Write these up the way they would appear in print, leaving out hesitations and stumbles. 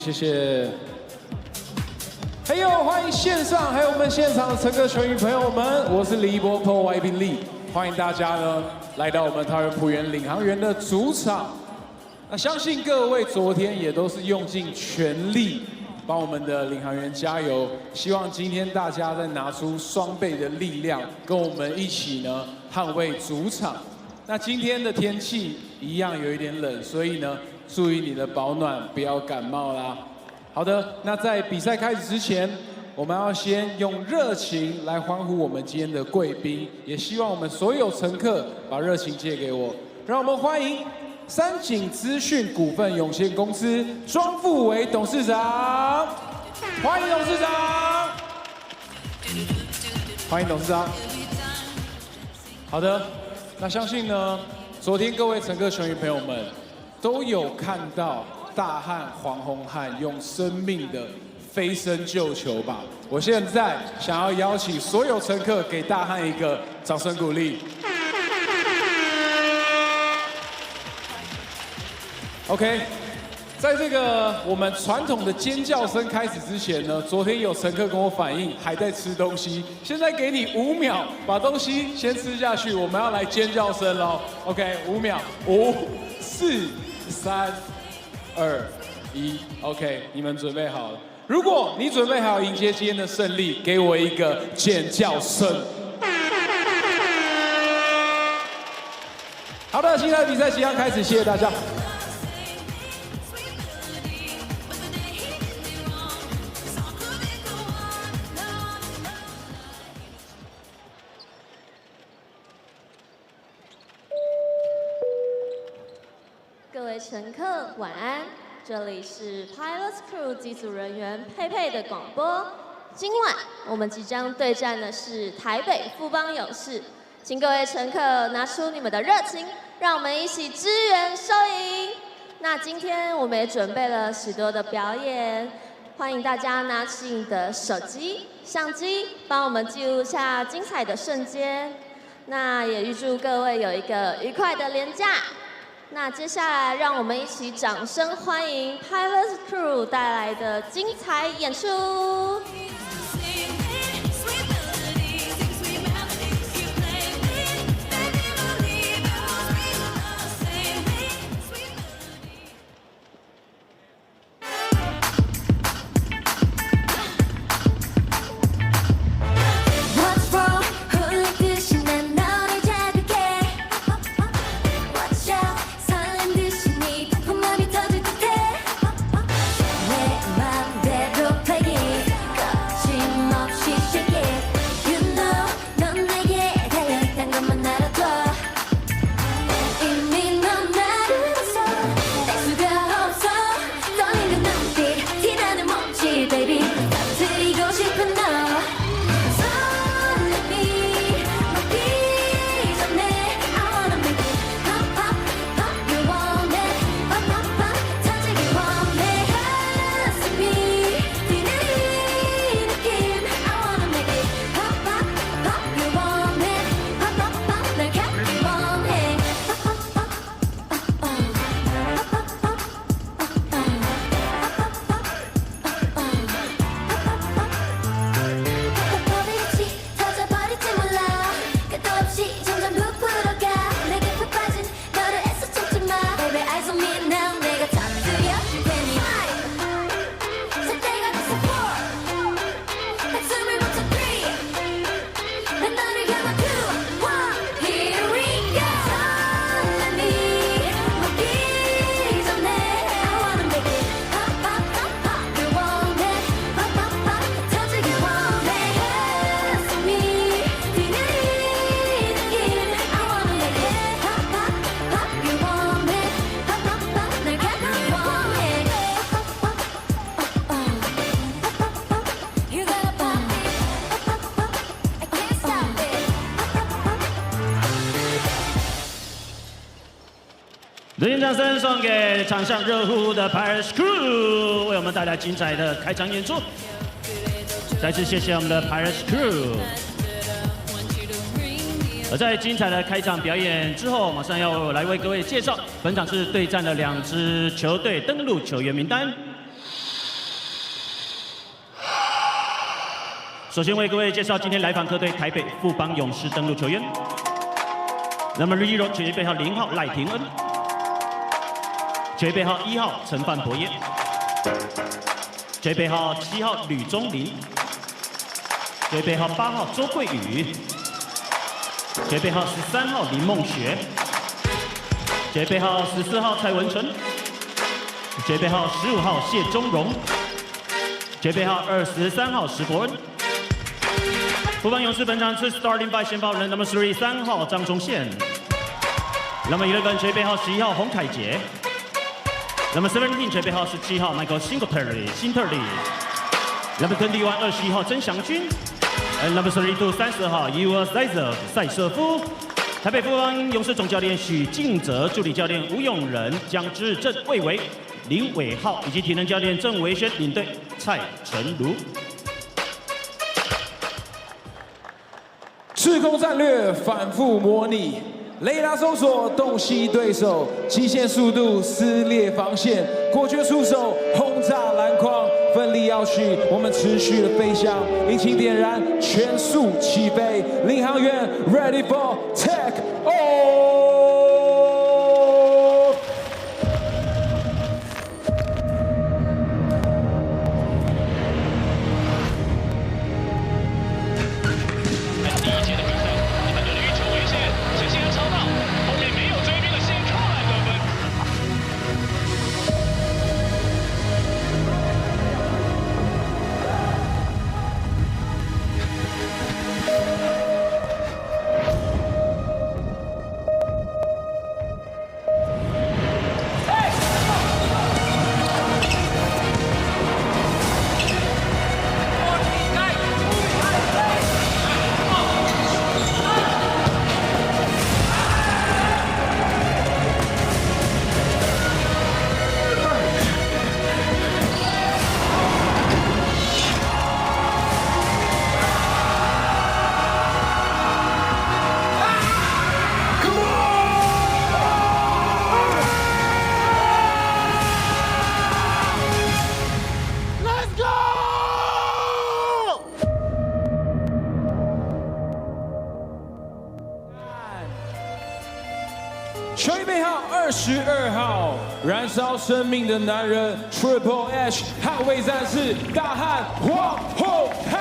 谢谢。还有欢迎线上还有我们现场的乘客球迷朋友们，我是李一博 P.LEAGUE， 欢迎大家呢来到我们桃园璞园领航员的主场。那相信各位昨天也都是用尽全力帮我们的领航员加油，希望今天大家再拿出双倍的力量，跟我们一起呢捍卫主场。那今天的天气一样有一点冷，所以呢注意你的保暖，不要感冒啦。好的，那在比赛开始之前，我们要先用热情来欢呼我们今天的贵宾，也希望我们所有乘客把热情借给我，让我们欢迎三井资讯股份有限公司庄富伟董事长，欢迎董事长，欢迎董事长。好的，那相信呢，昨天各位乘客球迷朋友们都有看到大汉黄宏汉用生命的飞身救球吧。我现在想要邀请所有乘客给大汉一个掌声鼓励。OK， 在这个我们传统的尖叫声开始之前呢，昨天有乘客跟我反映还在吃东西，现在给你5秒把东西先吃下去，我们要来尖叫声喽。OK， 5秒，5、4、3、2、1 ，OK， 你们准备好了？如果你准备好迎接今天的胜利，给我一个尖叫声。好的，现在比赛即将开始，谢谢大家。各位乘客晚安，这里是 PLEAGUE 机组人员佩佩的广播。今晚我们即将对战的是台北富邦勇士，请各位乘客拿出你们的热情，让我们一起支援收赢。那今天我们也准备了许多的表演，欢迎大家拿起你的手机、相机，帮我们记录下精彩的瞬间。那也预祝各位有一个愉快的连假。那接下来，让我们一起掌声欢迎 PLEAGUE 带来的精彩演出。热情掌声送给场上热乎乎的 PLEAGUE， 为我们带来精彩的开场演出。再次谢谢我们的 PLEAGUE。而在精彩的开场表演之后，马上要来为各位介绍本场是对战的2支球队登录球员名单。首先为各位介绍今天来访客队台北富邦勇士登陆球员。Number 1球员背号0号赖廷恩，球员背号1号陈范博业，球员背号7号吕宗林，球员背号8号周桂宇，球员背号13号林梦雪，球员背号14号蔡文成，球员背号15号谢钟荣，球员背号23号石伯恩。富邦勇士本场次 Starting Five 先发人 Number 3 3号张忠宪 ，Number 11球员背号11号洪凯杰 ，Number 17球员背号17号 Michael Singletary 辛特利 ，Number 21 21号曾祥军 ，Number 32 30号 Yuval Zaitsev 赛瑟夫。台北富邦勇士总教练许敬哲，助理教练吴永仁、江之正、魏维、林伟浩，以及体能教练郑维轩，领队蔡成儒。制空战略反复模拟，雷达搜索洞悉对手，极限速度撕裂防线，果决出手轰炸篮筐，奋力要去，我们持续的飞翔，引擎点燃，全速起飞，领航员 ready for take off。球衣背号22号，燃烧生命的男人 Triple H 捍卫战士大汉往后看。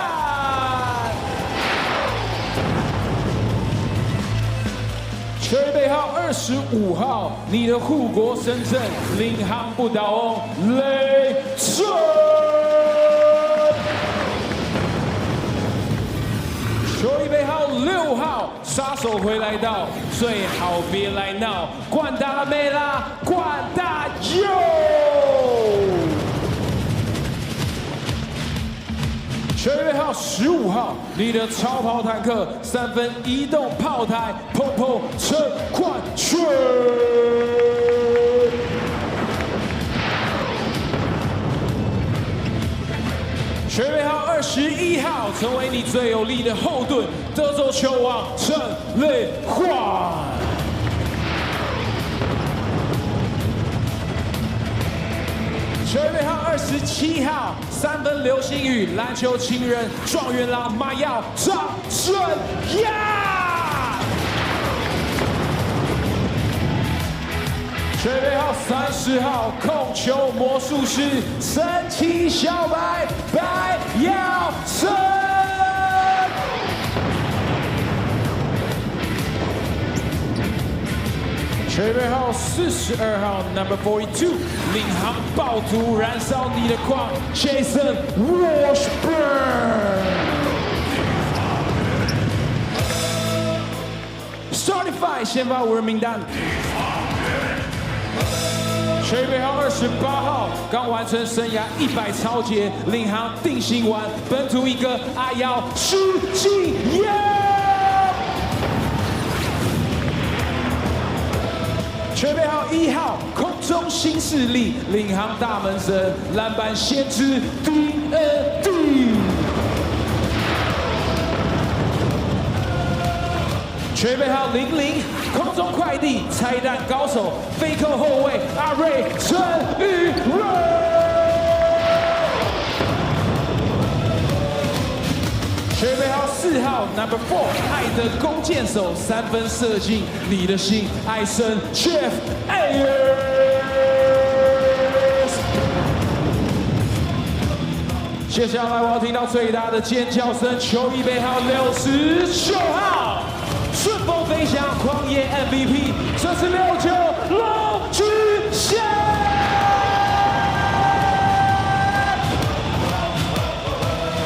球衣背号25号，你的护国神阵，领航不倒翁雷震。球衣背号6号，杀手回来到，最好别来闹，冠大梅拉，冠大佑。球衣背号15号，你的超跑坦克，3分移动炮台，砰砰称冠军。球衣背号21号，成为你最有力的后盾，德州球王陈磊焕。球衣背号27号，3分流星雨，篮球情人，状元郎马耀张镇亚。球衣背号30号，控球魔术师，神奇小白白耀生。球衣背号42号 ，Number 42，领航暴徒，燃烧你的矿 ，Jason Washburn。Starting Five 先发5人名单。球衣背号28号，刚完成生涯100超节，领航定心丸，本土一哥阿耀施晋尧。球衣背号1号，空中新势力，领航大门神，篮板先知 D.N.D。球衣背号00，空中快递拆弹高手，飞扣后卫阿瑞陈宇瑞。Number 4，爱的弓箭手，3分射进你的心，爱神 Chef Ayers。接下来我要听到最大的尖叫声，球衣背号69号，顺风飞翔狂野 MVP， 这是69龙巨蟹。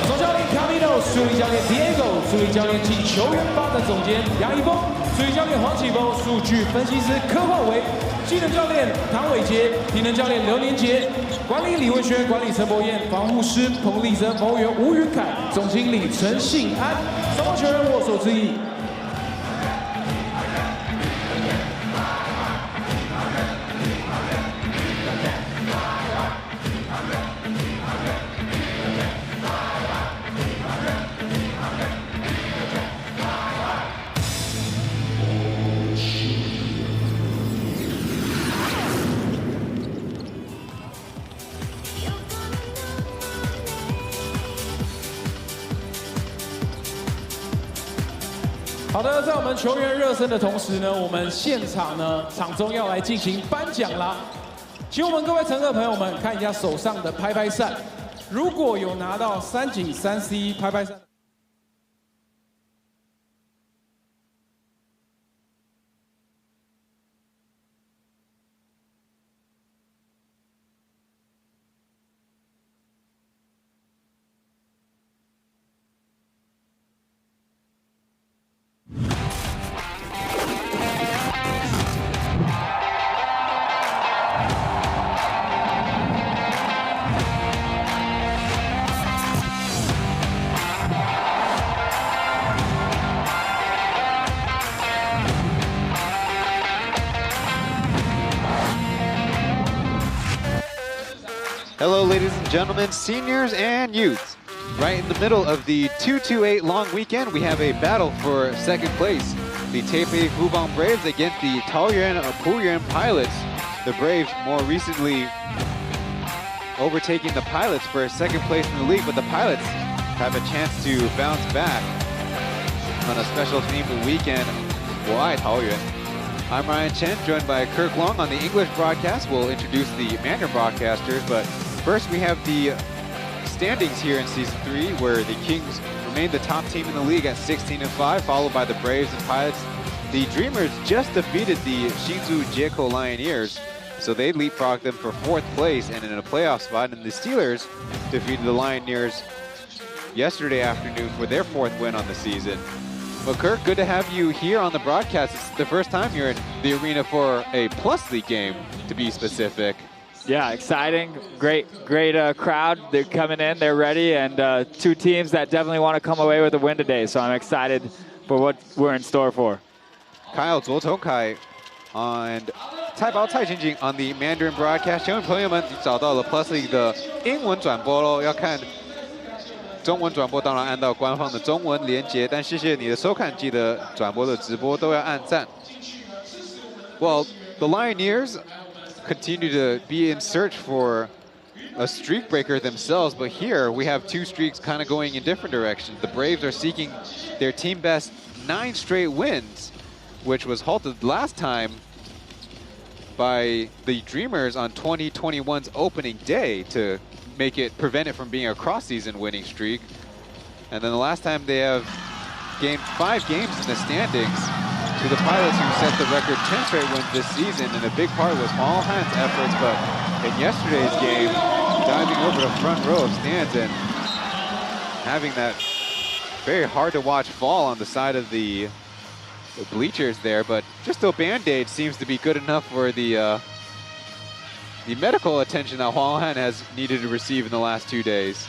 总教练 Camino， 助理教练 Diego， 助理教练及球员发展总监杨一峰，助理教练黄启峰，数据分析师柯焕维，技能教练唐伟杰，体能教练刘连杰，管理李文轩，管理陈柏燕，防护师彭立珍，防护员吴云凯，总经理陈信安，双方球员握手致意。好的，在我们球员热身的同时呢，我们现场呢场中要来进行颁奖啦。请我们各位乘客朋友们看一下手上的拍拍扇，如果有拿到3井3C 拍拍扇。Hello, ladies and gentlemen, seniors and youths. Right in the middle of the 228 long weekend, we have a battle for second place. The Taipei Fubon Braves against the Taoyuan or Pauian Pilots. The Braves more recently overtaking the Pilots for second place in the league, but the Pilots have a chance to bounce back on a special themed weekend. 我爱桃园. I'm Ryan Chen, joined by Kirk Long on the English broadcast. We'll introduce the Mandarin broadcasters, but first we have the standings here in Season 3, where the Kings remain the top team in the league at 16-5, followed by the Braves and Pilots. The Dreamers just defeated the Hsinchu Jiekou Lioneers, so they leapfrogged them for 4th place and in a playoff spot, and the Steelers defeated the Lioneers yesterday afternoon for their 4th win on the season. Well, Kirk, good to have you here on the broadcast. It's the first time you're in the arena for a Plus League game, to be specific. Yeah, exciting. Great crowd. They're coming in, they're ready, and 2 teams that definitely want to come away with a win today. So I'm excited for what we're in store for. Kyle 左宗凯 and 蔡宝蔡晶晶 on the Mandarin broadcast. 球迷朋友们找到了 Plus League 的英文转播咯，要看中文转播当然按到官方的中文连结，但谢谢你的收看，记得转播的直播都要按赞。Well, the Lioneers continue to be in search for a streak breaker themselves, but here we have 2 streaks kind of going in different directions. The Braves are seeking their team best 9 straight wins, which was halted last time by the Dreamers on 2021's opening day to prevent it from being a cross-season winning streak. And then the last time they have gained 5 games in the standings to the Pilots, who set the record 10 straight wins this season, and a big part was all hands efforts, but in yesterday's game, diving over the front row of stands and having that very hard to watch fall on the side of the bleachers there, but just a Band-Aid seems to be good enough for the medical attention that Huang Han has needed to receive in the last 2 days.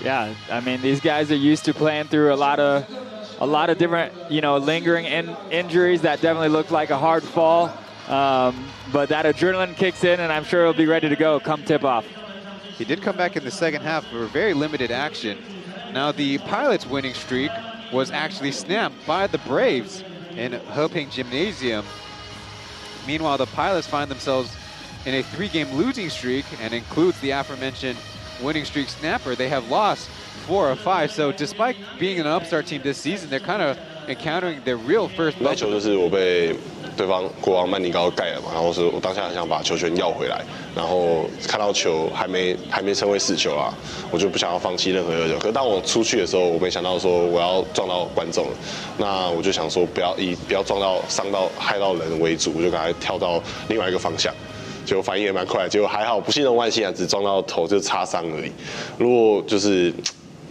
Yeah, I mean, these guys are used to playing through a lot of different, lingering injuries that definitely look like a hard fall. But that adrenaline kicks in, and I'm sure he'll be ready to go come tip-off. He did come back in the second half for very limited action. Now, the Pilots' winning streak was actually snapped by the Braves in Heping Gymnasium. Meanwhile, the Pilots find themselves in a 3-game losing streak, and includes the aforementioned winning streak snapper. They have lost 4 or 5. So despite being an upstart team this season, they're kind of encountering their real first. 那球就是我被对方国王曼尼高盖了嘛，然后是我当下很想把球权要回来，然后看到球还没成为死球啊，我就不想要放弃任何一个球。可是当我出去的时候，我没想到说我要撞到观众了，那我就想说不要撞到伤到害到人为主，我就赶快跳到另外一个方向。结果反应也蛮快，结果还好，不幸中万幸啊，只撞到头，就擦伤而已。如果就是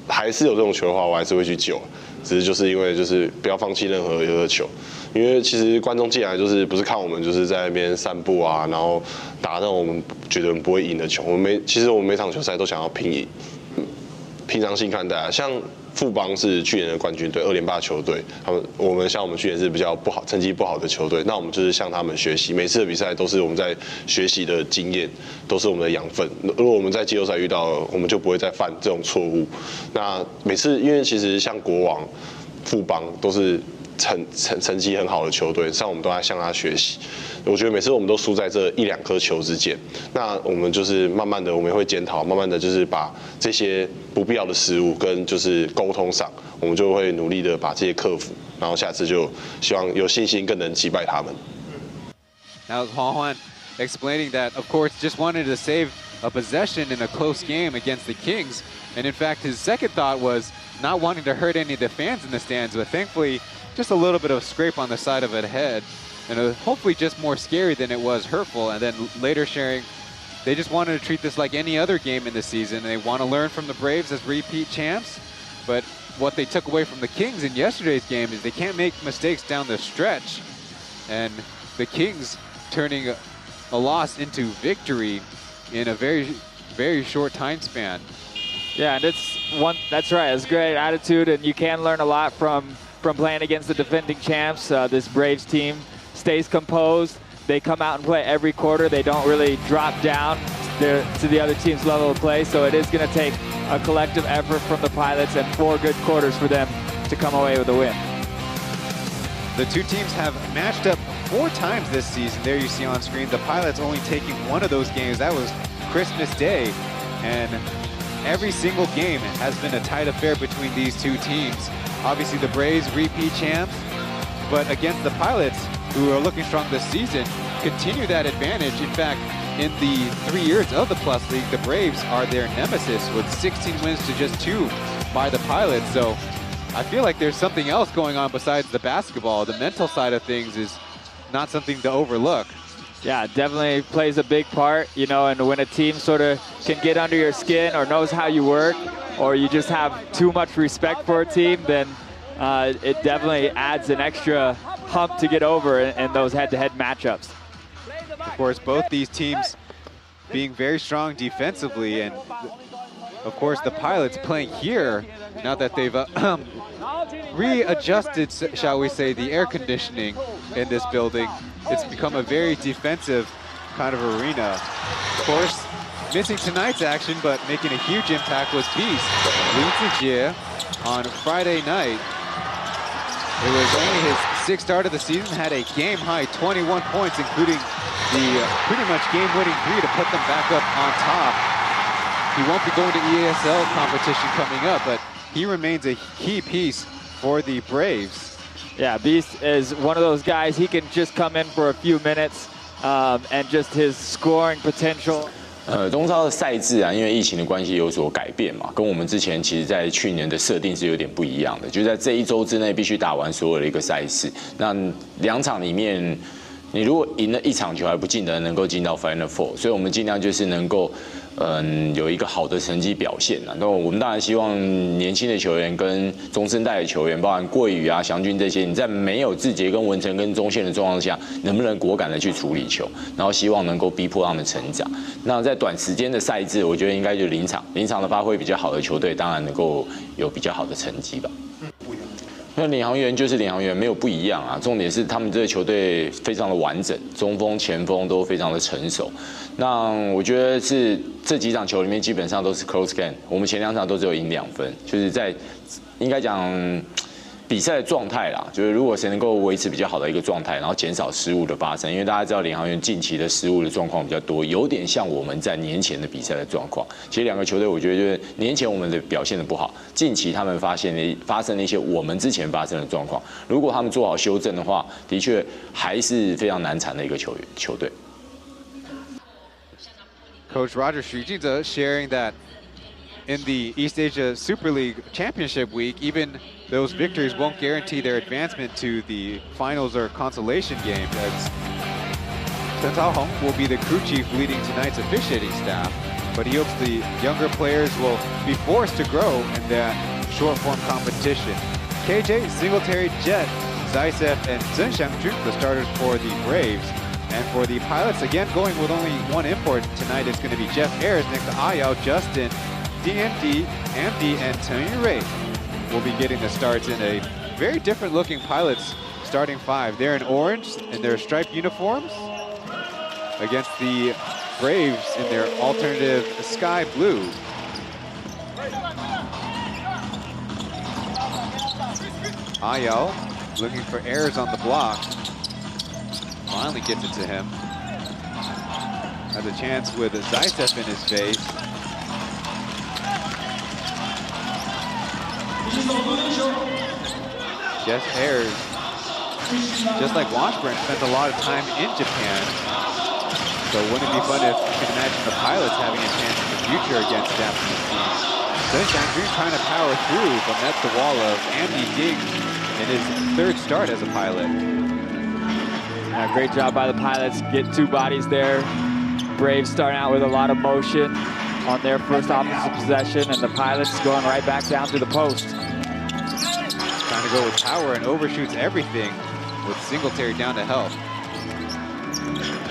还是有这种球的话，我还是会去救。只是就是因为就是不要放弃任何一个球，因为其实观众进来就是不是看我们就是在那边散步啊，然后打那种我们觉得我们不会赢的球。其实我们每场球赛都想要拼赢，平常心看待啊。像富邦是去年的冠军队，2连霸球队，我们去年是比较不好成绩不好的球队，那我们就是向他们学习，每次的比赛都是我们在学习的经验，都是我们的养分。如果我们在季后赛遇到了，我们就不会再犯这种错误。那每次因为其实像国王、富邦都是成绩很好的球队，像我们都在向他学习。我觉得每次我们都输在这1-2颗球之间，那我们就是慢慢的我们会检讨，慢慢的就是把这些不必要的失误跟就是沟通上，我们就会努力的把这些克服，然后下次就希望有信心更能击败他们。Now Pauian explaining that, of course, just wanted to save a possession in a close game against the Kings, and in fact, his second thought was not wanting to hurt any of the fans in the stands, but thankfully, just a little bit of scrape on the side of the head. And hopefully just more scary than it was hurtful. And then later sharing, they just wanted to treat this like any other game in the season. They want to learn from the Braves as repeat champs. But what they took away from the Kings in yesterday's game is they can't make mistakes down the stretch. And the Kings turning a loss into victory in a very, very short time span. Yeah, and that's right. It's great attitude, and you can learn a lot from playing against the defending champs. This Braves team stays composed. They come out and play every quarter. They don't really drop down to the other team's level of play. So it is going to take a collective effort from the Pilots and 4 good quarters for them to come away with a win. The two teams have matched up 4 times this season. There you see on screen, the Pilots only taking one of those games. That was Christmas Day. And every single game has been a tight affair between these two teams. Obviously the Braves repeat champs, but against the Pilots, who are looking strong this season, continue that advantage. In fact, in the 3 years of the Plus League, the Braves are their nemesis with 16 wins to just 2 by the Pilots. So I feel like there's something else going on besides the basketball. The mental side of things is not something to overlook. Yeah, definitely plays a big part, you know, and when a team sort of can get under your skin or knows how you work, or you just have too much respect for a team, then it definitely adds an extra hump to get over in those head-to-head matchups. Of course, both these teams being very strong defensively, and of course the Pilots playing here now that they've readjusted, shall we say, the air conditioning in this building. It's become a very defensive kind of arena. Of course, missing tonight's action, but making a huge impact was Beast Li Zijie on Friday night. It was only his 6th start of the season, had a game-high 21 points, including the pretty much game-winning 3 to put them back up on top. He won't be going to ESL competition coming up, but he remains a key piece for the Braves. Yeah, Beast is one of those guys, he can just come in for a few minutes and just his scoring potential. 中超的赛制啊，因为疫情的关系有所改变嘛，跟我们之前其实在去年的设定是有点不一样的，就在这1周之内必须打完所有的一个赛事。那2场里面，你如果赢了1场球还不见得能够进到 Final Four， 所以我们尽量就是能够有一个好的成绩表现啊。那我们当然希望年轻的球员跟中生代的球员，包含桂宇啊、祥军这些，你在没有志杰跟文成跟中线的状况下，能不能果敢的去处理球，然后希望能够逼迫他们成长。那在短时间的赛制，我觉得应该就临场的发挥比较好的球队，当然能够有比较好的成绩吧。那领航员就是领航员，没有不一样啊。重点是他们这个球队非常的完整，中锋、前锋都非常的成熟。那我觉得是这几场球里面基本上都是 close game， 我们前2场都只有赢2分，就是在应该讲比赛的状态啦，就是如果谁能够维持比较好的一个状态，然后减少失误的发生，因为大家知道领航员近期的失误的状况比较多，有点像我们在年前的比赛的状况。其实两个球队，我觉得就是年前我们的表现的不好，近期他们发生了一些我们之前发生的状况。如果他们做好修正的话，的确还是非常难缠的一个球队。Coach Roger 许晋哲 sharing that in the East Asia Super League Championship week, even those victories won't guarantee their advancement to the finals or consolation game, as Chen Hong will be the crew chief leading tonight's officiating staff, but he hopes the younger players will be forced to grow in that short-form competition. KJ, Singletary, Jet, Zaitsev, and Zhen Xiangjun, the starters for the Braves. And for the Pilots, again, going with only one import tonight is going to be Jeff Ayers next to Ayao, Justin, DND, Amdi, and Taoyuan will be getting the starts in a very different looking Pilots starting five. They're in orange in their striped uniforms against the Braves in their alternative sky blue. Ayao looking for Ayers on the block. Finally gets it to him. Has a chance with Zaitsev in his face. Jeff Ayers, just like Washburn, spent a lot of time in Japan. So wouldn't it be fun if you can imagine the Pilots having a chance in the future against Japanese teams. Chen Xiangjun trying to power through, but that's the wall of Andy Diggs in his third start as a Pilot. Yeah, great job by the Pilots. Get two bodies there. Braves starting out with a lot of motion on their first offensive possession, and the Pilots going right back down to the post. Trying to go with power and overshoots everything with Singletary down to help.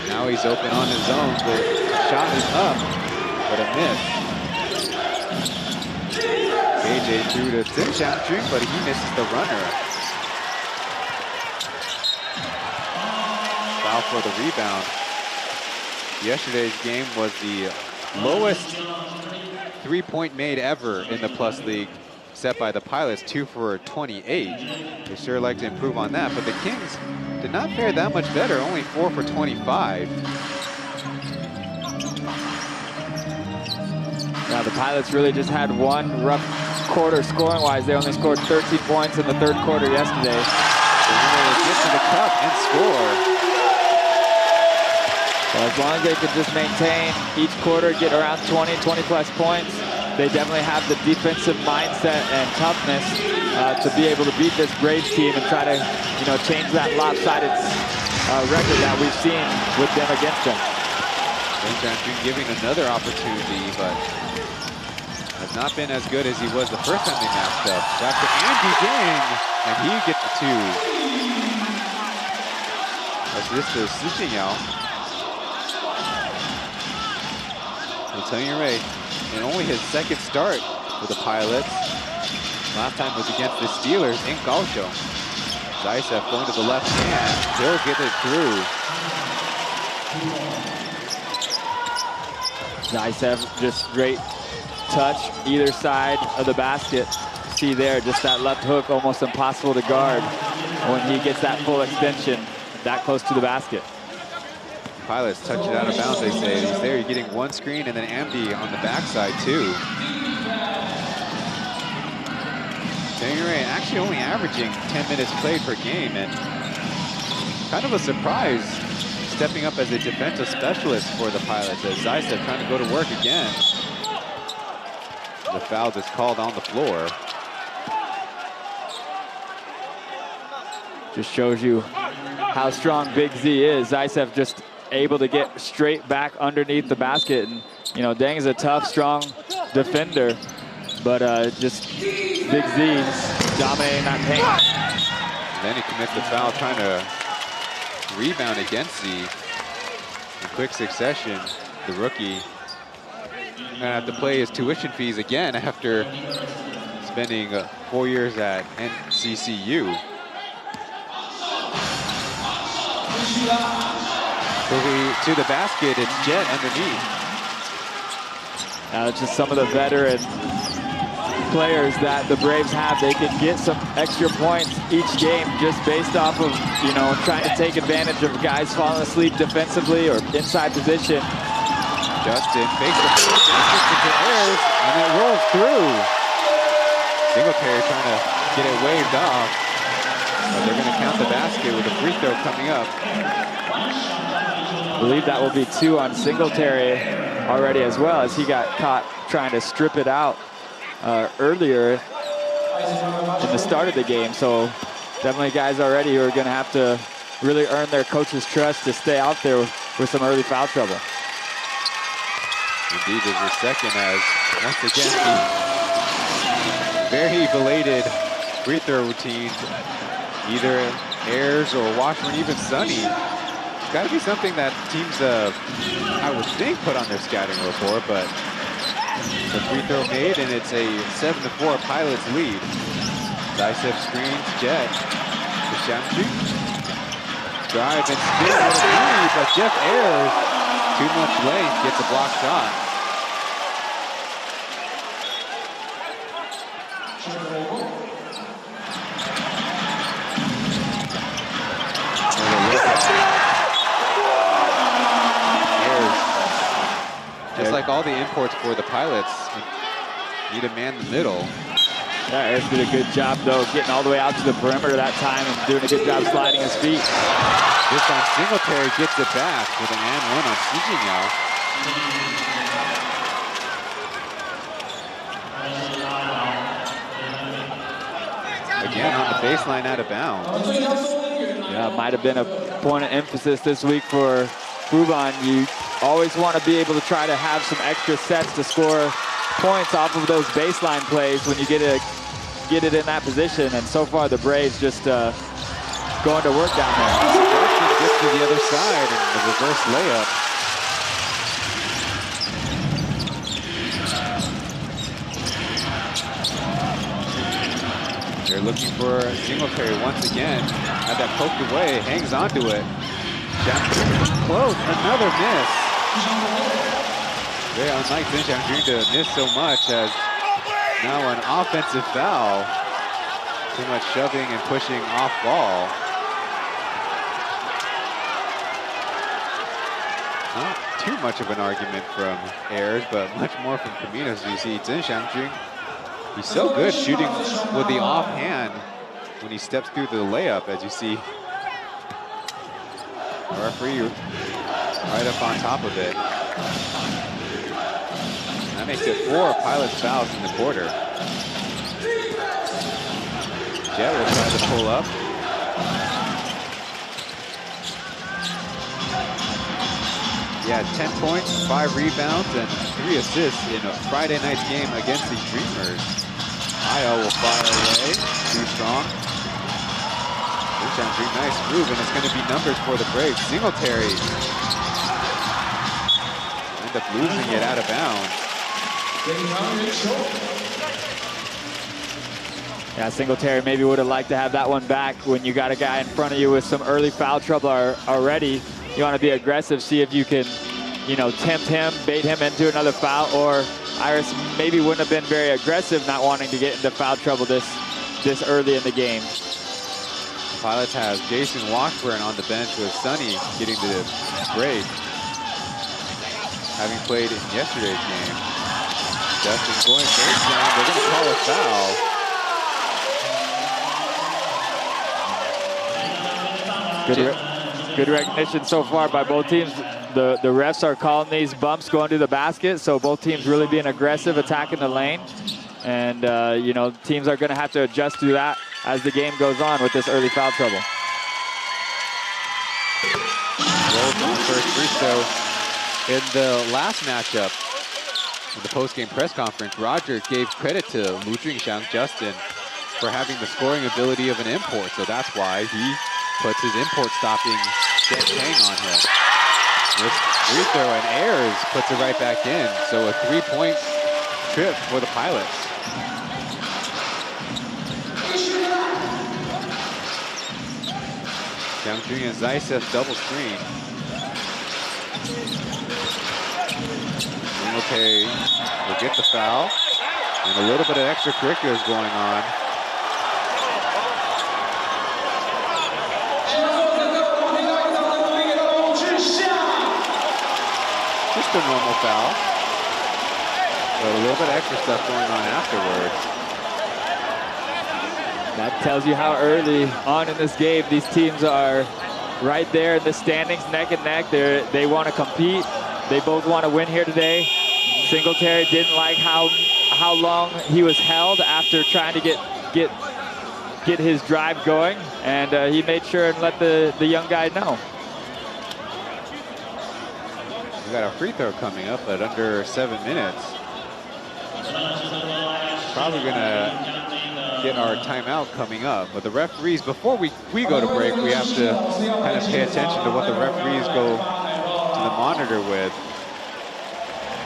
Now he's open on his own. The shot is up, but a miss. KJ threw to Chen Xiangjun, but he misses the runner. Foul for the rebound. Yesterday's game was the lowest three-point made ever in the Plus League, set by the Pilots, 2 for 28. They sure like to improve on that, but the Kings did not fare that much better, only 4 for 25. Now the Pilots really just had one rough quarter scoring-wise. They only scored 13 points in the third quarter yesterday. They get to the cup and score. So as long as they could just maintain each quarter, get around 20 plus points, they definitely have the defensive mindset and toughness to be able to beat this Braves team and try to, change that lopsided record that we've seen with them against them. Chen Xiangjun giving another opportunity, but has not been as good as he was the first time they matched up. Back to Andy Ding, and he gets the two. Assist to Si Jinyao. Taoyuan in only his second start with the Pilots. Last time was against the Steelers in Kaohsiung. Zaitsev going to the left hand. He'll get it through. Zaitsev, just great touch either side of the basket. See there, just that left hook, almost impossible to guard when he gets that full extension that close to the basket. Pilots touch it out of bounds, they say. He's there, you're getting one screen, and then Amdi on the backside, too. Taoyuan actually only averaging 10 minutes played per game, and kind of a surprise stepping up as a defensive specialist for the Pilots, as Zaitsev trying to go to work again. The foul is called on the floor. Just shows you how strong Big Z is. Zaitsev just able to get straight back underneath the basket. And, Deng is a tough, strong defender, but just Big Z dominating that paint. And then he commits the foul, trying to rebound against Z. In quick succession, the rookie going to have to pay his tuition fees again after spending 4 years at NCCU. To the basket, it's Jet underneath. Now it's just some of the veteran players that the Braves have. They can get some extra points each game just based off of, you know, trying to take advantage of guys falling asleep defensively or inside position. Justin fakes the to airs, and it rolls through. Singletary trying to get it waved off, but they're going to count the basket with a free throw coming up. I believe that will be 2 on Singletary already as well, as he got caught trying to strip it out earlier in the start of the game. So definitely guys already who are going to have to really earn their coach's trust to stay out there with some early foul trouble. Indeed, there's a second as, once again, the very belated free throw routine either airs or Washburn, even Sonny. It's got to be something that teams, I would think, put on their scouting report, but the free throw made, and it's a 7-4 Pilots lead. Dicep screens, Jet to Shamju. Drive and spin with a beauty, but Jeff airs. Too much length, gets a block shot. Just like all the imports for the Pilots, need to man the middle. Yeah, Eric did a good job, though, getting all the way out to the perimeter that time and doing a good job sliding his feet. This time, Singletary gets it back with an and 1 on Sijingyao. Again, on the baseline, out of bounds. Yeah, might have been a point of emphasis this week for Fubon. You always want to be able to try to have some extra sets to score points off of those baseline plays when you get it in that position. And so far, the Braves just going to work down there. Gets to the other side and the reverse layup. They're looking for Singletary once again. Had that poked away, hangs onto it. Close, another miss. Very unlike Zhen Xiangjun to miss so much, as now an offensive foul. Too much shoving and pushing off ball. Not too much of an argument from Ayers, but much more from Caminos. You see Zhen Xiangjun, he's so good shooting with the offhand when he steps through the layup, as you see. The referee right up on top of it. That makes it 4 Pilots fouls in the quarter. Jet will try to pull up. Yeah, 10 points, 5 rebounds, and 3 assists in a Friday night's game against the Dreamers. Io will fire away, too strong. Nice move, and it's going to be numbers for the Braves. Singletary end up losing it out of bounds. Yeah, Singletary maybe would have liked to have that one back when you got a guy in front of you with some early foul trouble already. You want to be aggressive, see if you can, you know, tempt him, bait him into another foul, or Iris maybe wouldn't have been very aggressive not wanting to get into foul trouble this early in the game. Pilots have Jason Washburn on the bench with Sonny getting the break, having played in yesterday's game. Justin's going baseline. They're going to call a foul. Good recognition so far by both teams. The refs are calling these bumps going to the basket, so both teams really being aggressive, attacking the lane. And, you know, teams are going to have to adjust to that as the game goes on with this early foul trouble. Rolls on the first free throw. In the last matchup, in the post-game press conference, Roger gave credit to Lu Junxiang, Justin, for having the scoring ability of an import. So that's why he puts his import stopping hang on him. This free throw and Ayers puts it right back in. So a 3-point trip for the Pilots. Xiangjun and Zaitsev double screen. Singletary will get the foul. And a little bit of extracurriculars going on. Just a normal foul. But a little bit of extra stuff going on afterwards. That tells you how early on in this game these teams are right there in the standings, neck and neck. They want to compete. They both want to win here today. Singletary didn't like how long he was held after trying to get his drive going, and he made sure and let the young guy know. We got a free throw coming up at under 7 minutes. Probably gonna get our timeout coming up, but the referees, before we go to break, we have to kind of pay attention to what the referees go to the monitor with.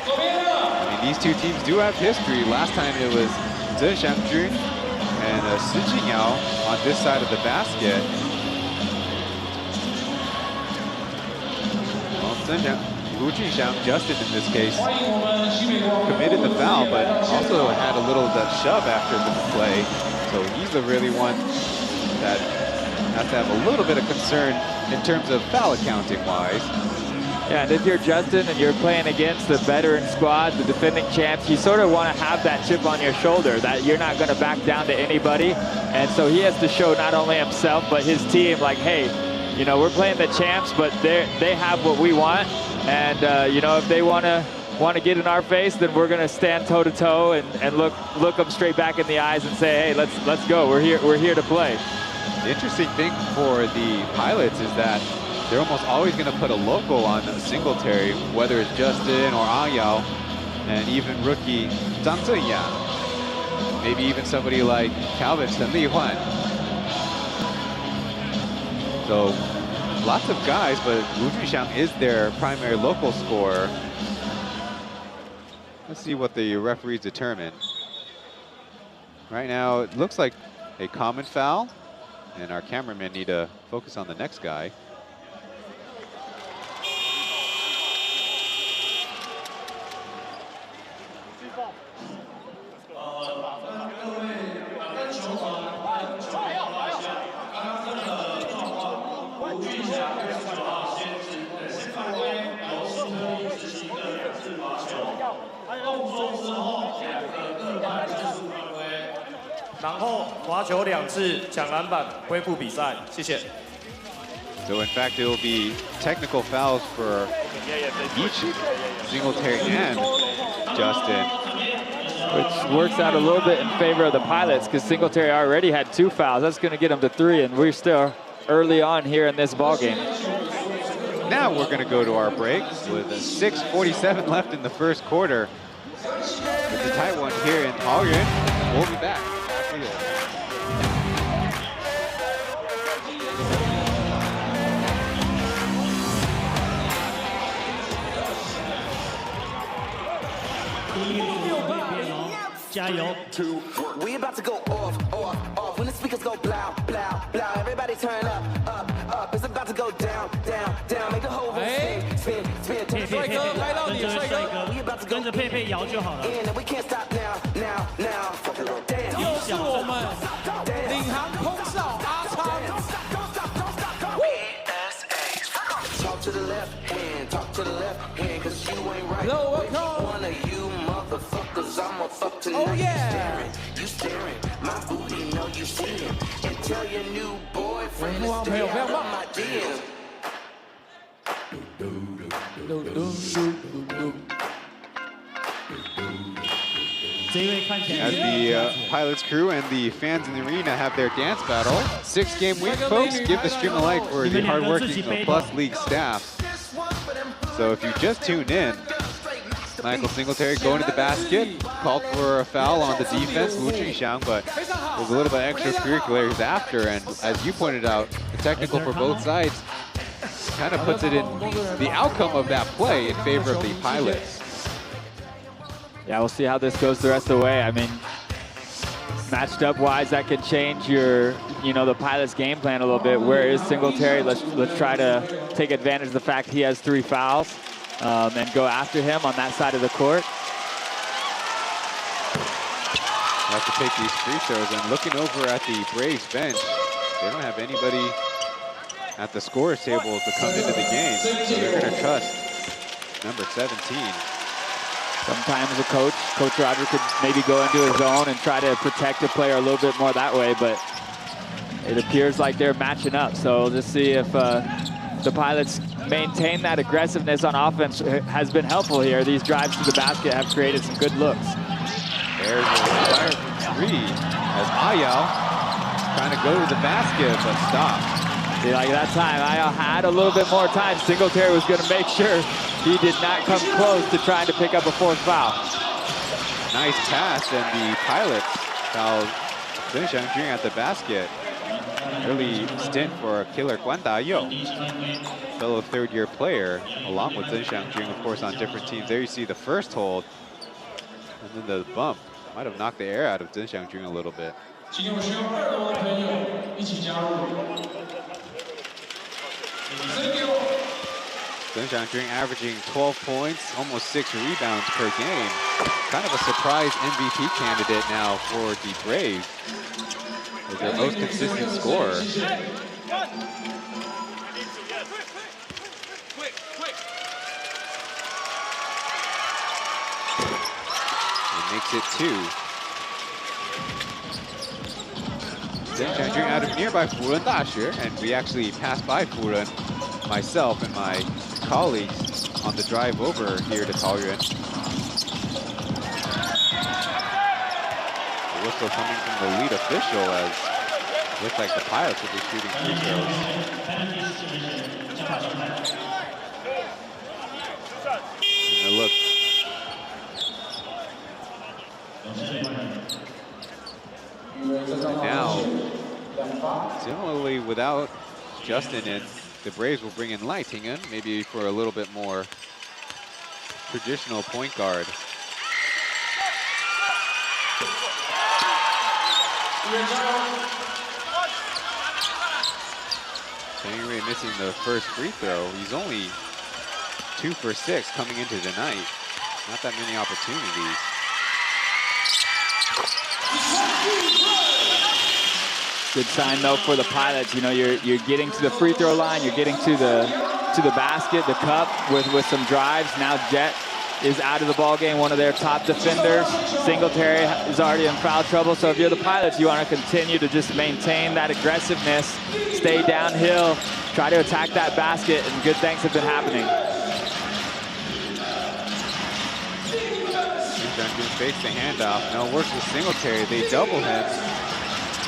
I mean, these two teams do have history. Last time it was Zhe Xiangjun and Si Jinyao on this side of the basket. Well, Lu Junxiang, Justin in this case, committed the foul, but also had a little of that shove after the play. So he's the really one that has to have a little bit of concern in terms of foul accounting wise. Yeah, and if you're Justin and you're playing against the veteran squad, the defending champs, you sort of want to have that chip on your shoulder that you're not going to back down to anybody. And so he has to show not only himself, but his team, like, hey, you know, we're playing the champs, but they have what we want. And, you know, if they want to get in our face, then we're going to stand toe-to-toe and look them straight back in the eyes and say, hey, let's go. We're here to play. The interesting thing for the Pilots is that they're almost always going to put a local on Singletary, whether it's Justin or Ayao, and even rookie Zhang Zheyan. Maybe even somebody like Calvin Chen Lihuan. So lots of guys, but Lu Junxiang is their primary local scorer. Let's see what the referees determine. Right now, it looks like a common foul, and our cameramen need to focus on the next guy. So in fact, it will be technical fouls for each Singletary and Justin. Which works out a little bit in favor of the Pilots because Singletary already had 2 fouls. That's going to get him to 3, and we're still early on here in this ballgame. Now we're going to go to our break with 6:47 left in the first quarter. It's a tight one here in Pauian. We'll be back after this. We about to go off. When the speakers go blow, blow, blow. Everybody turn up. It's about to go down. Make the whole room spin. We about to go in, and we can't stop now. Fuck it all down. 又是我们领航空少阿昌。 Talk to the left hand, cause you ain't right. Hello, welcome. One of you motherfuckers, I'ma fuck tonight. Oh, yeah. You staring, my booty know you see him. And tell your new boyfriend to stay out of my DM. As the Pilots crew and the fans in the arena have their dance battle. 6-game week, folks. Give the stream a like for the hardworking Plus League staff. So if you just tuned in, Michael Singletary going to the basket, called for a foul on the defense, Lu Junxiang, but there's a little bit of extracurriculars after, and as you pointed out, the technical for both sides kind of puts it in the outcome of that play in favor of the Pilots. Yeah, we'll see how this goes the rest of the way. I mean, matched up wise, that could change your, the Pilots' game plan a little bit. Where is Singletary? Let's try to take advantage of the fact he has 3 fouls and go after him on that side of the court. have to take these free throws. And looking over at the Braves bench, they don't have anybody at the scorer's table to come into the game. So they're going to trust number 17. Sometimes a coach, Coach Roger, could maybe go into his zone and try to protect the player a little bit more that way, but it appears like they're matching up. So let's see if the Pilots maintain that aggressiveness on offense. Has been helpful here. These drives to the basket have created some good looks. There's a fire from 3 as Ayao trying to go to the basket, but stopped. See, like that time, Ayao had a little bit more time. Singletary was going to make sure he did not come close to trying to pick up a 4th foul. Nice pass, and the Pilots fouled Chen Xiangjun at the basket. Early stint for killer Guan Dayo, fellow 3rd-year player, along with Chen Xiangjun, of course, on different teams. There you see the first hold, and then the bump might have knocked the air out of Chen Xiangjun a little bit. Chen Xiangjun averaging 12 points, almost 6 rebounds per game. Kind of a surprise MVP candidate now for the Braves. As their most consistent scorer. He makes it 2. Chen Xiangjun out of nearby Fubon Dashi, and we actually passed by Fubon, myself and my colleagues, on the drive over here to Taoyuan. Whistle coming from the lead official, as it looks like the Pilots will be shooting free throws. And look. And now, similarly, without Justin in, the Braves will bring in Leitingen, maybe for a little bit more traditional point guard. Ray missing the first free throw. He's only 2 for 6 coming into tonight. Not that many opportunities. Good sign though for the Pilots. You know, you're getting to the free throw line, you're getting to the basket, the cup with some drives. Now Jet is out of the ball game, one of their top defenders. Singletary is already in foul trouble. So if you're the Pilots, you want to continue to just maintain that aggressiveness, stay downhill, try to attack that basket, and good things have been happening. Chen fakes the handoff. Now works with Singletary. They double him.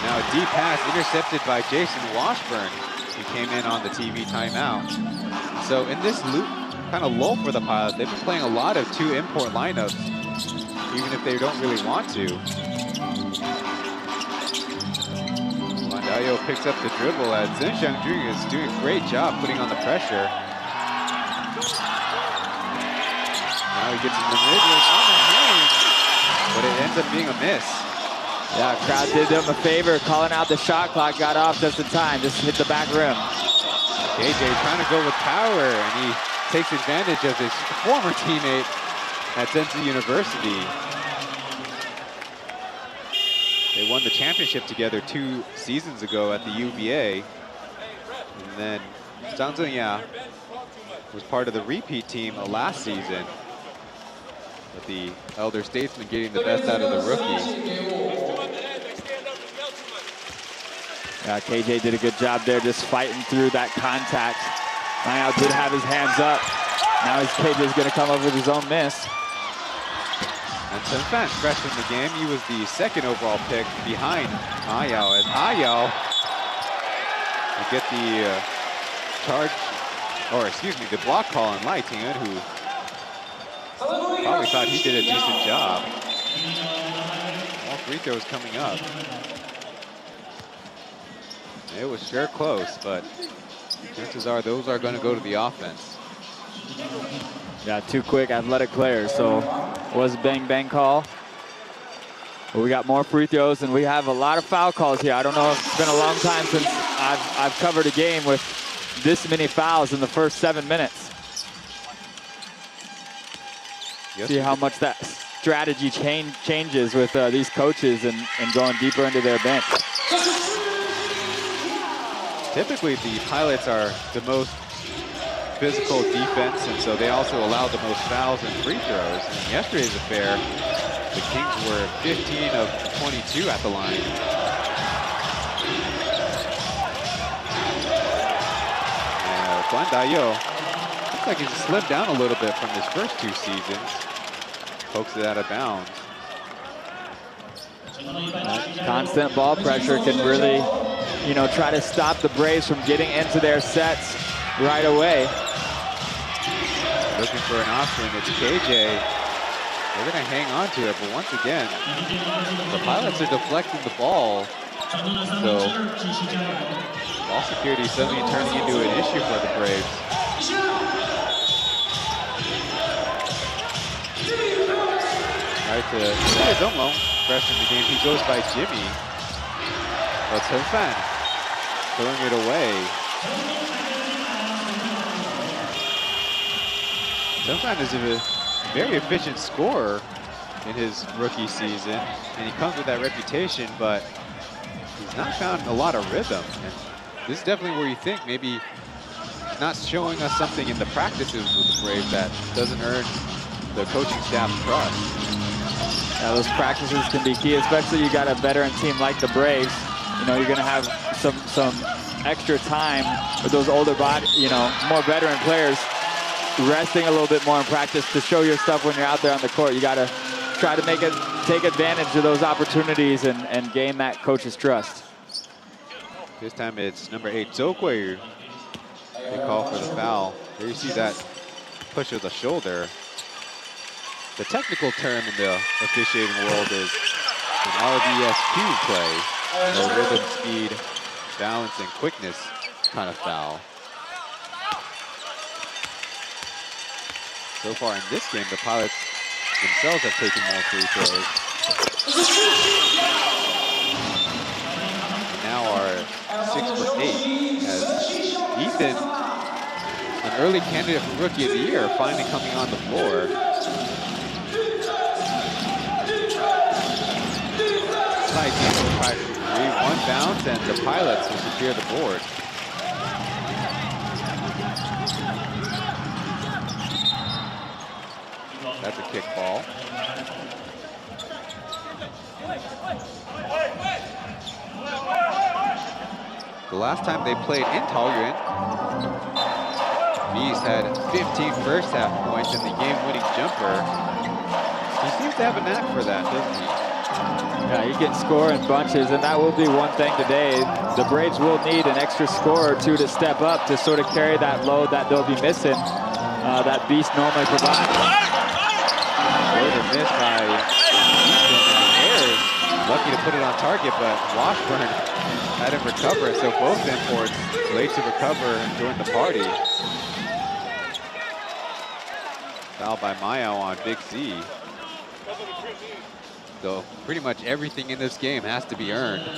Now a deep pass intercepted by Jason Washburn, who came in on the TV timeout. So in this loop, kind of lull for the Pilots, they've been playing a lot of 2 import lineups, even if they don't really want to. Dayo picks up the dribble as Chen Xiangjun is doing a great job putting on the pressure. Now he gets in the mid-range on the hand, but it ends up being a miss. Yeah, crowd did them a favor, calling out the shot clock, got off just in time, just hit the back rim. KJ trying to go with power, and he takes advantage of his former teammate at Tsinghua University. They won the championship together 2 seasons ago at the UVA. And then Zhang Zhengya was part of the repeat team last season. With the elder statesman getting the best out of the rookie. Yeah, KJ did a good job there just fighting through that contact. Now did have his hands up. Now KJ's going to come up with his own miss. And Chen Fan, fresh in the game, he was the 2nd overall pick behind Ayao. As Ayao will get the the block call on Leitingen, who probably thought he did a decent job. All free throws coming up. It was sure close, but chances are those are going to go to the offense. Yeah, 2 quick athletic players, so it was a bang call. But we got more free throws, and we have a lot of foul calls here. I don't know if it's been a long time since I've covered a game with this many fouls in the first 7 minutes. Yes, See how much that strategy changes with these coaches and going deeper into their bench. Typically, the Pilots are the most physical defense, and so they also allow the most fouls and free throws. In yesterday's affair, the Kings were 15 of 22 at the line. Guan Dayo looks like he's slimmed down a little bit from his first 2 seasons. Pokes it out of bounds. Constant ball pressure can really, you know, try to stop the Braves from getting into their sets right away. Looking for an offering. It's KJ. They're going to hang on to it, but once again, the Pilots are deflecting the ball. So ball security is suddenly turning into an issue for the Braves. Right to Donglong, fresh in the game. He goes by Jimmy. But Chen Fan throwing it away. Chen Fan is a very efficient scorer in his rookie season, and he comes with that reputation, but he's not found a lot of rhythm. And this is definitely where you think maybe he's not showing us something in the practices with the Braves that doesn't earn the coaching staff's trust. Yeah, those practices can be key, especially you got a veteran team like the Braves. You know, you're gonna have some extra time with those older more veteran players resting a little bit more in practice to show your stuff when you're out there on the court. You gotta try to take advantage of those opportunities and gain that coach's trust. This time it's number 8, Zhou Guiyu. They call for the foul. There you see that push of the shoulder. The technical term in the officiating world is an RBSQ play. No rhythm, speed, balance, and quickness kind of foul. So far in this game, the Pilots themselves have taken more free throws. And now are 6 for 8 as Ethan, an early candidate for Rookie of the Year, finally coming on the floor. Tight tempo, 5-3, 1 bounce, and the Pilots will secure the board. That's a kick ball. The last time they played in Taoyuan, Beast had 15 first half points in the game-winning jumper. He seems to have a knack for that, doesn't he? Yeah, he can score in bunches, and that will be one thing today. The Braves will need an extra score or 2 to step up to sort of carry that load that they'll be missing, that Beast normally provides. Good miss by Ayers. Lucky to put it on target, but Washburn had him recover, so both imports late to recover and join the party. Foul by Mayo on Big Z. So pretty much everything in this game has to be earned.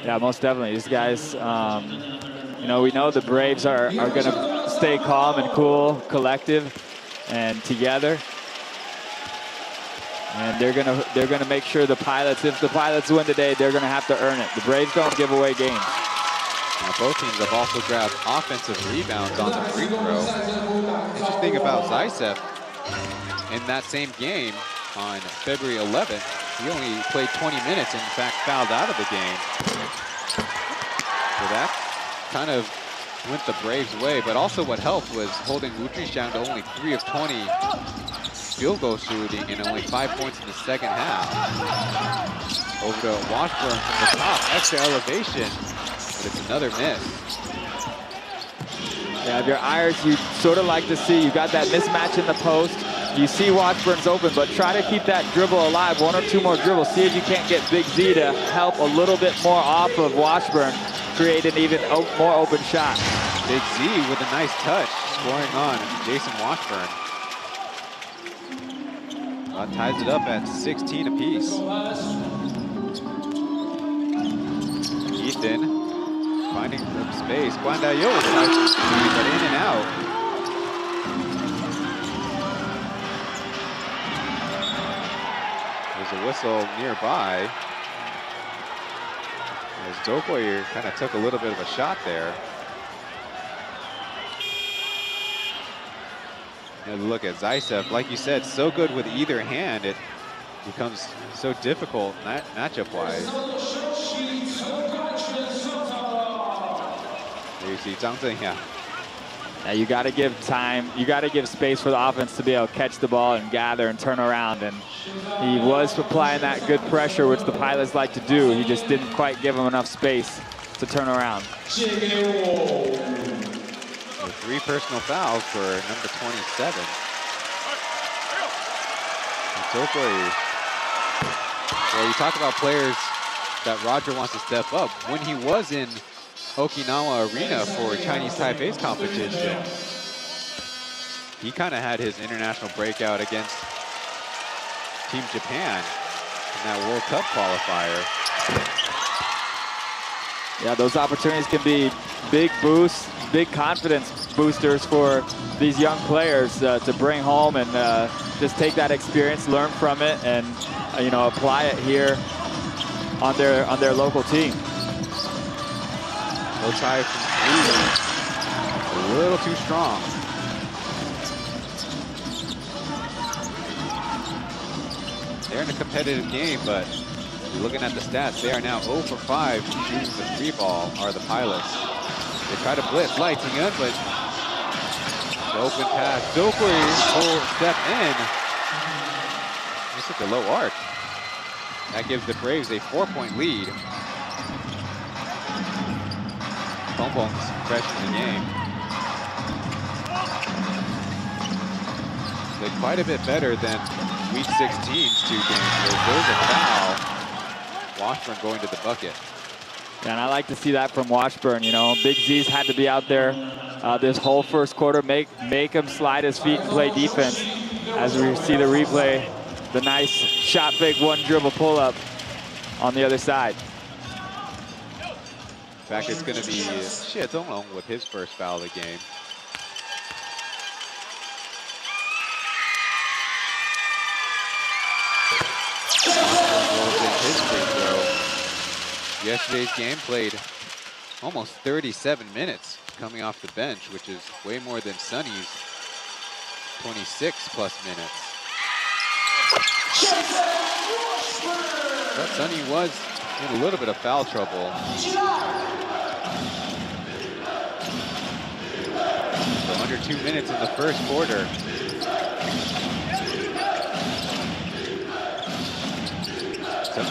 Yeah, most definitely. These guys, you know, we know the Braves are going to stay calm and cool, collective, and together. And they're gonna make sure the Pilots, if the Pilots win today, they're gonna have to earn it. The Braves don't give away games. Now both teams have also grabbed offensive rebounds on the free throw. Interesting about Zaitsev, in that same game on February 11th, he only played 20 minutes and in fact fouled out of the game. So that kind of went the Braves' way, but also what helped was holding Wutrish down to only 3 of 20 field goal shooting and only 5 points in the second half. Over to Washburn from the top, extra elevation, but it's another miss. Yeah, if you're Ayers, you sort of like to see, you got that mismatch in the post. You see Washburn's open, but try to keep that dribble alive, 1 or 2 more dribbles. See if you can't get Big Z to help a little bit more off of Washburn, create an even more open shot. Big Z with a nice touch, scoring on Jason Washburn. Ties it up at 16 apiece. Ethan finding some space. Guan Dayo with a nice speed, but in and out. whistle nearby. As Dokoye kind of took a little bit of a shot there. And look at Zaitsev, like you said, so good with either hand, it becomes so difficult matchup-wise. There you see Zhang Zhenhia. Yeah, you got to give time. You got to give space for the offense to be able to catch the ball and gather and turn around. And he was applying that good pressure, which the pilots like to do. He just didn't quite give him enough space to turn around. So 3 personal fouls for number 27. Well, you talk about players that Roger wants to step up. When he was in Okinawa Arena for Chinese Taipei's competition, he kind of had his international breakout against Team Japan in that World Cup qualifier. Yeah, those opportunities can be big boosts, big confidence boosters for these young players to bring home and just take that experience, learn from it, and you know, apply it here on their local team. No try from 3. A little too strong. They're in a competitive game, but looking at the stats, they are now 0 for 5 shooting the 3 ball, are the pilots. They try to blitz, lighting in, but the open pass. Dokoye full step in. They took a low arc. That gives the Braves a 4-point lead. Fubon's fresh in the game. Played quite a bit better than Week 16's 2 games. There's a foul. Washburn going to the bucket. Yeah, and I like to see that from Washburn. You know, Big Z's had to be out there this whole first quarter, make him slide his feet and play defense. As we see the replay, the nice shot fake 1 dribble pull up on the other side. In fact, it's going to be Xie Zonglong with his first foul of the game. His free throw. Yesterday's game played almost 37 minutes coming off the bench, which is way more than Sonny's 26 plus minutes. But Sonny was in a little bit of foul trouble. So under 2 minutes in the first quarter.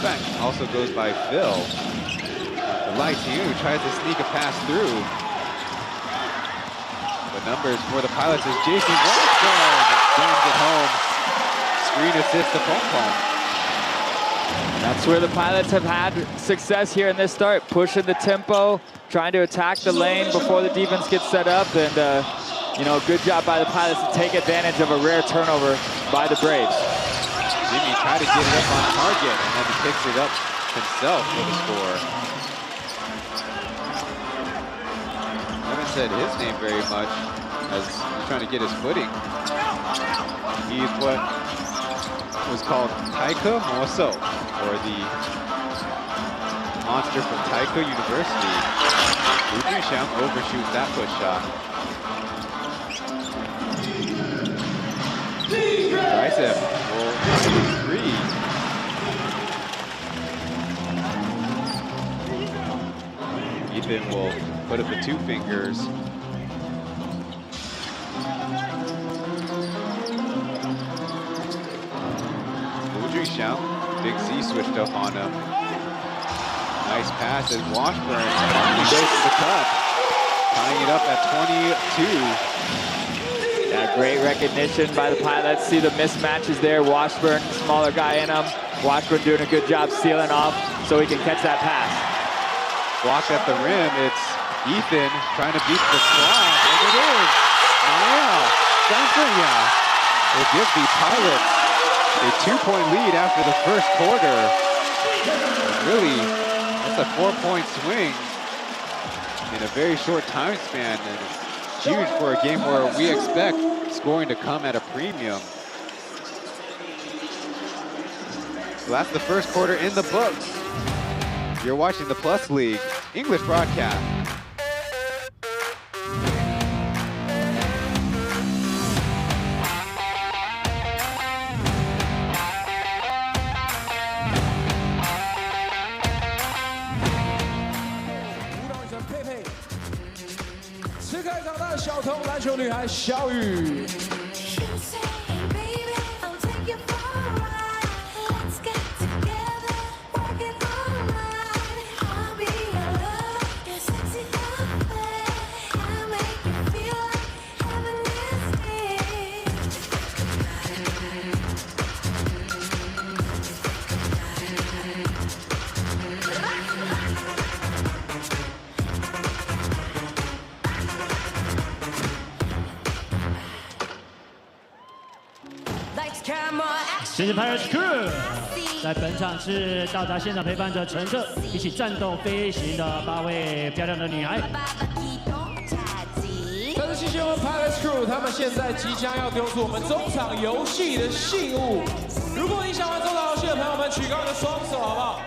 Back also goes by Phil. The Lightiu tries to sneak a pass through. The numbers for the Pilots is Jason Washburn. Jams it home. Screen assist to Pom Pom. That's where the Pilots have had success here in this start, pushing the tempo, trying to attack the lane before the defense gets set up, and you know, good job by the Pilots to take advantage of a rare turnover by the Braves. Jimmy tried to get it up on target, and then he picks it up himself for the score. I haven't said his name very much as he's trying to get his footing. He's what was called Taika Moso, or the monster from Taika University. Wu Junxiang overshoots that push shot. Zaitsev will shoot 3. Ethan will put up the 2 fingers. Wu Junxiang, Big Z switched up on him. Nice pass as Washburn. He goes to the cup, tying it up at 22. Yeah, great recognition by the Pilots. See the mismatches there. Washburn, smaller guy in him. Washburn doing a good job sealing off so he can catch that pass. Blocked at the rim. It's Ethan trying to beat the slot, and it is Maya Sanfaya. Will give the Pilots a 2-point lead after the first quarter. And really, that's a 4-point swing in a very short time span. And huge for a game where we expect scoring to come at a premium. So that's the first quarter in the books. You're watching the Plus League English broadcast.佩佩，吃开长大的小童篮球女孩小雨。谢谢 Pirate Crew， 在本场是到达现场陪伴着乘客一起战斗飞行的8位漂亮的女孩。再次谢谢我们 Pilot Crew， 他们现在即将要丢出我们中场游戏的信物。如果你想玩中场游戏的朋友们，举高你的双手好不好？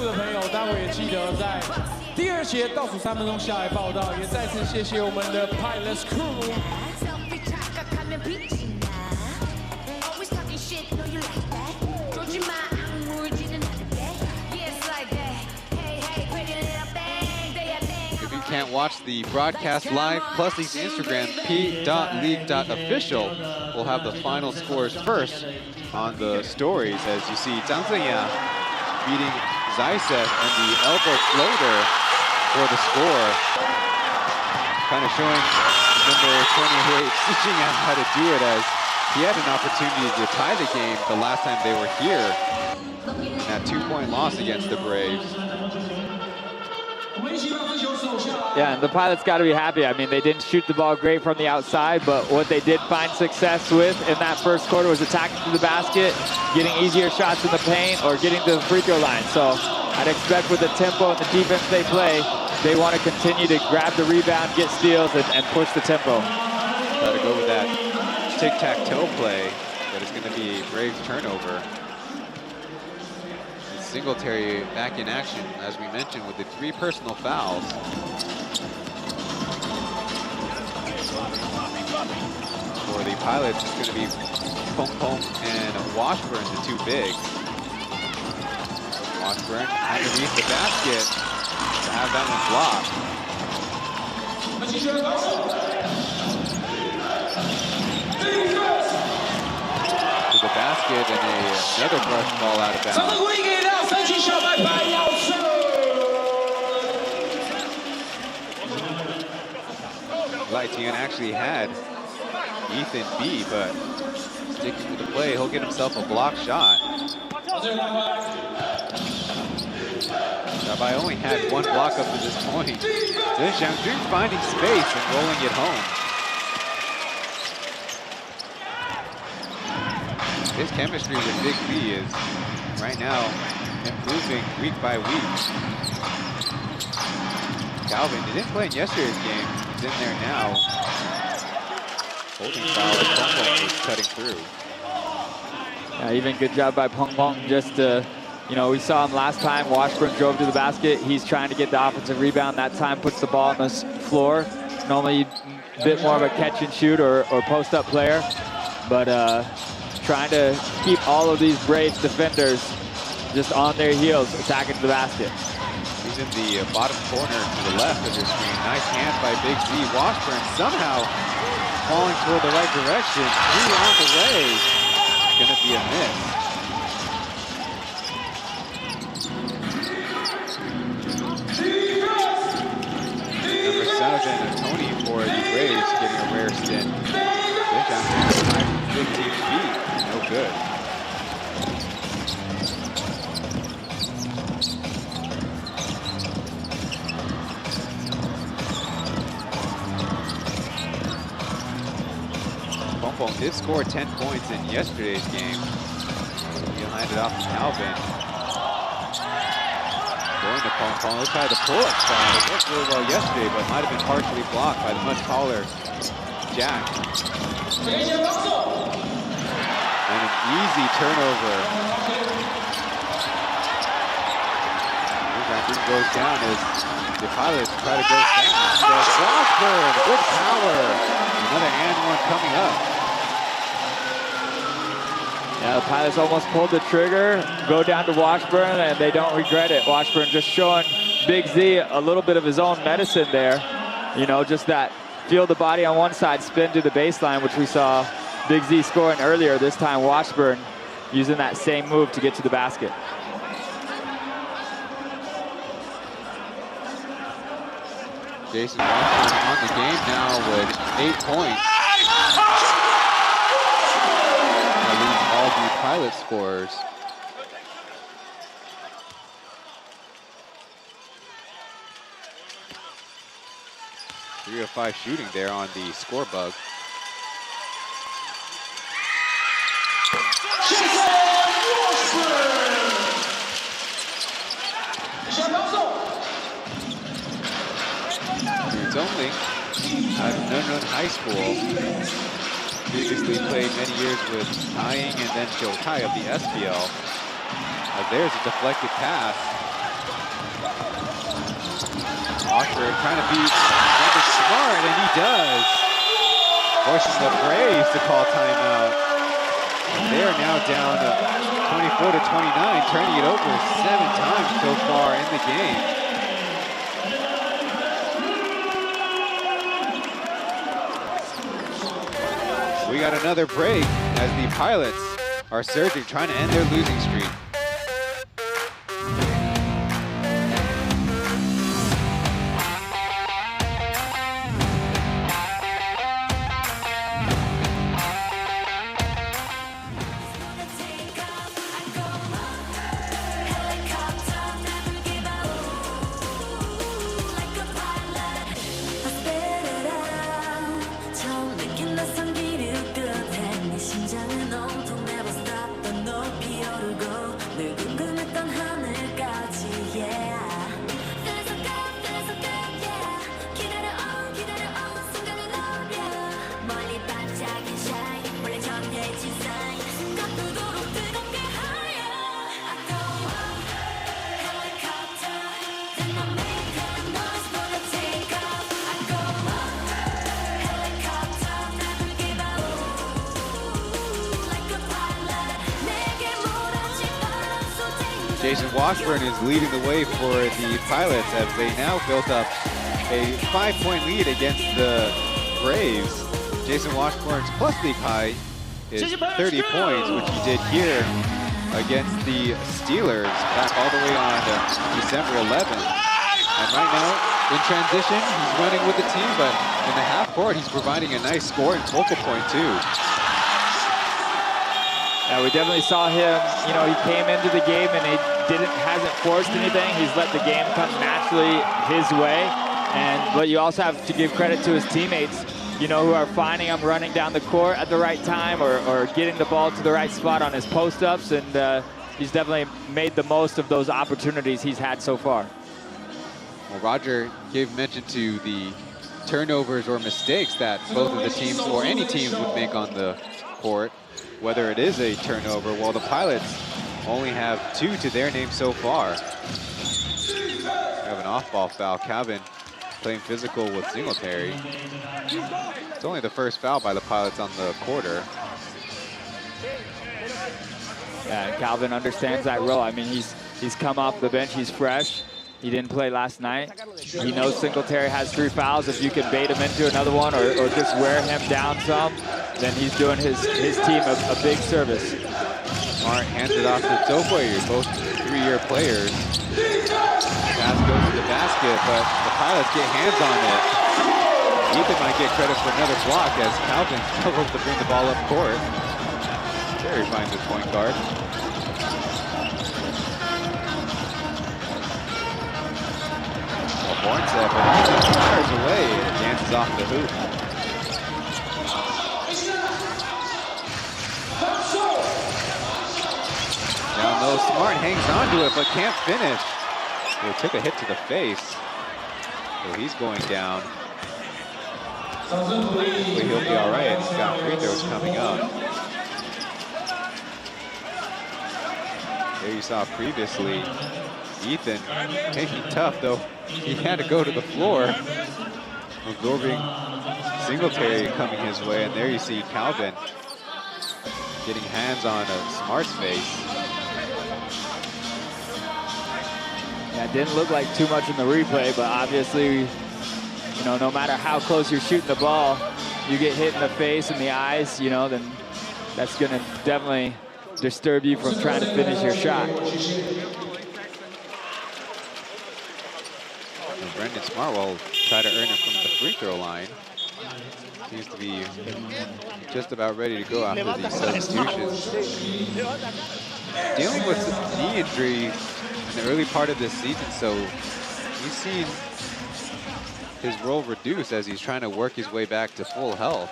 的朋友，待会也记得在第2节倒数3分钟下来报道。也再次谢谢我们的 Pilot Crew。If you can't watch the broadcast live, Plus League's Instagram, P.LEAGUE.official, will have the final scores first on the stories. As you see, Zhang Zheya beating Zaitsev and the elbow floater for the score. Kind of showing number 28, Xijing, how to do it, as he had an opportunity to tie the game the last time they were here in that 2-point loss against the Braves. Yeah, and the Pilots got to be happy. I mean, they didn't shoot the ball great from the outside, but what they did find success with in that first quarter was attacking to the basket, getting easier shots in the paint, or getting to the free throw line. So I'd expect with the tempo and the defense they play, they want to continue to grab the rebound, get steals, and push the tempo. Try to go with that tic-tac-toe play, but it's going to be a Braves turnover. Singletary back in action, as we mentioned, with the 3 personal fouls. For the Pilots, it's going to be Pong and Washburn, the 2 bigs. Washburn underneath the basket to have that one blocked. To the basket, and another brush ball out of bounds. Lightian actually had Ethan B, but sticking with the play, he'll get himself a block shot. Shabai only had 1 block up to this point. Then Zhang finding space and rolling it home. His chemistry with Big B is right now improving week by week. Calvin, he didn't play in yesterday's game. He's in there now. Holding foul as Pong was cutting through. Yeah, even good job by Pong. Just you know, we saw him last time. Washburn drove to the basket. He's trying to get the offensive rebound. That time puts the ball on the floor. Normally a bit more of a catch and shoot or post up player, but trying to keep all of these Braves defenders just on their heels, attacking to the basket. He's in the bottom corner to the left of your screen. Nice hand by Big Z. Washburn somehow falling toward the right direction. 3 on the way. Gonna be a miss. Number 7, Tony for the Braves, getting a rare stint. Big down here, 15 feet. No good. Fubon did score 10 points in yesterday's game. He'll hand it off to Calvin. Going to Fubon. He'll try the pull-up spot. It worked really well yesterday, but might have been partially blocked by the much taller Jack. And an easy turnover. That thing goes down as the Pilots try to go fast. There's Washburn, good power. Another and one coming up. Yeah, the Pilots almost pulled the trigger, go down to Washburn, and they don't regret it. Washburn just showing Big Z a little bit of his own medicine there. You know, just that feel the body on one side, spin to the baseline, which we saw Big Z scoring earlier. This time Washburn using that same move to get to the basket. Jason Washburn on the game now with 8 points. That leads all the Pilot scorers. Three of 5 shooting there on the score bug. It's only out of Nunrun High School. Previously played many years with Taiying and then Shokai of the SPL. There's a deflected pass. Washburn trying to be smart, and he does. Forcing the Braves to call timeout. And they are now down 24 to 29, turning it over 7 times so far in the game. We got another break as the Pilots are surging, trying to end their losing streak. Jason Washburn is leading the way for the Pilots as they now built up a 5-point lead against the Braves. Jason Washburn's plus league high is 30 points, which he did here against the Steelers back all the way on December 11th. And right now, in transition, he's running with the team, but in the half court, he's providing a nice scoring focal point too. Yeah, we definitely saw him, you know, he came into the game and he hasn't forced anything. He's let the game come naturally his way. But you also have to give credit to his teammates, you know, who are finding him running down the court at the right time or getting the ball to the right spot on his post-ups. And he's definitely made the most of those opportunities he's had so far. Well, Roger gave mention to the turnovers or mistakes that both of the teams or any teams would make on the court. Whether it is a turnover, well, the Pilots only have 2 to their name so far. We have an off-ball foul. Calvin playing physical with Singletary. It's only the first foul by the Pilots on the quarter. Yeah, and Calvin understands that role. I mean, he's come off the bench, he's fresh. He didn't play last night. He knows Singletary has 3 fouls. If you can bait him into another one or just wear him down some, then he's doing his team a big service. Smart hands it off to Topoyu, both 3-year players. Pass goes to the basket, but the Pilots get hands on it. Ethan might get credit for another block as Calvin struggles to bring the ball up court. Terry finds his point guard. Hornset, but he fires away and dances off the hoop. Smart hangs on to it, but can't finish. He took a hit to the face. So he's going down. Hopefully he'll be all right. He's got free throws coming up. There you saw previously, Ethan making tough though. He had to go to the floor, absorbing Singletary coming his way, and there you see Calvin getting hands on a Smart's face. Yeah, it didn't look like too much in the replay, but obviously, you know, no matter how close you're shooting the ball, you get hit in the face and the eyes, you know, then that's going to definitely disturb you from trying to finish your shot. And Brendan Smart will try to earn it from the free throw line. Seems to be just about ready to go after these substitutions. Dealing with knee injury in the early part of this season, so we've seen his role reduce as he's trying to work his way back to full health.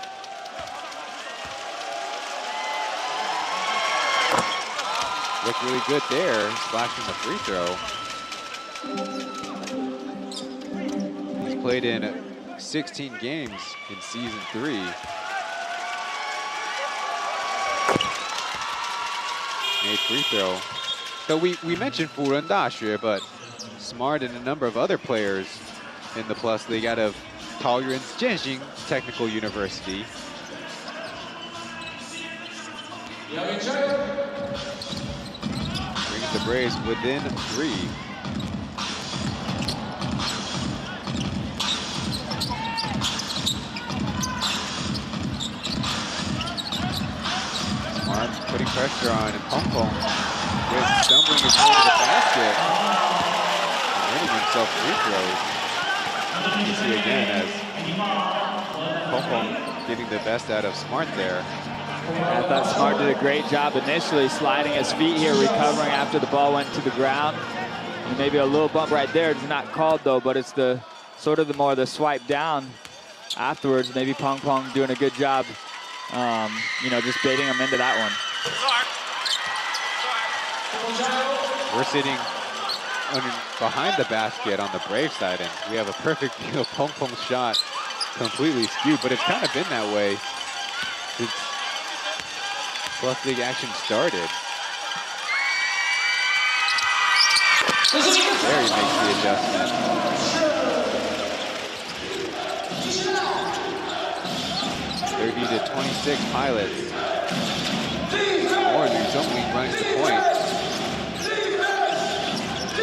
Looked really good there, splashing the free throw. He's played in 16 games in season 3. Made free throw. So we mentioned Fubon Daxue, but Smart and a number of other players in the Plus League out of Taoyuan's Jianxing Technical University. Brings the Braves within 3. Smart putting pressure on, and Pong Pong with stumbling his way to the basket, earning himself free throws. You see again as Pong Pong getting the best out of Smart there. I thought Smart did a great job initially sliding his feet here, recovering after the ball went to the ground. And maybe a little bump right there. It's not called though, but it's the sort of the more the swipe down afterwards. Maybe Pong Pong doing a good job, you know, just baiting him into that one. We're sitting behind the basket on the Brave side, and we have a perfect view of Pong Pong's shot completely skewed, but it's kind of been that way since Plus League action started. There he makes the adjustment. to 26 Pilots. Morgan jumping runs the point.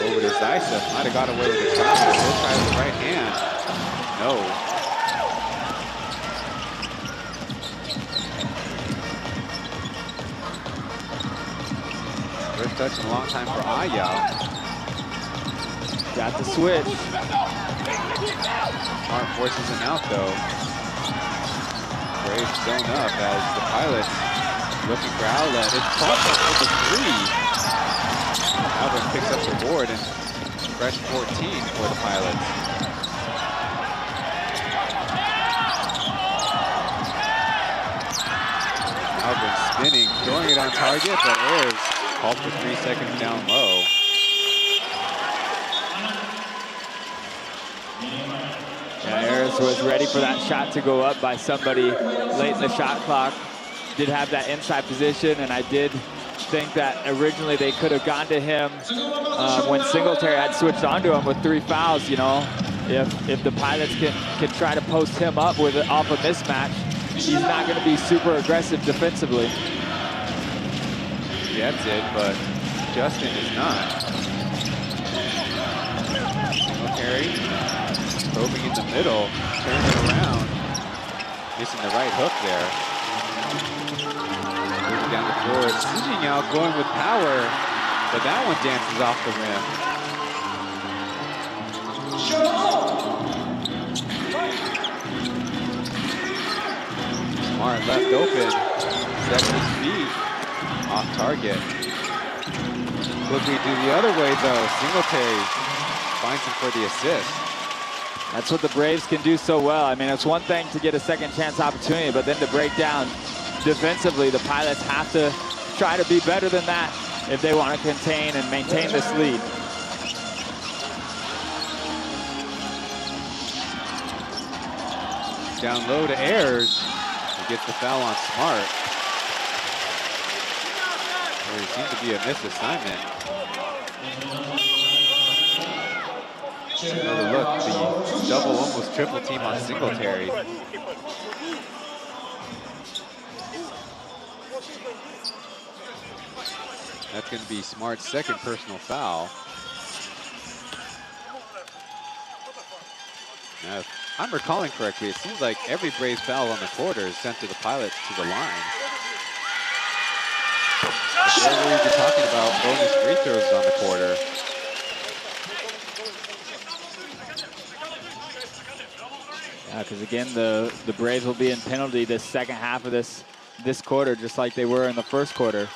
Over to Zaisa. Might have got away with the shot. He'll try with the right hand. No. First touch in a long time for Ayao. Got the switch. Smart forces him out though. Braves zone up as the Pilots looking for outlet. It's Crawford with the three. Alvin picks up the board and fresh 14 for the Pilots. Alvin spinning, throwing it on target, but is called for 3 seconds down low. Yeah, Harris was ready for that shot to go up by somebody late in the shot clock. Did have that inside position, and I did think that originally they could have gone to him when Singletary had switched onto him with 3 fouls. You know, if the Pilots can try to post him up with off a mismatch, he's not going to be super aggressive defensively. He gets it, but Justin is not. Singletary probing in the middle, turning it around, missing the right hook there. Moving down the floor, swinging out, going with power, but that one dances off the rim. Smart left open, sets his feet, off target. Quickly do the other way though, Singletary finds him for the assist. That's what the Braves can do so well. I mean, it's one thing to get a second chance opportunity, but then to break down defensively, the Pilots have to try to be better than that if they want to contain and maintain this lead. Down low to Ayers. He gets the foul on Smart. There seemed to be a misassignment. Another look, the double, almost triple team on Singletary. That's going to be Smart's second personal foul. Now, if I'm recalling correctly, it seems like every Braves foul on the quarter is sent to the Pilots to the line. But earlier you're talking about bonus free throws on the quarter. Yeah, because again, the Braves will be in penalty this second half of this quarter, just like they were in the first quarter.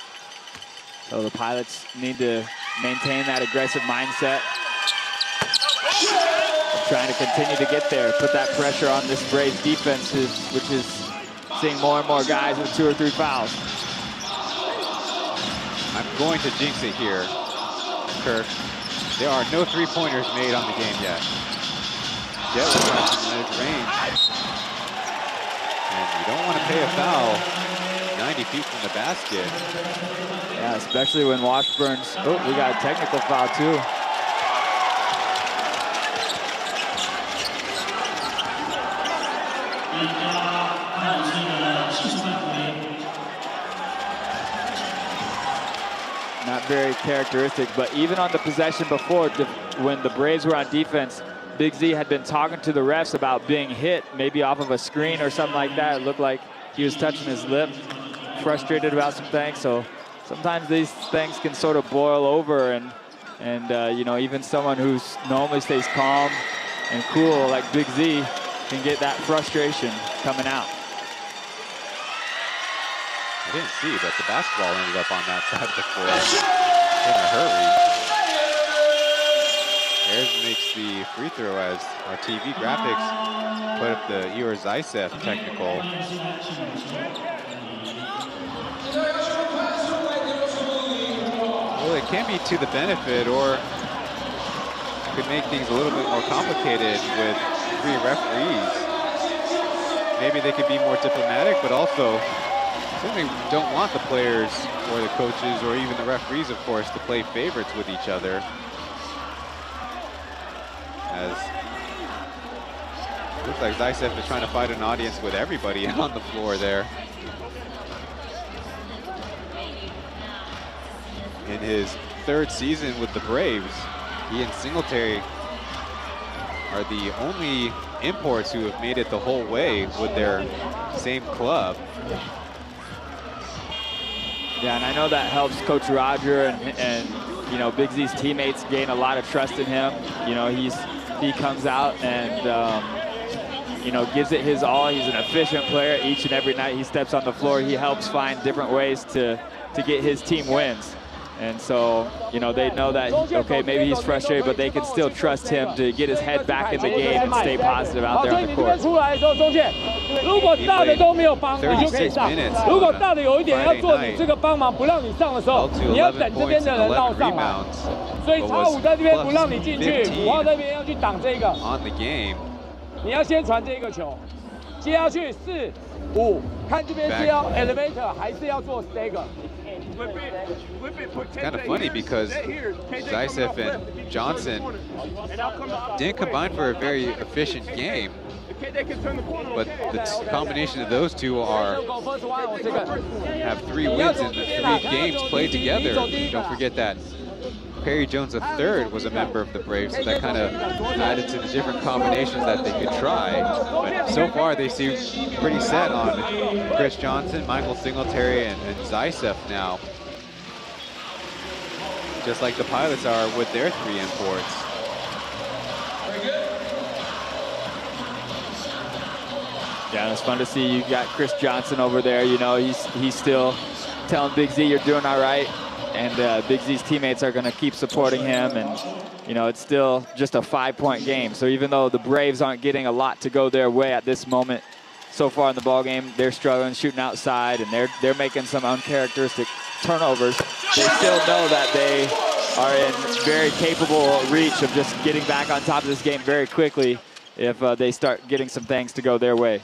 So the Pilots need to maintain that aggressive mindset. Trying to continue to get there, put that pressure on this Braves defense, which is seeing more and more guys with 2 or 3 fouls. I'm going to jinx it here, Kirk. There are no three-pointers made on the game yet. Jet was from mid-range. And you don't want to pay a foul 90 feet from the basket. Yeah, especially when Washburn's, oh, we got a technical foul too. Not very characteristic, but even on the possession before, when the Braves were on defense, Big Z had been talking to the refs about being hit, maybe off of a screen or something like that. It looked like he was touching his lip, frustrated about some things. So sometimes these things can sort of boil over, and you know, even someone who normally stays calm and cool like Big Z can get that frustration coming out. I didn't see, but the basketball ended up on that side of the floor in a hurry. Ayers makes the free throw as our TV graphics put up the Igor Zaysev technical. Well, it can be to the benefit, or could make things a little bit more complicated with 3 referees. Maybe they could be more diplomatic, but also certainly don't want the players or the coaches or even the referees, of course, to play favorites with each other. As it looks like Zaysev is trying to fight an audience with everybody on the floor there. In his 3rd season with the Braves, he and Singletary are the only imports who have made it the whole way with their same club. Yeah, and I know that helps Coach Roger and you know, Big Z's teammates gain a lot of trust in him. You know, he comes out and you know, gives it his all. He's an efficient player each and every night he steps on the floor. He helps find different ways to get his team wins. And so, you know, they know that, okay, maybe he's frustrated, but they can still trust him to get his head back in the game and stay positive out there on the court. 如果大的都没有帮，你就可以上。如果大的有一点要做你这个帮忙，不让你上的时候，你要等这边的人绕上来。所以叉5在这边不让你进去，5号这边要去挡这个。你要先传这个球，接下去4、5，看这边是要 elevator 还是要做 stagger。 It's kind of funny because Zaysev and Johnson didn't combine for a very efficient game, but the combination of those two have 3 wins in the 3 games played together. Don't forget that Perry Jones III was a member of the Braves, so that kind of added to the different combinations that they could try. But so far, they seem pretty set on Chris Johnson, Michael Singletary, and Zaysev now. Just like the Pilots are with their 3 imports. Yeah, it's fun to see you got Chris Johnson over there. You know, he's still telling Big Z, you're doing all right. And Big Z's teammates are going to keep supporting him. And, you know, it's still just a 5-point game. So even though the Braves aren't getting a lot to go their way at this moment, so far in the ball game, they're struggling shooting outside, and they're making some uncharacteristic turnovers. they still know that they are in very capable reach of just getting back on top of this game very quickly if they start getting some things to go their way.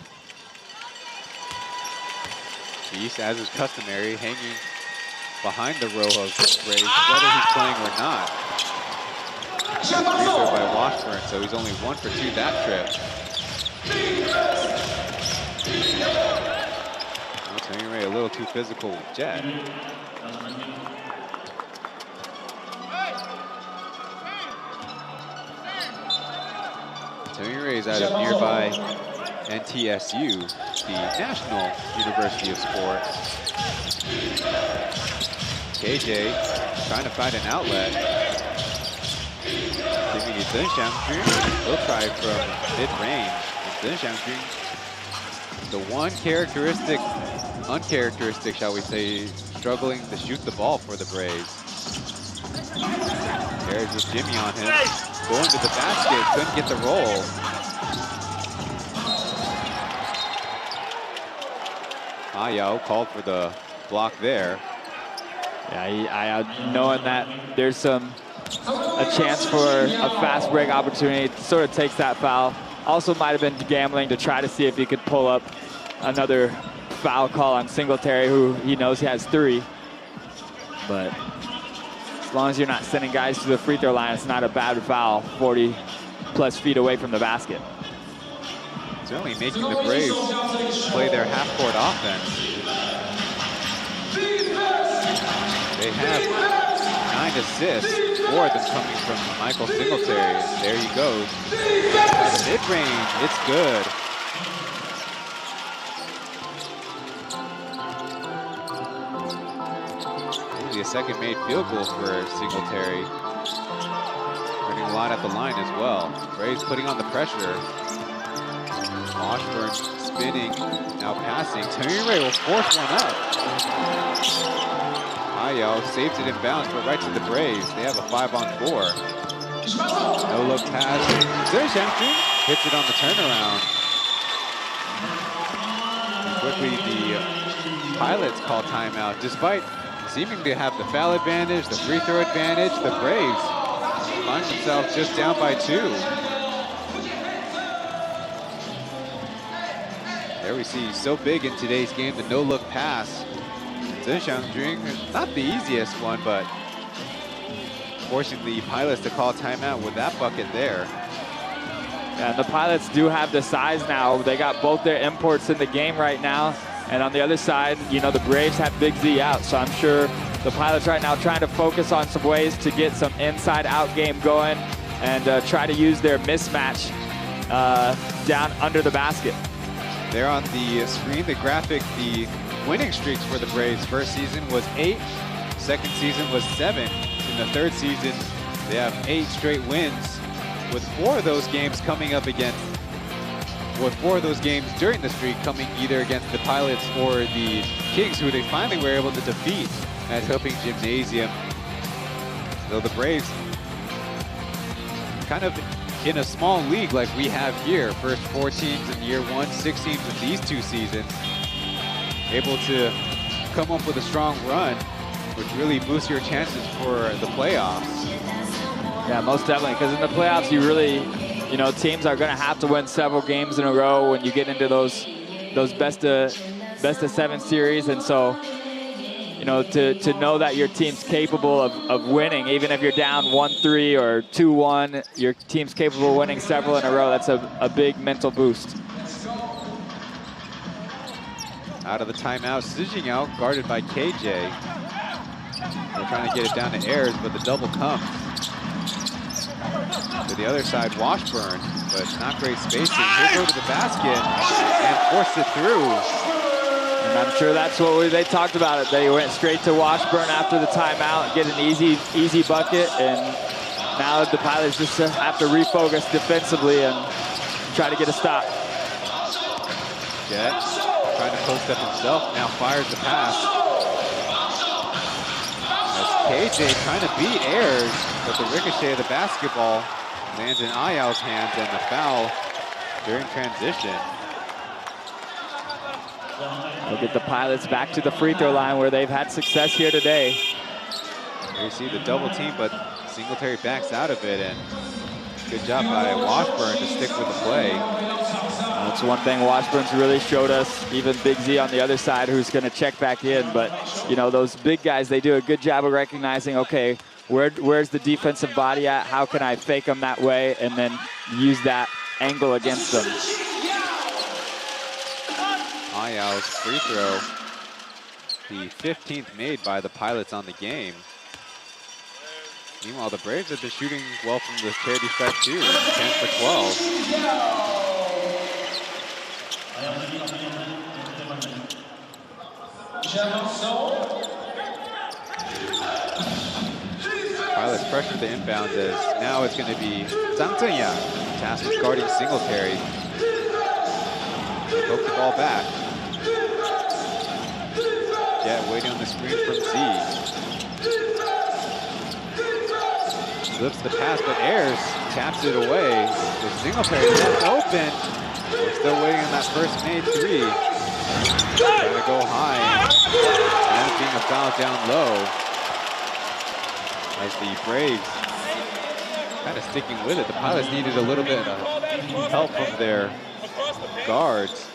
Beast, as is customary, hanging behind the row of Braves, whether he's playing or not. Free throw by Washburn, so he's only 1 for 2 that trip. Oh, Tony Ray a little too physical with Jet. Tony Ray is out of nearby NTSU, the National University of Sport. KJ trying to find an outlet. Giving it Chen Xiangqun. He'll try from mid-range. Chen Xiangqun, the one uncharacteristic, shall we say, struggling to shoot the ball for the Braves. There's just Jimmy on him. Going to the basket, couldn't get the roll. Ayao called for the block there. Yeah, knowing that there's a chance for a fast break opportunity, sort of takes that foul. Also might have been gambling to try to see if he could pull up another foul call on Singletary, who he knows he has 3. But as long as you're not sending guys to the free throw line, it's not a bad foul, 40+ feet away from the basket. Certainly making the Braves play their half-court offense. They have 9 assists, 4 of them coming from Michael Singletary. There he goes. Mid-range, it's good. Only a second made field goal for Singletary. Running a lot at the line as well. Braves putting on the pressure. Washburn spinning, now passing. Tony Ray will force one up. Ayao saves it in bounds, but right to the Braves. They have a 5-on-4. No look pass. Chen Xiangqun hits it on the turnaround. Quickly, the Pilots call timeout. Despite seeming to have the foul advantage, the free throw advantage, the Braves find themselves just down by 2. There we see, so big in today's game, the no-look pass. Chen Xiangqun, not the easiest one, but forcing the Pilots to call timeout with that bucket there. Yeah, the Pilots do have the size now. They got both their imports in the game right now. And on the other side, you know, the Braves have Big Z out. So I'm sure the Pilots right now trying to focus on some ways to get some inside-out game going and try to use their mismatch down under the basket. There on the screen, the graphic, the winning streaks for the Braves. First season was 8, second season was 7. In the third season, they have 8 straight wins, with 4 of those games coming up against, with 4 of those games during the streak coming either against the Pilots or the Kings, who they finally were able to defeat at Hoping Gymnasium. So the Braves kind of in a small league like we have here. First 4 teams in year 1, 6 teams in these 2 seasons. Able to come up with a strong run, which really boosts your chances for the playoffs. Yeah, most definitely, because in the playoffs, you really, you know, teams are going to have to win several games in a row when you get into those best of 7 series. And so, you know, to know that your team's capable of winning, even if you're down 1-3 or 2-1, your team's capable of winning several in a row. That's a big mental boost. Out of the timeout, Sijing out, guarded by KJ. They're trying to get it down to Ayers, but the double comes. To the other side, Washburn, but not great spacing. He'll go to the basket and force it through. And I'm sure that's what they talked about it. They went straight to Washburn after the timeout, get an easy bucket, and now the Pilots just have to refocus defensively and try to get a stop. Jet trying to post up himself, now fires the pass. As KJ trying to beat Ayers, but the ricochet of the basketball lands in Ayao's hands and the foul during transition. We'll get the Pilots back to the free throw line where they've had success here today. Here you see the double team, but Singletary backs out of it, and good job by Washburn to stick with the play. That's one thing Washburn's really showed us, even Big Z on the other side who's going to check back in. But, you know, those big guys, they do a good job of recognizing, okay, where's the defensive body at? How can I fake them that way? And then use that angle against them. Ayao's free throw, the 15th made by the Pilots on the game. Meanwhile, the Braves have been shooting well from the charity stripe too, 10 for 12. Pilots pressure the inbounds as now it's going to be Zhang Zhenyang tasked with guarding Singletary. Poke the ball back. Jet waiting on the screen from Z. Flips the pass, but Ayers taps it away. So Singletary left open. We're still waiting on that first made three. Trying to go high. And being a foul down low. As the Braves kind of sticking with it. The Pilots needed a little bit of help from their guards.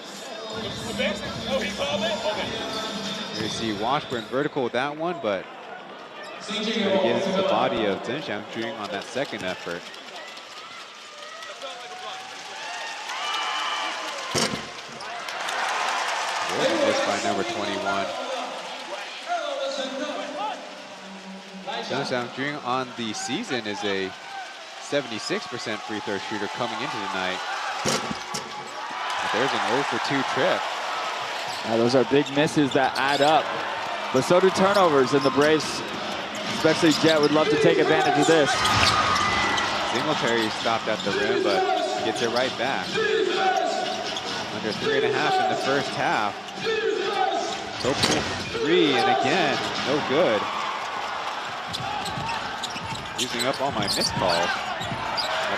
Here you see Washburn vertical with that one, but trying to get into the body of Chen shooting on that second effort. Missed by number 21. Chen shooting on the season is a 76% free throw shooter coming into tonight. But there's an 0 for 2 trip. Now, those are big misses that add up, but so do turnovers, and the Braves, especially Jet, would love to take advantage of this. Singletary stopped at the rim, but gets it right back. Under 3.5 in the first half. So pull from 3, and again, no good. Using up all my missed calls.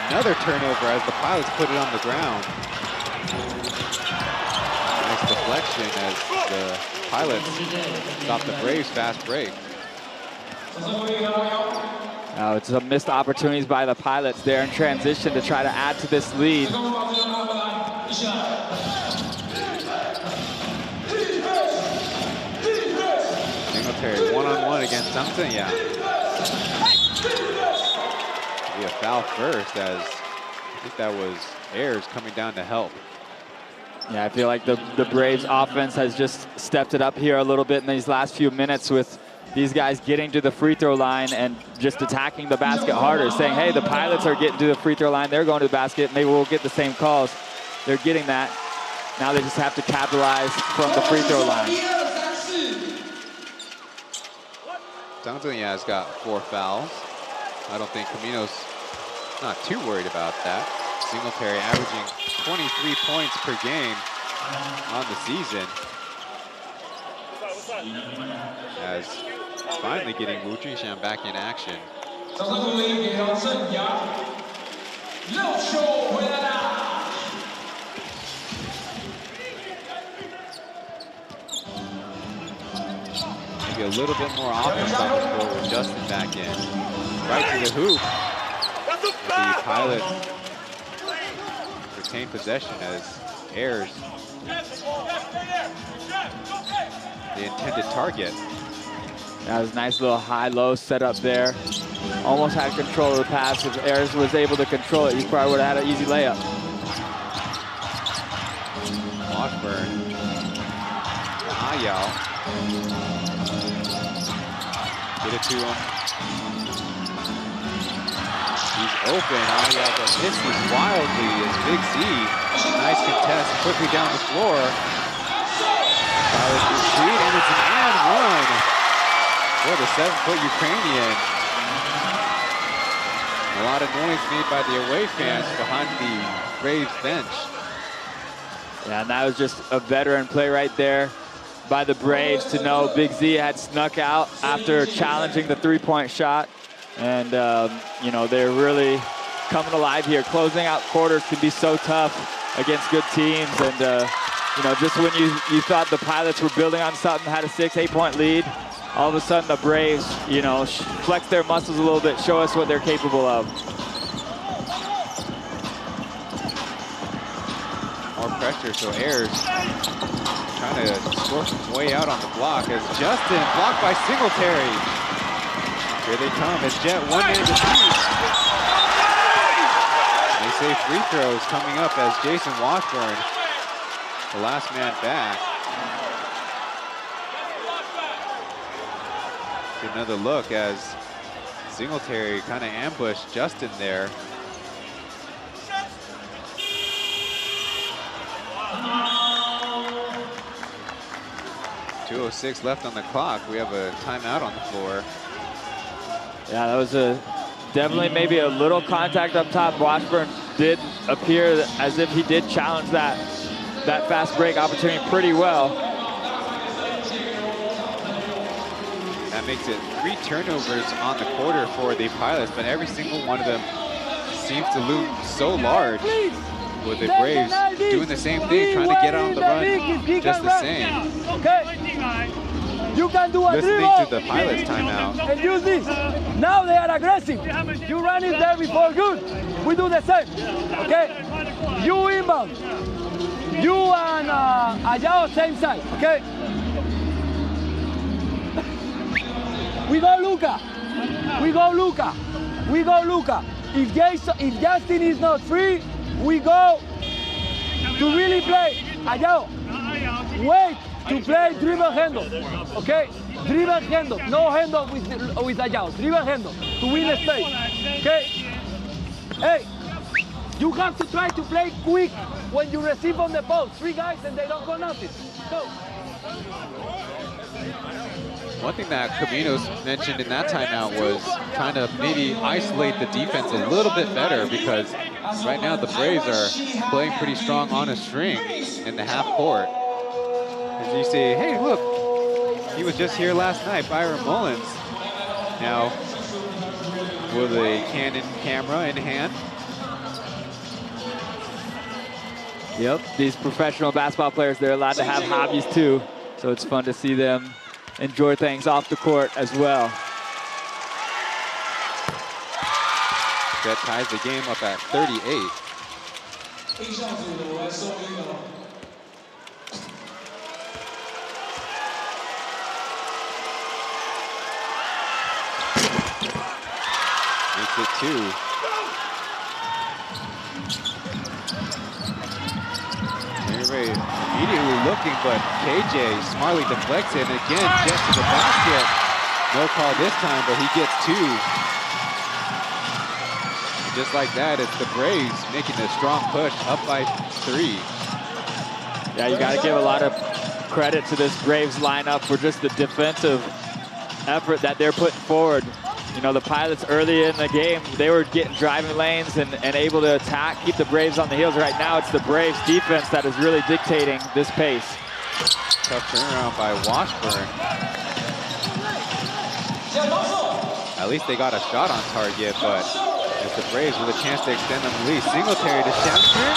Another turnover as the Pilots put it on the ground. Nice deflection as the Pilots stop the Braves' fast break. Now it's some missed opportunities by the Pilots there in transition to try to add to this lead. Singletary one-on-one against Zhang Zhenyang. Be a foul first, as I think that was Ayers coming down to help. Yeah, I feel like the Braves offense has just stepped it up here a little bit in these last few minutes with these guys getting to the free throw line and just attacking the basket harder, saying, hey, the Pilots are getting to the free throw line, they're going to the basket, maybe we'll get the same calls. They're getting that. Now they just have to capitalize from the free throw line. Zhang Zhenyang has got 4 fouls. I don't think Camino's not too worried about that. Singletary averaging 23 points per game on the season. As finally getting Wu Jinshan back in action. Maybe a little bit more offense on the floor with Justin back in. Right to the hoop. The Pilots retain possession as Ayers, the intended target. That was a nice little high-low setup there. Almost had control of the pass. If Ayers was able to control it, he probably would have had an easy layup. Washburn. Ayao. Get it to him. He's open. Ayao but misses wildly as Big Z. Nice contest quickly down the floor. Pilots retreat, and it's an and one for the 7-foot Ukrainian. A lot of noise made by the away fans behind the Braves bench. Yeah, and that was just a veteran play right there by the Braves to know Big Z had snuck out after challenging the three-point shot. And, you know, they're really coming alive here. Closing out quarters can be so tough against good teams. And, you know, just when you thought the Pilots were building on something, had a 6-8 point lead, all of a sudden the Braves, you know, flex their muscles a little bit, show us what they're capable of. More pressure, so Ayers trying to score his way out on the block as Justin blocked by Singletary. Here they come as Jet one-man defeat. They say free throws coming up as Jason Washburn, the last man back. Another look as Singletary kind of ambushed Justin there. .206 left on the clock. We have a timeout on the floor. Yeah, that was definitely maybe a little contact up top. Washburn did appear as if he did challenge that fast break opportunity pretty well. That makes it 3 turnovers on the quarter for the Pilots, but every single one of them seems to loom so large, with the Braves doing the same thing, trying to get on the run just the same. Okay. You can do a Listening dribble. to the Pilots timeout. And use this. Now they are aggressive. You run it there before, good. We do the same. Okay. You inbound. You and Ayao same side. Okay. We go Luca. We go Luca. We go Luca. If Justin is not free, we go to really play. Ayao, wait to play dribble handle. Okay? Dribble handle. No handle with Ayao. Dribble handle to win the space. Okay? Hey, you have to try to play quick when you receive on the post. 3 guys and they don't go nothing. Go. One thing that Caminos mentioned in that timeout was trying to maybe isolate the defense a little bit better, because right now the Braves are playing pretty strong on a string in the half court. As you say, hey, look, he was just here last night, Byron Mullins. Now, with a Canon camera in hand. Yep, these professional basketball players, they're allowed to have hobbies too. So it's fun to see them enjoy things off the court as well. That ties the game up at 38. Makes it 2. Everybody immediately looking, but KJ smartly deflects it. And again, just to the basket. No call this time, but he gets 2. And just like that, it's the Braves making a strong push up by 3. Yeah, you got to give a lot of credit to this Braves lineup for just the defensive effort that they're putting forward. You know, the Pilots early in the game, they were getting driving lanes and able to attack, keep the Braves on the heels. Right now, it's the Braves defense that is really dictating this pace. Tough turnaround by Washburn. At least they got a shot on target, but it's the Braves with a chance to extend them the lead. Singletary to Shamster.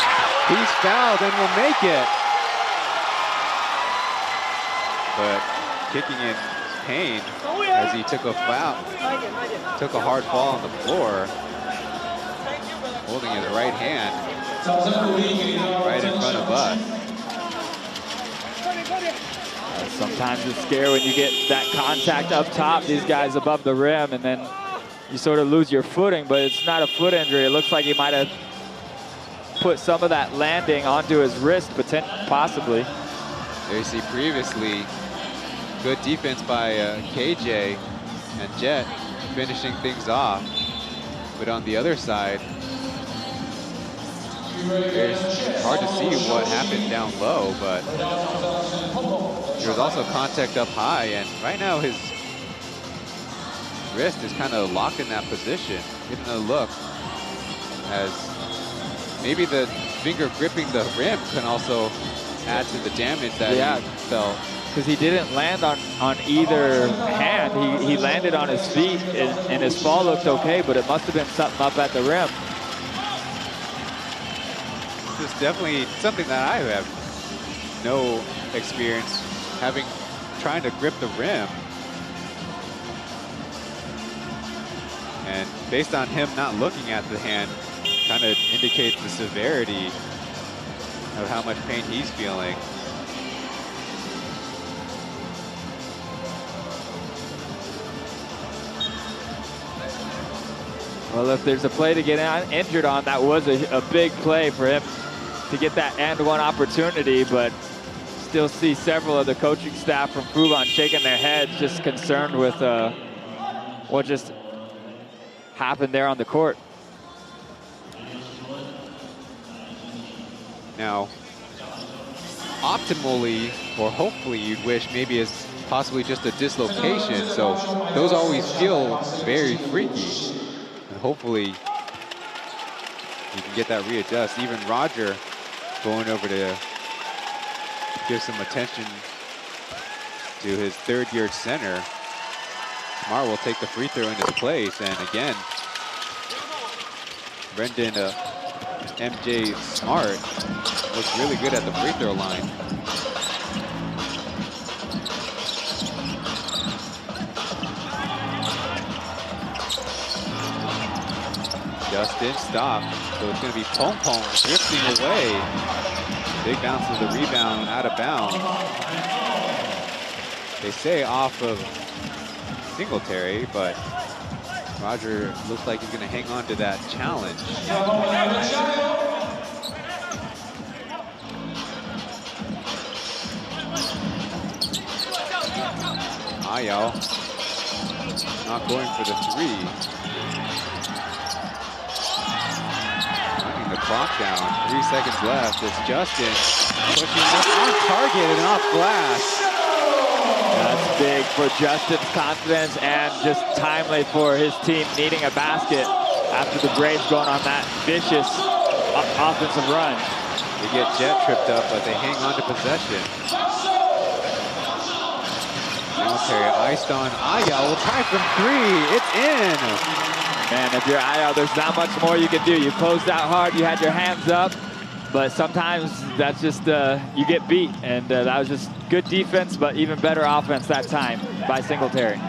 He's fouled and will make it. But kicking in pain as he took a foul, took a hard fall on the floor, holding his right hand right in front of us. Sometimes it's scary when you get that contact up top, these guys above the rim, and then you sort of lose your footing, but it's not a foot injury. It looks like he might have put some of that landing onto his wrist, possibly. There you see previously, good defense by KJ and Jet finishing things off. But on the other side, it's hard to see what happened down low, but there was also contact up high, and right now his wrist is kind of locked in that position. Getting a look as maybe the finger gripping the rim can also add to the damage that he felt. Because he didn't land on either hand. He landed on his feet, and his fall looked okay, but it must have been something up at the rim. This is definitely something that I have no experience trying to grip the rim. And based on him not looking at the hand, kind of indicates the severity of how much pain he's feeling. Well, if there's a play to get injured on, that was a big play for him to get that and one opportunity, but still see several of the coaching staff from Fubon shaking their heads, just concerned with what just happened there on the court. Now, optimally, or hopefully, you'd wish maybe it's possibly just a dislocation, so those always feel very freaky. And hopefully, you can get that readjust. Even Roger going over to give some attention to his third-year center. Smart will take the free throw in his place, and again, Brendan MJ Smart looks really good at the free throw line. Justin stopped, so it's going to be Pong Pong drifting away. Big bounce of the rebound, out of bounds. They say off of Singletary, but Roger looks like he's going to hang on to that challenge. Ayao not going for the three. Running the clock down. 3 seconds left. It's Justin pushing this on target and off glass. That's big for Justin's confidence and just timely for his team needing a basket after the Braves going on that vicious offensive run. They get jet tripped up, but they hang on to possession. Singletary iced on Ayao will try from three. It's in. Man, if you're Ayao, there's not much more you can do. You closed out hard, you had your hands up, but sometimes that's just, you get beat. And that was just good defense, but even better offense that time by Singletary.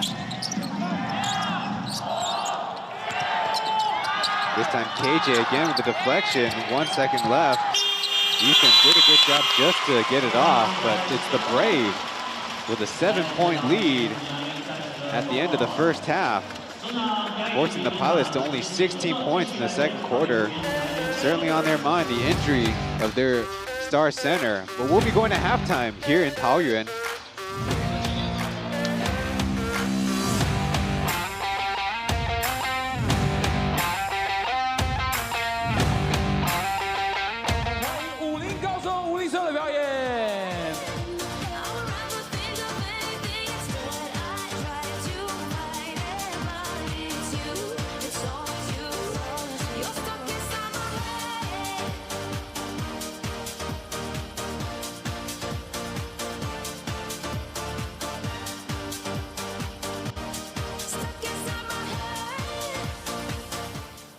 This time KJ again with the deflection, 1 second left. Ethan did a good job just to get it off, but it's the Braves with a 7-point lead at the end of the first half, forcing the Pilots to only 16 points in the second quarter. Certainly on their mind, the injury of their star center. But we'll be going to halftime here in Taoyuan.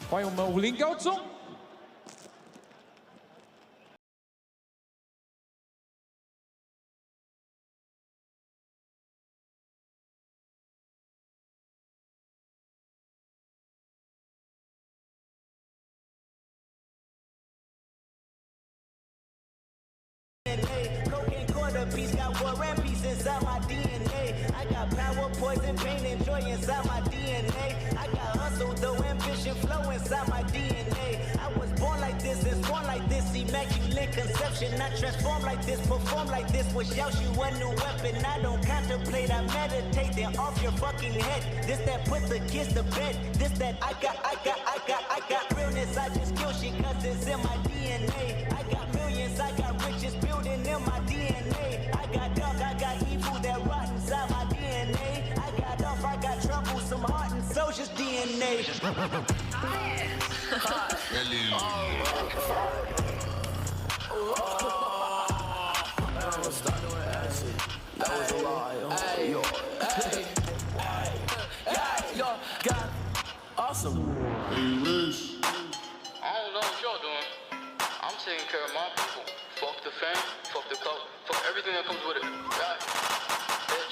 欢迎我们武林高中。Piece got war and peace inside my DNA. I got power, poison, pain, and joy inside my DNA. I got hustle, though ambition flow inside my DNA. I was born like this and born like this, immaculate conception. I transform like this, perform like this, wish out you a new weapon. I don't contemplate, I meditate, then off your fucking head. This that put the kids to bed. This that I got realness. I just kill shit cause it's in my DNA. I got millions, I got riches building in my DNA. I got dark, I got evil that rot inside my DNA. I got off, I got trouble, some heart and soldier's DNA. That was a lie. Hey, yo, hey, yo, God, awesome. I don't know what y'all doing. I'm taking care of my people. Fuck the fame, fuck the cult, fuck everything that comes with it.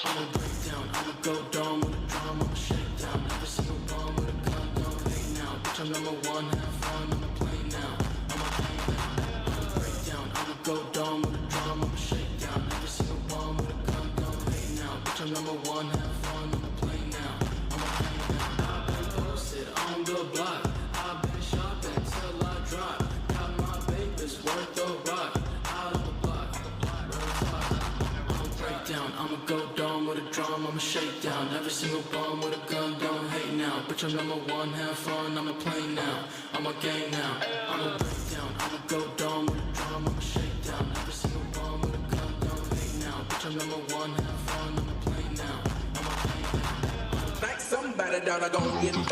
I'ma break down, I'ma go down with a drum, I'ma shut it down. Every single bomb with a gun. I'm number one, have fun, I'ma play now. I'ma play now. I'ma break down, I'ma go down with a drum, I'ma shake down. Every single one with a gun, don't hate now. Bitch, I'm number one, have fun, I'ma play now. I'ma play now. I've been posted on the block. I've been shopping till I drop. Got my papers worth a rock. Out on the block, real talk. I'ma break down, I'ma go down with a drum, I'ma shake down. Every single bum with a gun, don't hate now. Bitch, I'm number one, have fun, I'ma play now. I'ma game now. I'ma break down, I'ma go down with a drum, I'ma shake down. Every single bum with a gun, don't hate now. Bitch, I'm number one, have fun, I'ma play now. I'ma play now. Like somebody down, I gon' get bone.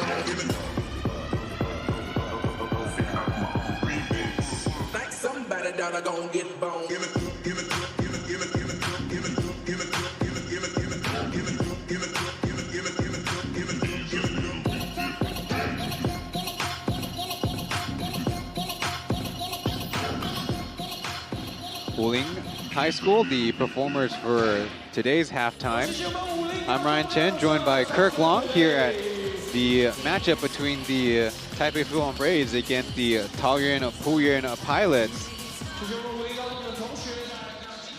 Like somebody down, I gon' get bone. Give it, give it, give it, give it, give it, give it, give it, give it, give it, give it, give it, give it, give it, give it, give it, give it, give it, give it. Pauian High School, the performers for today's halftime. I'm Ryan Chen, joined by Kirk Long here at the matchup between the Taipei Fubon Braves against the Taoyuan Pauian Pilots.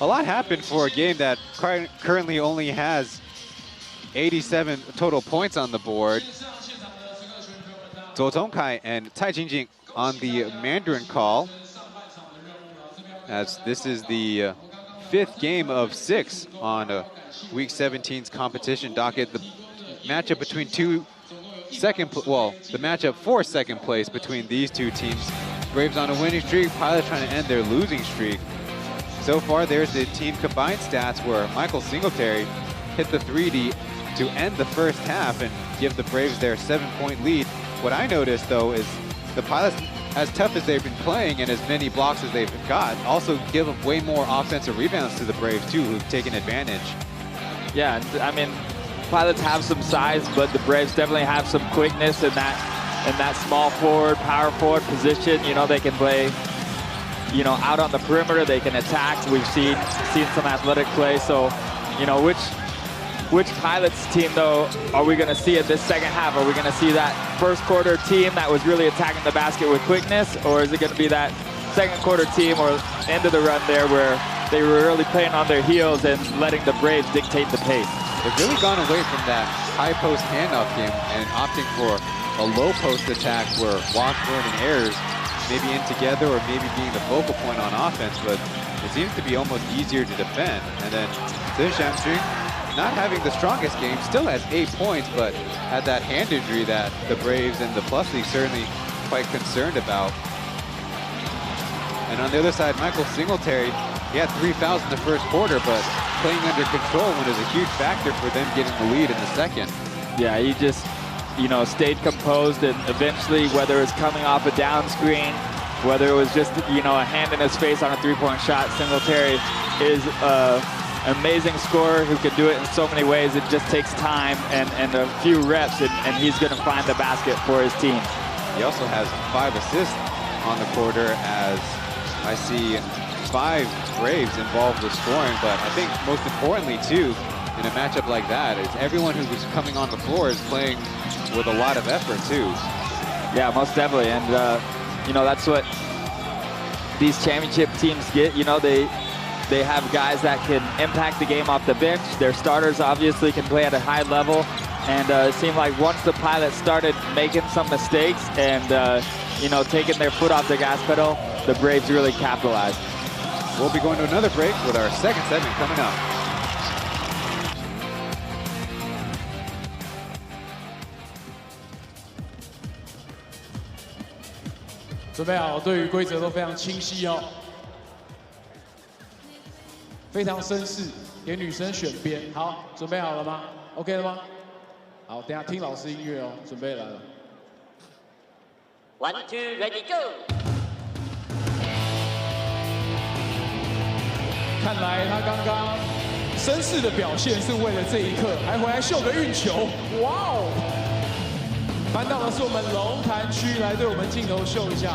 A lot happened for a game that currently only has 87 total points on the board. Zhou Tongkai and Cai Jingjing on the Mandarin call, as this is the fifth game of 6 on Week 17's competition docket. The matchup between the matchup for second place between these two teams. Braves on a winning streak, Pilots trying to end their losing streak. So far, there's the team combined stats where Michael Singletary hit the 3D to end the first half and give the Braves their 7-point lead. What I noticed, though, is the Pilots, as tough as they've been playing and as many blocks as they've got, also give up way more offensive rebounds to the Braves, too, who've taken advantage. Yeah, I mean, Pilots have some size, but the Braves definitely have some quickness in that small forward, power forward position. You know, they can play, you know, out on the perimeter, they can attack. We've seen some athletic play. So, you know, which Pilots team, though, are we going to see in this second half? Are we going to see that first quarter team that was really attacking the basket with quickness, or is it going to be that second quarter team or end of the run there where they were really playing on their heels and letting the Braves dictate the pace? They've really gone away from that high post handoff game and opting for a low post attack where Washburn and Ayers maybe in together or maybe being the focal point on offense, but it seems to be almost easier to defend. And then Chen not having the strongest game, still has 8 points, but had that hand injury that the Braves and the Plus League certainly quite concerned about. And on the other side, Michael Singletary, he had 3 fouls in the first quarter, but playing under control when is a huge factor for them getting the lead in the second. Yeah, he just, you know, stayed composed, and eventually, whether it's coming off a down screen, whether it was just, you know, a hand in his face on a three-point shot, Singletary is amazing scorer who can do it in so many ways. It just takes time and a few reps, and he's going to find the basket for his team. He also has 5 assists on the quarter, as I see 5 Braves involved with scoring. But I think most importantly, too, in a matchup like that, is everyone who was coming on the floor is playing with a lot of effort, too. Yeah, most definitely. And, you know, that's what these championship teams get. You know, they have guys that can impact the game off the bench. Their starters obviously can play at a high level. And it seemed like once the Pilots started making some mistakes and, you know, taking their foot off the gas pedal, the Braves really capitalized. We'll be going to another break with our second segment coming up. 准备好，对于规则都非常清晰哦，非常绅士，给女生选边。好，准备好了吗 ？OK 了吗？好，等一下听老师音乐哦，准备来了。1, 2, ready, go！ 看来他刚刚绅士的表现是为了这一刻，还回来秀个运球，哇哦！搬到的是我们龙潭区，来对我们镜头秀一下。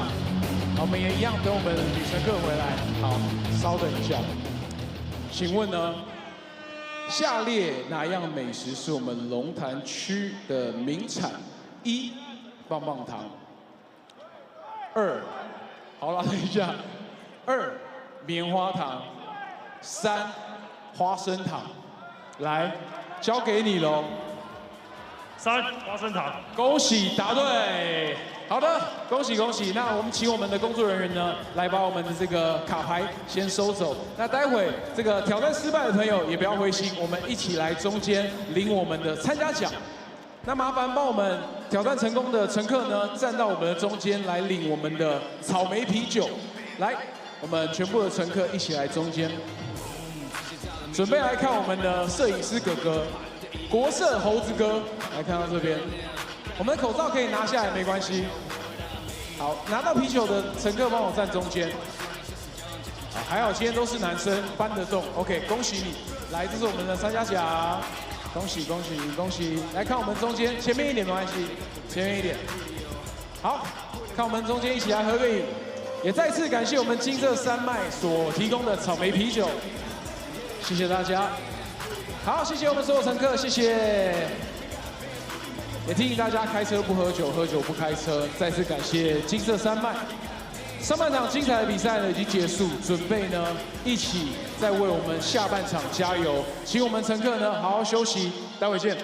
好，我们也一样等我们女乘客回来。好，稍等一下。请问呢，下列哪样美食是我们龙潭区的名产？1. 棒棒糖2，好了，等一下，2棉花糖，3花生糖，来，交给你喽。 3花生糖，恭喜答对。好的，恭喜恭喜。那我们请我们的工作人员呢，来把我们的这个卡牌先收走。那待会这个挑战失败的朋友也不要灰心，我们一起来中间领我们的参加奖。那麻烦帮我们挑战成功的乘客呢，站到我们的中间来领我们的草莓啤酒。来，我们全部的乘客一起来中间，准备来看我们的摄影师哥哥。 国色猴子哥，来看到这边，我们的口罩可以拿下来，没关系。好，拿到啤酒的乘客帮我站中间。还好今天都是男生，搬得动。OK， 恭喜你。来，这是我们的参加奖，恭喜恭喜恭喜！来看我们中间，前面一点没关系，前面一点。好，看我们中间一起来合个影。也再次感谢我们金色山脉所提供的草莓啤酒，谢谢大家。 好，谢谢我们所有乘客，谢谢。也提醒大家开车不喝酒，喝酒不开车。再次感谢金色山脉。上半场精彩的比赛呢已经结束，准备呢一起再为我们下半场加油。请我们乘客呢好好休息，待会见。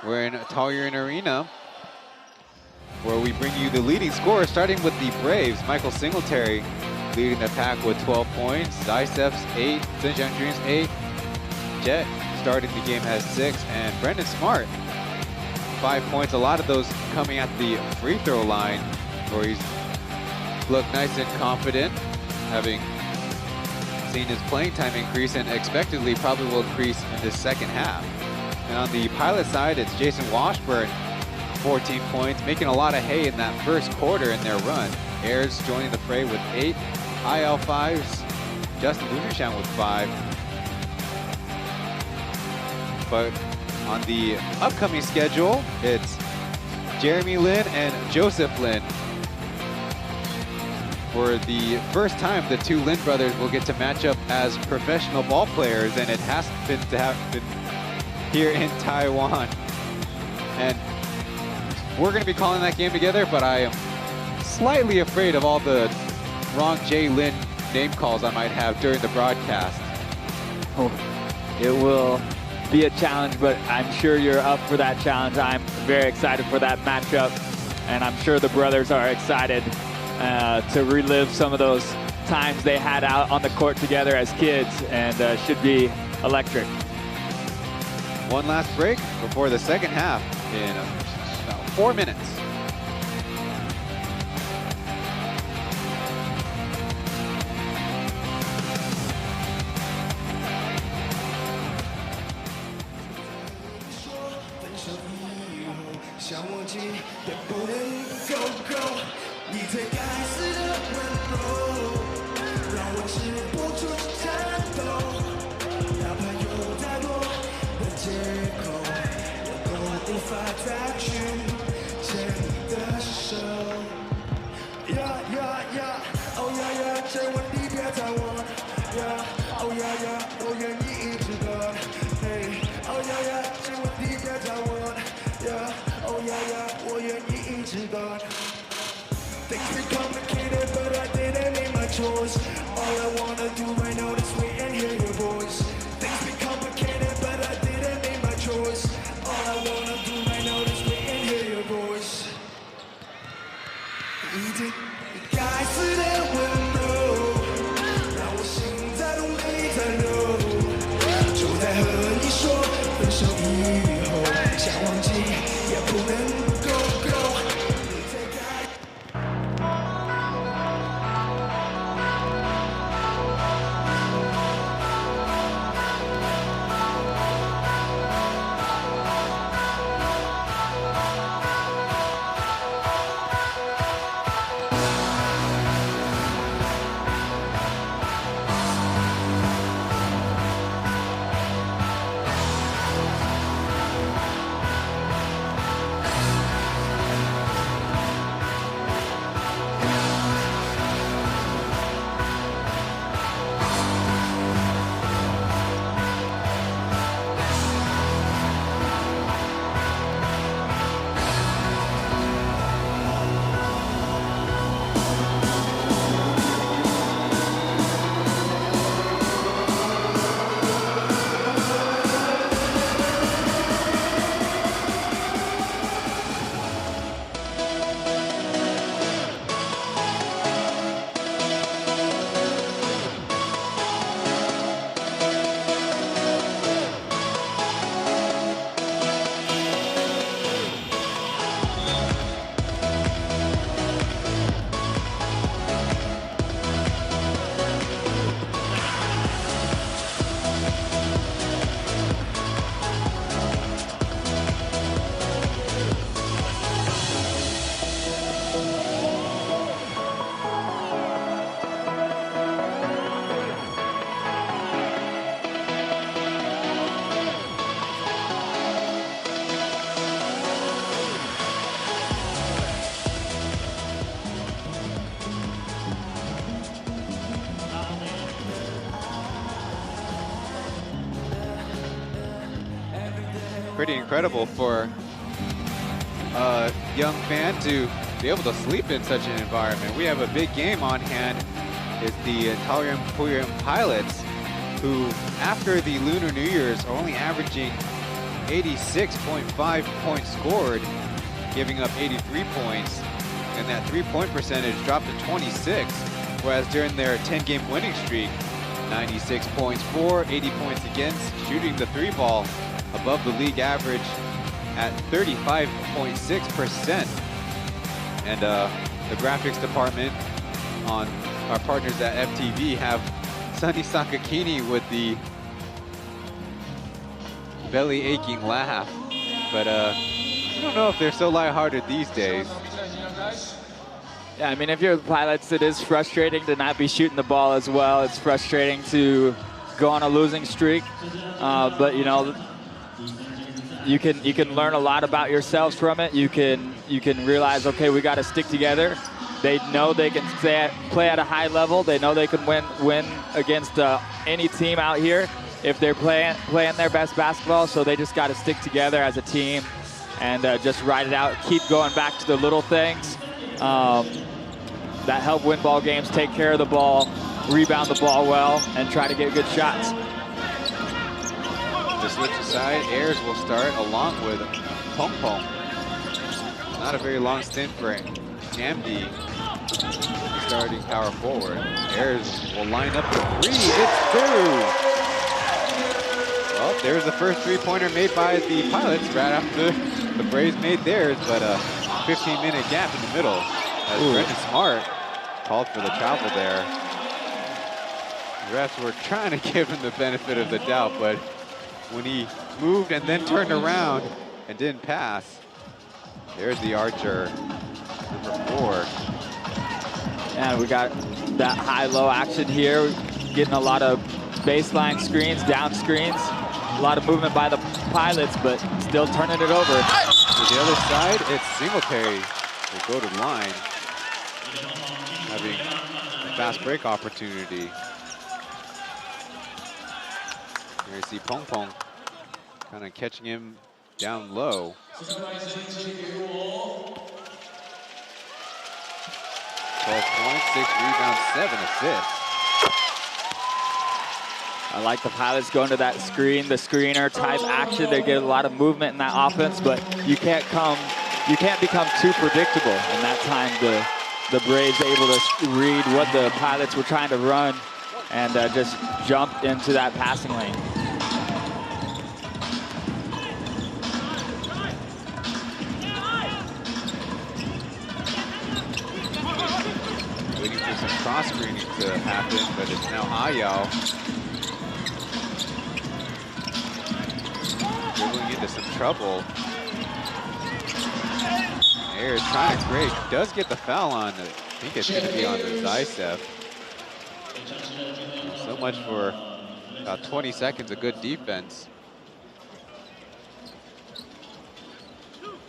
We're in Taoyuan Arena, where we bring you the leading scorer, starting with the Braves. Michael Singletary leading the pack with 12 points. Zysef's 8, Zhenjiang Dreams 8. Jet starting the game has 6, and Brendan Smart 5 points. A lot of those coming at the free throw line, where he's looked nice and confident, having seen his playing time increase and expectedly probably will increase in the second half. And on the Pilot side, it's Jason Washburn, 14 points, making a lot of hay in that first quarter in their run. Ayers joining the fray with 8, IL5s, Justin Bujushan with 5. But on the upcoming schedule, it's Jeremy Lin and Joseph Lin. For the first time, the two Lin brothers will get to match up as professional ball players, and it has been to happen here in Taiwan. And we're going to be calling that game together, but I am slightly afraid of all the wrong Jay Lin name calls I might have during the broadcast. Oh, it will be a challenge, but I'm sure you're up for that challenge. I'm very excited for that matchup, and I'm sure the brothers are excited to relive some of those times they had out on the court together as kids, and should be electric. One last break before the second half in about 4 minutes. Things be complicated, but I didn't make my choice. All I wanna do right now is wait and hear your voice. Things be complicated, but I didn't make my choice. All I wanna do right now is wait and hear your voice. 已经该死的温柔，让我心在痛，泪在流。就在和你说分手以后，想忘记也不能够。pretty incredible for a young fan to be able to sleep in such an environment. We have a big game on hand. It's the Taoyuan Pauian Pilots, who after the Lunar New Year's are only averaging 86.5 points scored, giving up 83 points, and that 3-point percentage dropped to 26, whereas during their 10-game winning streak, 96 points for, 80 points against, shooting the 3-ball above the league average at 35.6%. And the graphics department on our partners at FTV have Sunny Sakakini with the belly aching laugh, but I don't know if they're so lighthearted these days. Yeah, I mean, if you're the Pilots, it is frustrating to not be shooting the ball as well. It's frustrating to go on a losing streak, but you know, you can learn a lot about yourselves from it. You can realize, okay, we got to stick together. They know they can play at a high level. They know they can win against any team out here if they're playing their best basketball. So they just got to stick together as a team and just ride it out. Keep going back to the little things that help win ball games. Take care of the ball, rebound the ball well, and try to get good shots. The switch aside, Ayers will start along with Pong Pong. Not a very long stint for Amdi, starting power forward. Ayers will line up the 3. It's through. Well, there's the first 3-pointer made by the Pilots right after the Braves made theirs, but a 15-minute gap in the middle. As Brendan Smart called for the travel there. The refs were trying to give him the benefit of the doubt, but when he moved and then turned around and didn't pass, there's the archer, number 4. And we got that high-low action here, getting a lot of baseline screens, down screens, a lot of movement by the Pilots, but still turning it over. To the other side, it's Singletary will go to the line, having a fast break opportunity. Here you see Pong Pong kind of catching him down low. 12 points, 6 rebounds, 7 assists. I like the Pilots going to that screen, the screener type action. They get a lot of movement in that offense, but you can't become too predictable. And that time the Braves able to read what the Pilots were trying to run and just jump into that passing lane. Waiting for some cross screening to happen, but it's now Ayao dribbling into some trouble. Ayers trying to break, does get the foul on. I think it's going to be on the Zaitsev. So much for about 20 seconds of good defense.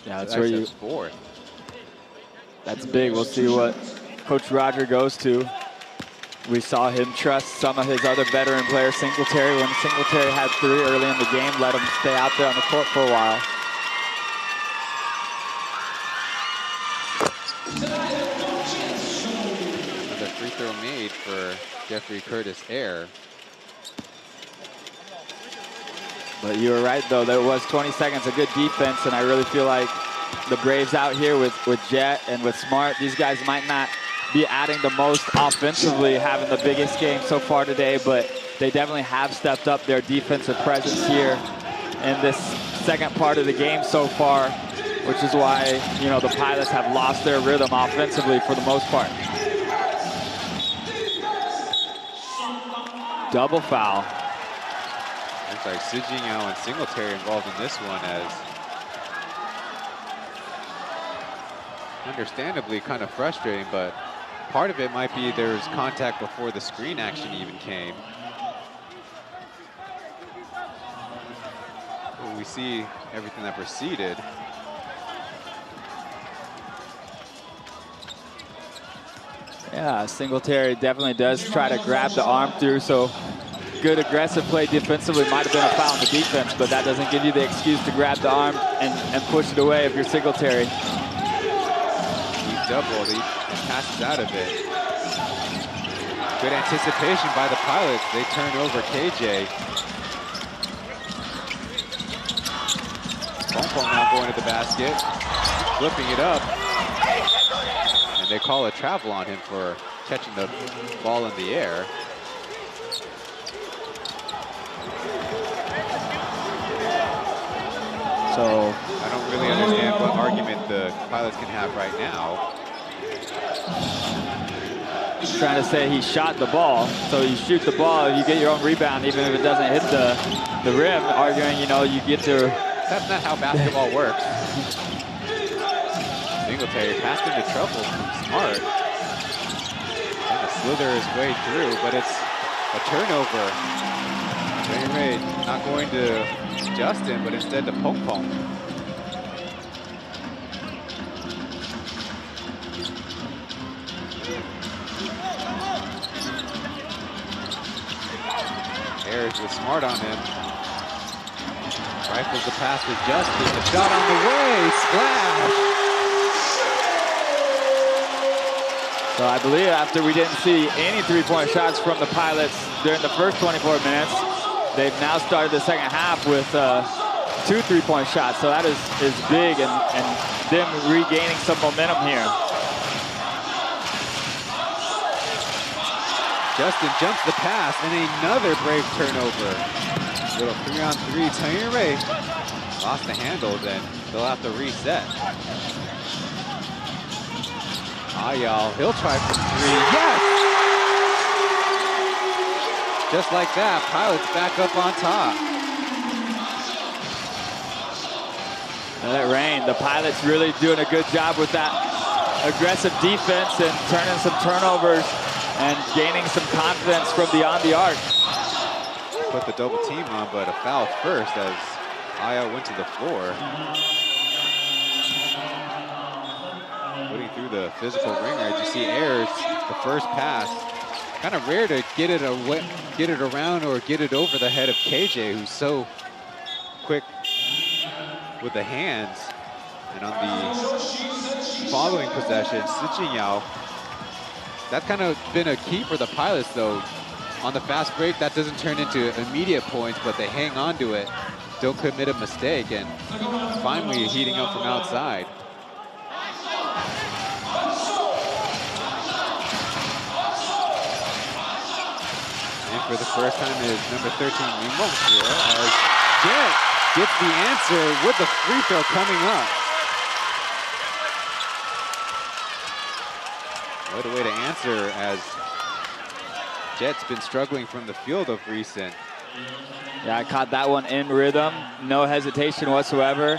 Yeah, that's where you. 4. That's big. We'll see what Coach Roger goes to. We saw him trust some of his other veteran players, Singletary. When Singletary had 3 early in the game, let him stay out there on the court for a while. Another free throw made for Jeffrey Curtis Air. But you were right, though. There was 20 seconds of good defense, and I really feel like the Braves out here with Jet and with Smart, these guys might not be adding the most offensively, having the biggest game so far today, but they definitely have stepped up their defensive presence here in this second part of the game so far, which is why, you know, the Pilots have lost their rhythm offensively for the most part. Double foul. Looks like Sijingyao and Singletary involved in this one, as understandably kind of frustrating, but part of it might be there was contact before the screen action even came. Well, we see everything that preceded. Yeah, Singletary definitely does try to grab the arm through, so good aggressive play defensively. Might have been a foul in the defense, but that doesn't give you the excuse to grab the arm and push it away if you're Singletary. He doubled, he passes out of it. Good anticipation by the Pilots. They turn over KJ. Pauian now going to the basket, flipping it up. And they call a travel on him for catching the ball in the air. So I don't really understand what argument the Pilots can have right now. Trying to say he shot the ball, so you shoot the ball, you get your own rebound, even if it doesn't hit the rim. Arguing, you know, you get to. That's not how basketball works. Singletary passed into trouble. Smart. Trying to slither his way through, but it's a turnover. Ray not going to Justin, but instead to Pauian. Ayers was smart on him. Rifles the pass to Justin. The shot on the way. Splash! So I believe after we didn't see any three-point shots from the Pilots during the first 24 minutes, they've now started the second half with 2 three-point shots. So that is big and them regaining some momentum here. Justin jumps the pass and another brave turnover. Little 3-on-3. Taoyuan lost the handle, then they'll have to reset. Ayal, he'll try for 3. Yes! Just like that, Pilots back up on top. Let it rain. The Pilots really doing a good job with that aggressive defense and turning some turnovers and gaining some confidence from beyond the arc. Put the double team on, but a foul first as Ayal went to the floor. Putting through the physical ringer. As you see Ayers, the first pass. Kind of rare to get it around or get it over the head of KJ, who's so quick with the hands. And on the following possession, Sijinyao, that's kind of been a key for the Pilots, though. On the fast break, that doesn't turn into immediate points, but they hang on to it, don't commit a mistake, and finally heating up from outside. And for the first time is number 13, Mimong here, as Jet gets the answer with the free throw coming up. What a way to answer, as Jet's been struggling from the field of recent. Yeah, I caught that one in rhythm. No hesitation whatsoever.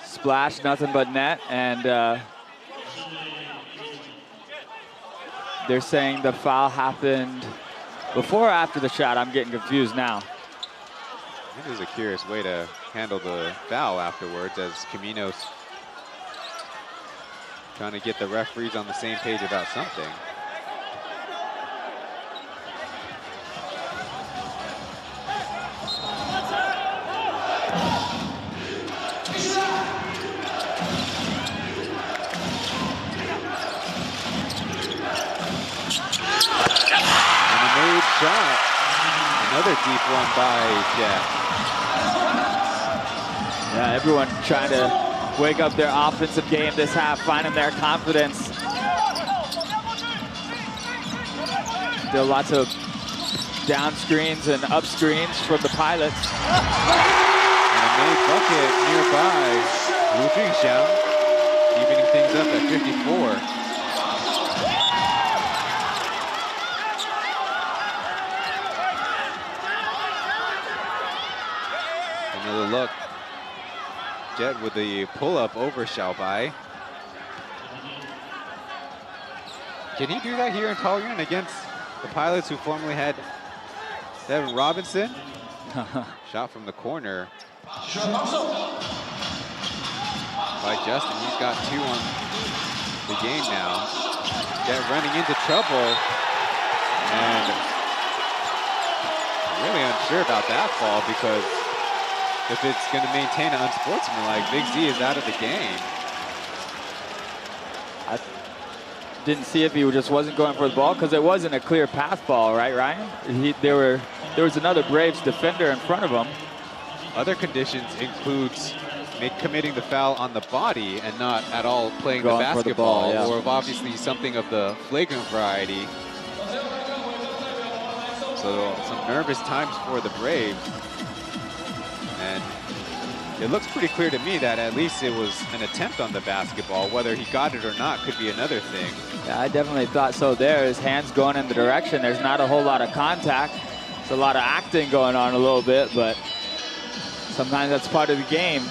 Splash, nothing but net. And they're saying the foul happened before or after the shot. I'm getting confused now. This is a curious way to handle the foul afterwards, as Caminos trying to get the referees on the same page about something. And a made shot. Another deep one by Jet. Yeah, everyone trying to wake up their offensive game this half, finding their confidence. Still lots of down screens and up screens from the Pilots. And a made bucket nearby. Wu Jingxiang evening things up at 54. Another look. Jet with the pull-up over Xiaobai. Can he do that here in Taoyuan against the Pilots, who formerly had Devin Robinson? Shot from the corner by Justin. He's got 2 on the game now. Jet running into trouble. And really unsure about that fall because if it's going to maintain an unsportsmanlike, Big Z is out of the game. I didn't see if he just wasn't going for the ball because it wasn't a clear path ball, right, Ryan? There was another Braves defender in front of him. Other conditions includes committing the foul on the body and not at all playing the basketball, or obviously something of the flagrant variety. So some nervous times for the Braves. And it looks pretty clear to me that at least it was an attempt on the basketball. Whether he got it or not could be another thing. Yeah, I definitely thought so there. His hands going in the direction. There's not a whole lot of contact. There's a lot of acting going on a little bit, but sometimes that's part of the game.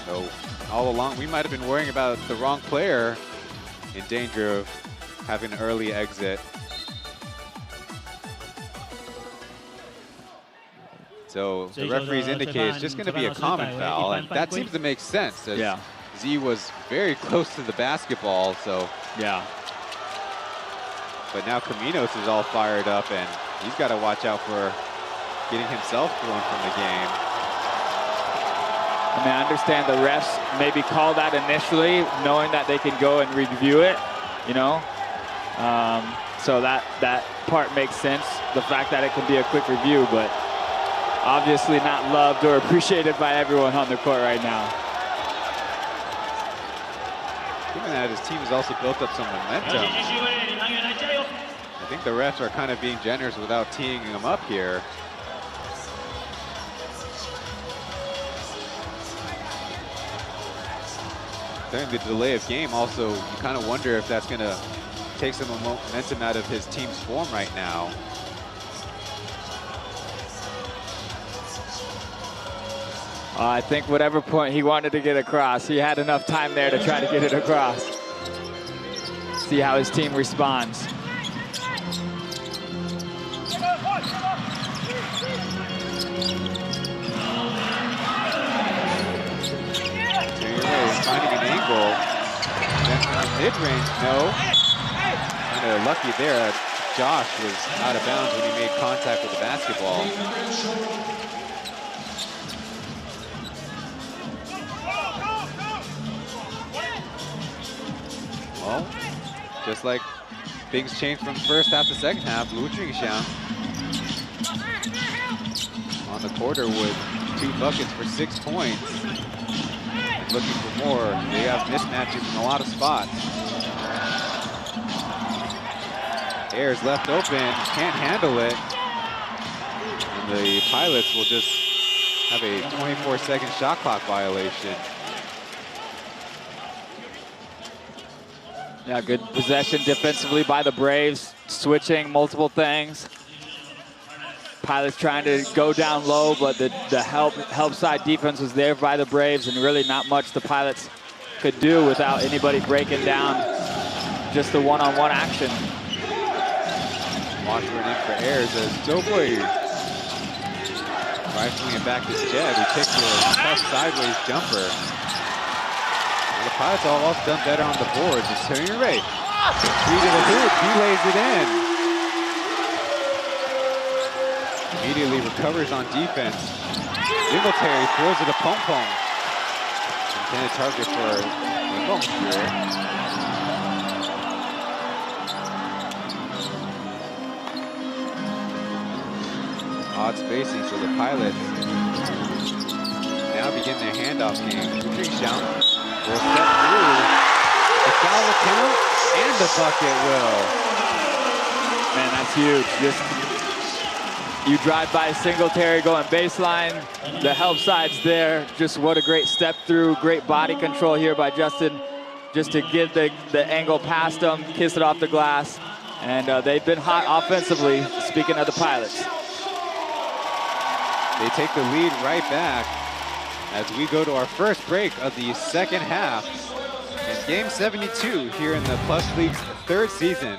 So all along, we might have been worrying about the wrong player in danger of having an early exit. So the referees indicate it's just going to be a common foul, and that seems to make sense. As Z was very close to the basketball, so yeah. But now Caminos is all fired up, and he's got to watch out for getting himself thrown from the game. I mean, I understand the refs maybe call that initially, knowing that they can go and review it, you know. So that part makes sense, the fact that it can be a quick review, but obviously not loved or appreciated by everyone on the court right now. Given that his team has also built up some momentum, I think the refs are kind of being generous without teeing him up here. During the delay of game, also, you kind of wonder if that's going to take some momentum out of his team's form right now. I think whatever point he wanted to get across, he had enough time there to try to get it across. See how his team responds. Finding an angle. Then mid-range, no. Kind of lucky there. Josh was out of bounds when he made contact with the basketball. Well, just like things changed from first half to second half, Wu Jingxiang on the quarter with 2 buckets for 6 points. Looking for more. They have mismatches in a lot of spots. Ayers left open, can't handle it. And the Pilots will just have a 24-second shot clock violation. Yeah, good possession defensively by the Braves, switching multiple things. Pilots trying to go down low, but the help side defense was there by the Braves, and really not much the Pilots could do without anybody breaking down just the one-on-one action. Washburn in for Ayers as Doughboy rifling it back to Jeb. He takes a tough sideways jumper. And the Pilots have also done better on the boards. It's Taoyuan. 3 to the hoop. He lays it in. Immediately recovers on defense. Singletary throws it to Pong. Intended target for Pong here. Odd spacing, so the Pilots now begin their handoff game. Wu Jingxiang will step through. The foul will count, and the bucket will. Man, that's huge. You drive by Singletary going baseline. The help side's there. Just what a great step through. Great body control here by Justin, just to get the angle past him, kiss it off the glass. And they've been hot offensively, speaking of the Pilots. They take the lead right back as we go to our first break of the second half in Game 72 here in the Plus League's 3rd season.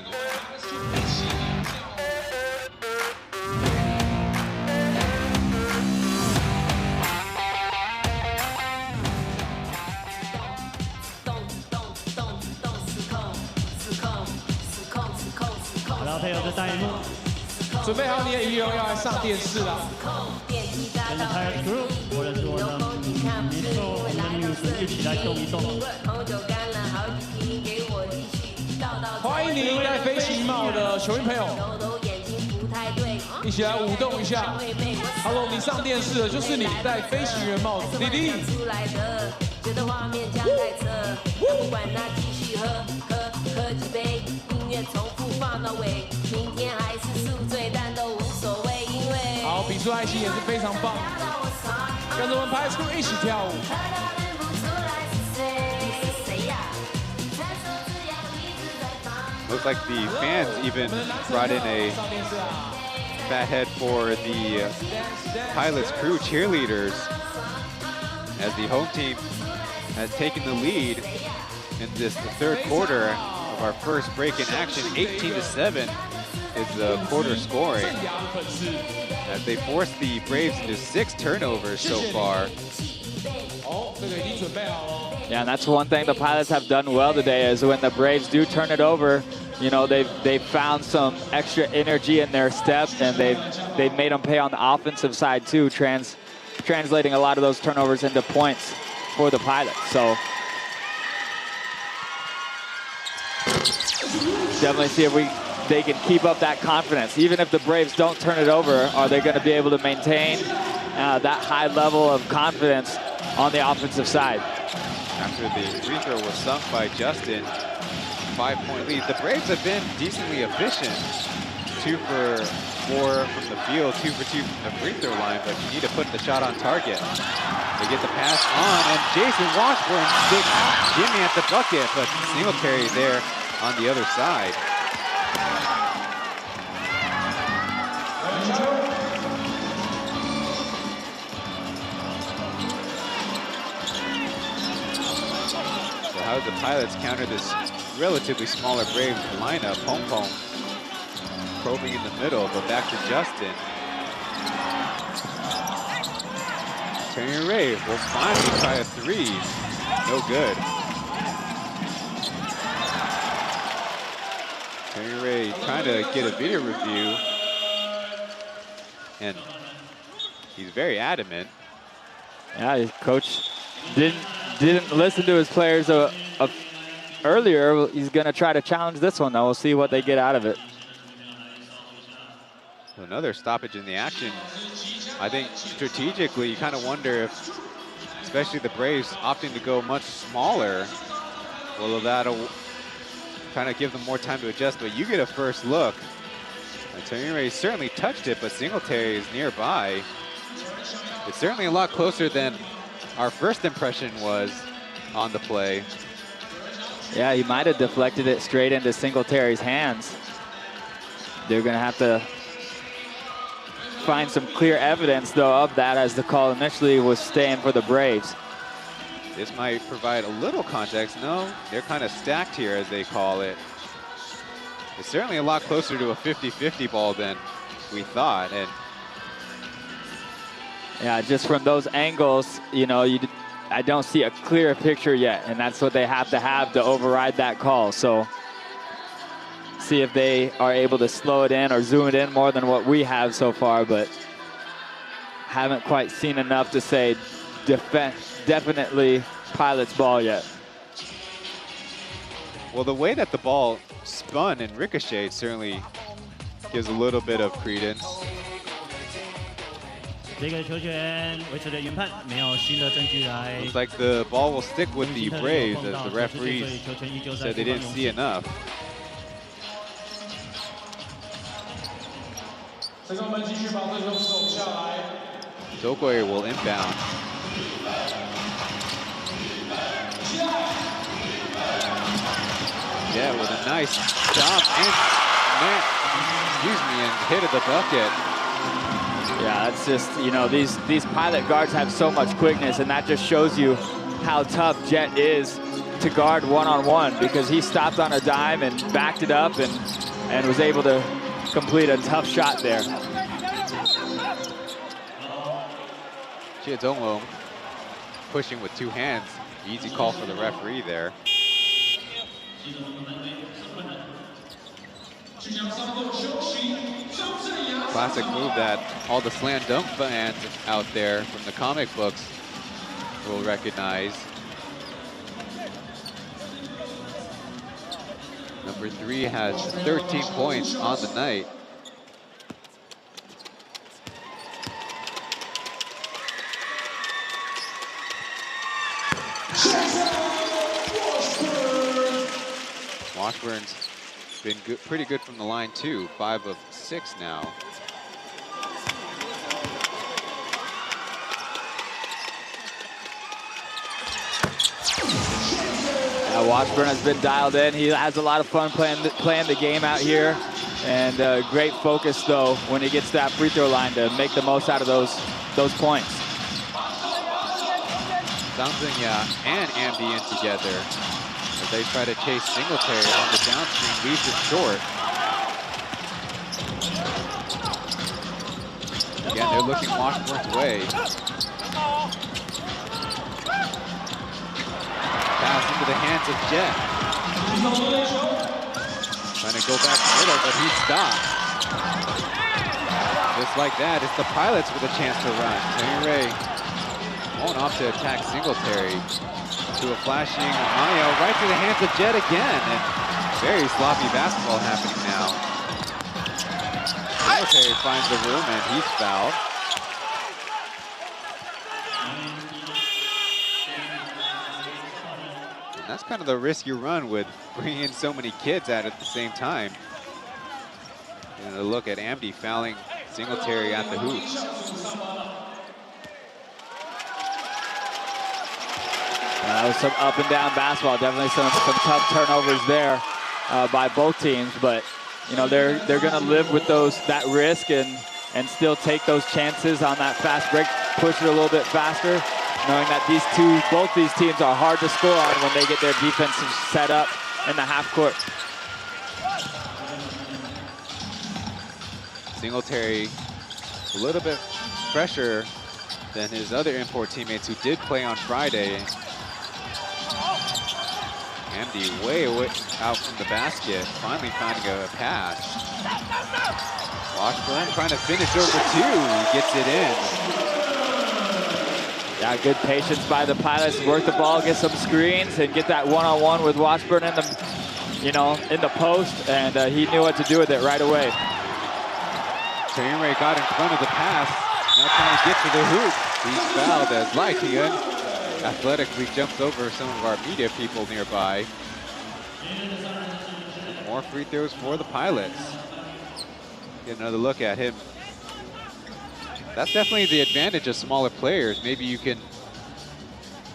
准备好你的仪容要来上电视了。跟着 Pilot Crew， 或者是我的 Missile， 我们的女神一起来动一动。欢迎你戴飞行帽的球员朋友，一起来舞动一下。Hello， 你上电视了，就是你戴飞行员帽子，弟弟。好，比出爱心也是非常棒，跟着我们Pilot Crew一起跳舞。Looks like the fans even brought in a fat head for the Pilots Crew cheerleaders as the home team has taken the lead in this the third quarter of our first break in action. 18-7 is the quarter scoring as they force the Braves into 6 turnovers so far. Yeah, and that's one thing the Pilots have done well today is when the Braves do turn it over, you know, they've found some extra energy in their step, and they've made them pay on the offensive side too, translating a lot of those turnovers into points for the Pilots. So definitely see if they can keep up that confidence. Even if the Braves don't turn it over, are they going to be able to maintain that high level of confidence on the offensive side? After the free throw was sunk by Justin, 5-point lead. The Braves have been decently efficient. 2 for 4 from the field, 2 for 2 from the free throw line, but you need to put the shot on target. They get the pass on, and Jason Washburn sticks Jimmy at the bucket, but Singletary there on the other side. How do the Pilots counter this relatively smaller Braves lineup? Pom probing in the middle, but back to Justin. Tony Ray will finally try a 3. No good. Tony Ray trying to get a video review, and he's very adamant. Yeah, his coach didn't listen to his players earlier. He's going to try to challenge this one, though. We'll see what they get out of it. Another stoppage in the action. I think strategically, you kind of wonder if, especially the Braves opting to go much smaller, well, that'll kind of give them more time to adjust. But you get a first look. Tony Ray certainly touched it, but Singletary is nearby. It's certainly a lot closer than our first impression was on the play. Yeah, he might have deflected it straight into Singletary's hands. They're going to have to find some clear evidence, though, of that, as the call initially was staying for the Braves. This might provide a little context. No, they're kind of stacked here, as they call it. It's certainly a lot closer to a 50-50 ball than we thought. And yeah, just from those angles, you know, I don't see a clear picture yet, and that's what they have to override that call. So see if they are able to slow it in or zoom it in more than what we have so far, but haven't quite seen enough to say definitely Pilots ball yet. Well, the way that the ball spun and ricocheted certainly gives a little bit of credence. 这个球权维持的原判，没有新的证据来。 Looks like the ball will stick with the Braves as the referees said they didn't see enough. 这个我们继续把这球守下来。Zogoy will inbound. Yeah, with a nice jump and hit at the bucket. Yeah, that's just, you know, these Pilot guards have so much quickness, and that just shows you how tough Jet is to guard one-on-one, because he stopped on a dime and backed it up and was able to complete a tough shot there. Jie Zonglong pushing with 2 hands. Easy call for the referee there. Classic move that all the slam dunk fans out there from the comic books will recognize. Number 3 has 13 points on the night. Washburn's been good, pretty good from the line too. 5 of 6 now. Washburn has been dialed in. He has a lot of fun playing the game out here. And great focus, though, when he gets to that free throw line to make the most out of those points. Zamzanya and Amdi in together as they try to chase Singletary on the downswing, leaves it short. Again, they're looking Washburn's way. Pass into the hands of Jet. Trying to go back middle, but he stopped. Just like that, it's the Pilots with a chance to run. Tony Ray won't opt to attack Singletary. To a flashing Mayo right to the hands of Jet again. And very sloppy basketball happening now. Singletary finds the room and he's fouled. And that's kind of the risk you run with bringing in so many kids at the same time. And a look at Amdi fouling Singletary at the hoop. That was some up and down basketball. Definitely some tough turnovers there by both teams. But you know they're going to live with that risk and still take those chances on that fast break. Push it a little bit faster, knowing that both these teams are hard to score on when they get their defense set up in the half court. Singletary a little bit fresher than his other import teammates who did play on Friday. Amdi way out from the basket, finally finding a pass. Washburn trying to finish over 2, he gets it in. Yeah, good patience by the Pilots. Work the ball, get some screens, and get that one-on-one with Washburn in the post, and he knew what to do with it right away. Taoyuan got in front of the pass, now trying to get to the hoop. He's fouled as Taoyuan athletically jumps over some of our media people nearby. More free throws for the Pilots. Get another look at him. That's definitely the advantage of smaller players. Maybe you can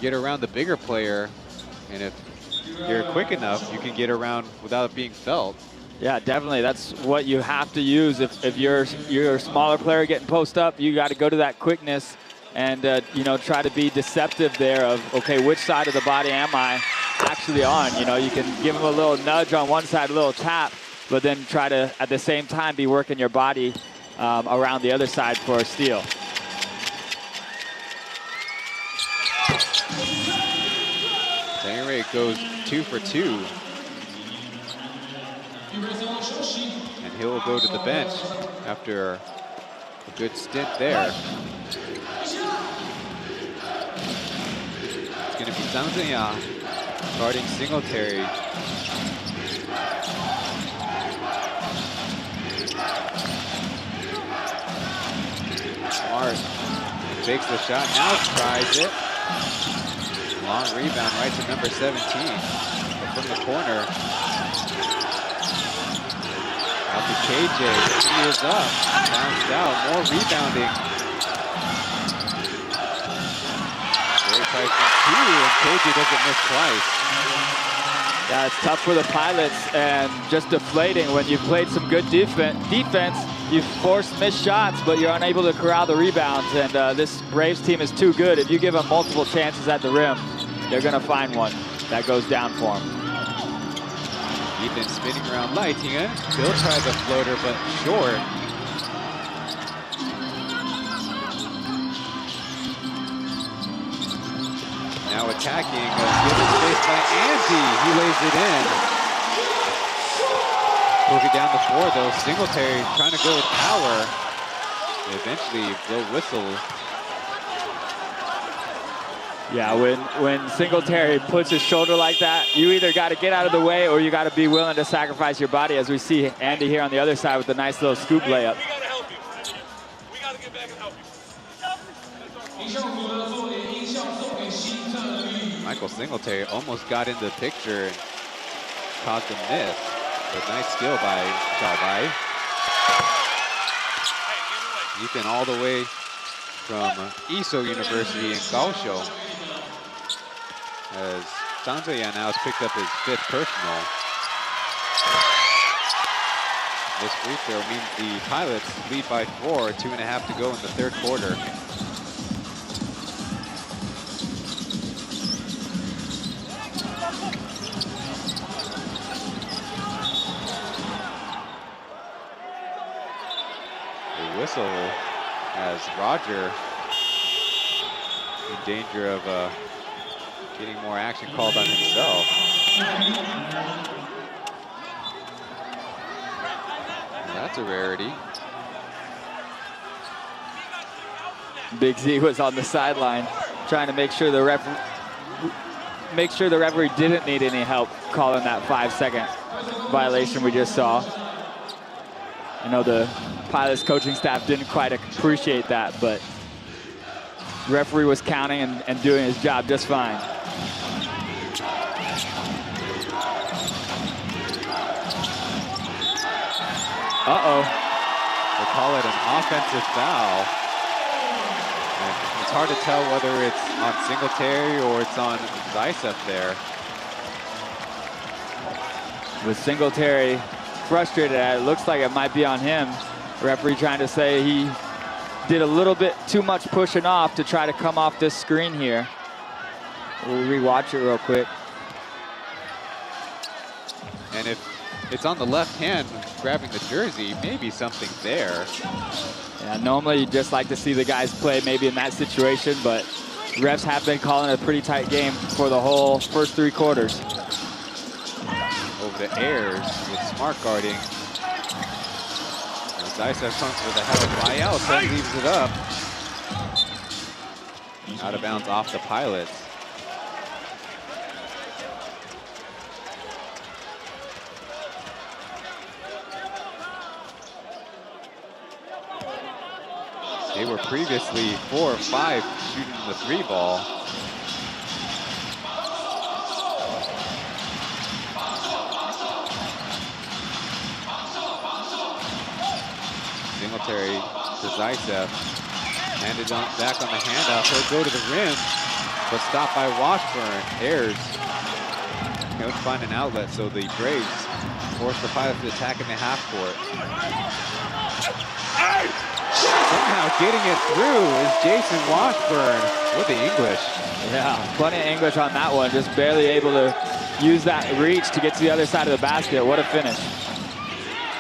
get around the bigger player, and if you're quick enough, you can get around without being felt. Yeah, definitely. That's what you have to use. If you're a smaller player getting post up, you got to go to that quickness and try to be deceptive there of, okay, which side of the body am I actually on? You can give them a little nudge on one side, a little tap, but then try to, at the same time, be working your body around the other side for a steal. Taoyuan goes 2 for 2. And he'll go to the bench after a good stint there. It's going to be Zamzanya guarding Singletary. Smart fakes the shot, now tries it. Long rebound right to number 17. But from the corner. Out to KJ, he is up, bounced out, more rebounding. Very tight from 2, and KJ doesn't miss twice. Yeah, it's tough for the Pilots and just deflating when you've played some good defense. You've forced missed shots, but you're unable to corral the rebounds. And this Braves team is too good. If you give them multiple chances at the rim, they're going to find one that goes down for them. Ethan spinning around Taoyuan. Still tries a floater, but short. Now attacking, given space by Amdi. He lays it in. Poke it down the floor though. Singletary trying to go with power. Eventually, blow whistle. Yeah, when Singletary puts his shoulder like that, you either got to get out of the way or you got to be willing to sacrifice your body, as we see Andy here on the other side with a nice little scoop layup. We gotta help you. We gotta get back and help you. Michael Singletary almost got in the picture and caused a miss. But nice skill by Xiaobai. Ethan all the way from Iso University in Kaohsiung. As Zhang Zheyan now has picked up his 5th personal. This free throw means the Pilots lead by 4, 2.5 to go in the 3rd quarter. The whistle has Roger in danger of getting more action called on himself. Well, that's a rarity. Big Z was on the sideline trying to make sure the referee didn't need any help calling that 5-second violation we just saw. I know the Pilots coaching staff didn't quite appreciate that, but the referee was counting and doing his job just fine. Uh-oh. They call it an offensive foul. And it's hard to tell whether it's on Singletary or it's on Zaitsev there. With Singletary frustrated at it, looks like it might be on him. Referee trying to say he did a little bit too much pushing off to try to come off this screen here. We'll rewatch it real quick. And if it's on the left hand grabbing the jersey, maybe something there. Yeah, normally you just like to see the guys play maybe in that situation, but refs have been calling a pretty tight game for the whole first 3 quarters. Over the airs with smart guarding. Zaitsev comes for the help. Bayel leaves it up. Out of bounds off the Pilots. They were previously 4 of 5 shooting the 3 ball. Singletary to Zaitsev. Handed on, back on the handoff. He'll go to the rim, but stopped by Washburn. Ayers can't find an outlet, so the Braves force the Pilots to attack in the half court. Somehow getting it through is Jason Washburn with the English. Yeah, plenty of English on that one. Just barely able to use that reach to get to the other side of the basket. What a finish.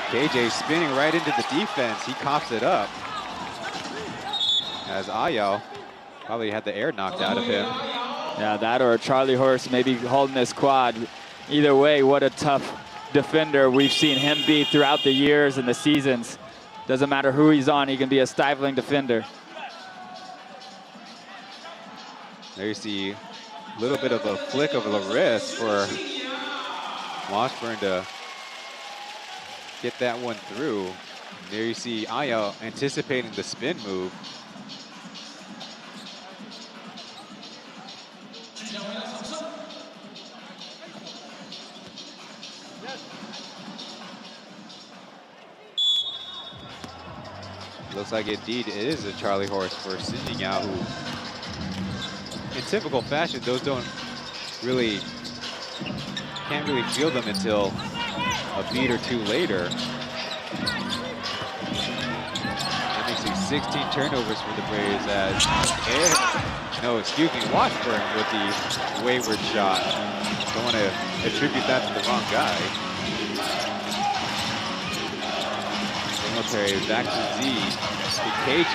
KJ spinning right into the defense. He coughs it up. As Ayo probably had the air knocked out of him. Yeah, that or a Charlie Horse maybe holding his quad. Either way, what a tough defender we've seen him be throughout the years and the seasons. Doesn't matter who he's on, he can be a stifling defender. There you see a little bit of a flick of the wrist for Washburn to get that one through. And there you see Ayo anticipating the spin move. Looks like indeed it is a Charlie Horse for Sinjin Yao, who in typical fashion, those can't really feel them until a beat or 2 later. That makes it 16 turnovers for the Braves as, Washburn with the wayward shot. Don't want to attribute that to the wrong guy. Singletary back to Z. To KJ,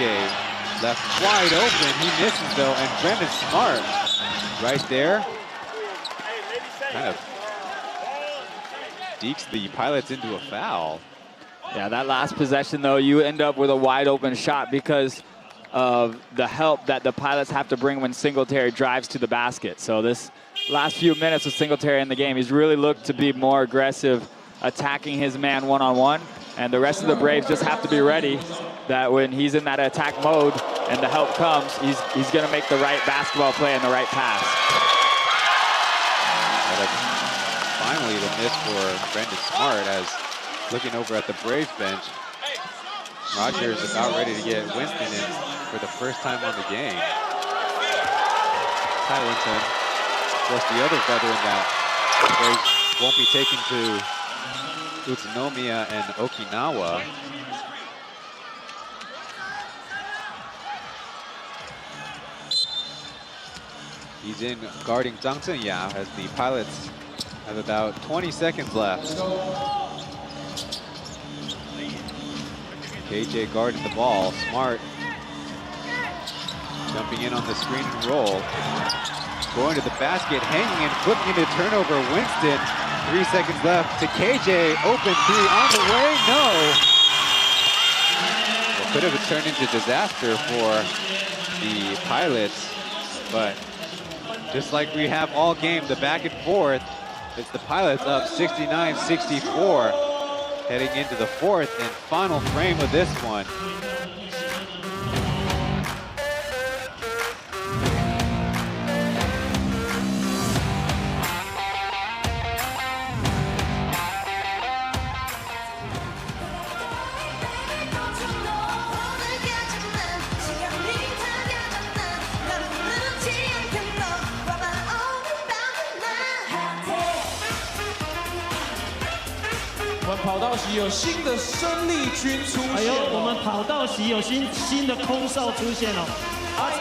left wide open. He misses though, and Brendan Smart right there. Kind of dekes the Pilots into a foul. Yeah, that last possession, though, you end up with a wide open shot because of the help that the Pilots have to bring when Singletary drives to the basket. So this last few minutes with Singletary in the game, he's really looked to be more aggressive, attacking his man one-on-one. And the rest of the Braves just have to be ready that when he's in that attack mode and the help comes, he's going to make the right basketball play and the right pass. Finally, the miss for Brendan Smart, as looking over at the Braves bench, Roger is about ready to get Winston in for the first time on the game. Ty Winston, of course, the other veteran that the Braves won't be taken to Utsunomiya and Okinawa. He's in guarding Zhang Zhenyao as the Pilots have about 20 seconds left. KJ guarded the ball. Smart jumping in on the screen and roll. Going to the basket, hanging and flipping into turnover. Winston, 3 seconds left to KJ. Open three on the way. No. Well, could have turned into disaster for the Pilots, but just like we have all game, the back and forth, it's the Pilots up 69-64, heading into the fourth and final frame of this one.跑道席有新的生力军出现。哎呦，我们跑道席有新的空少出现了，阿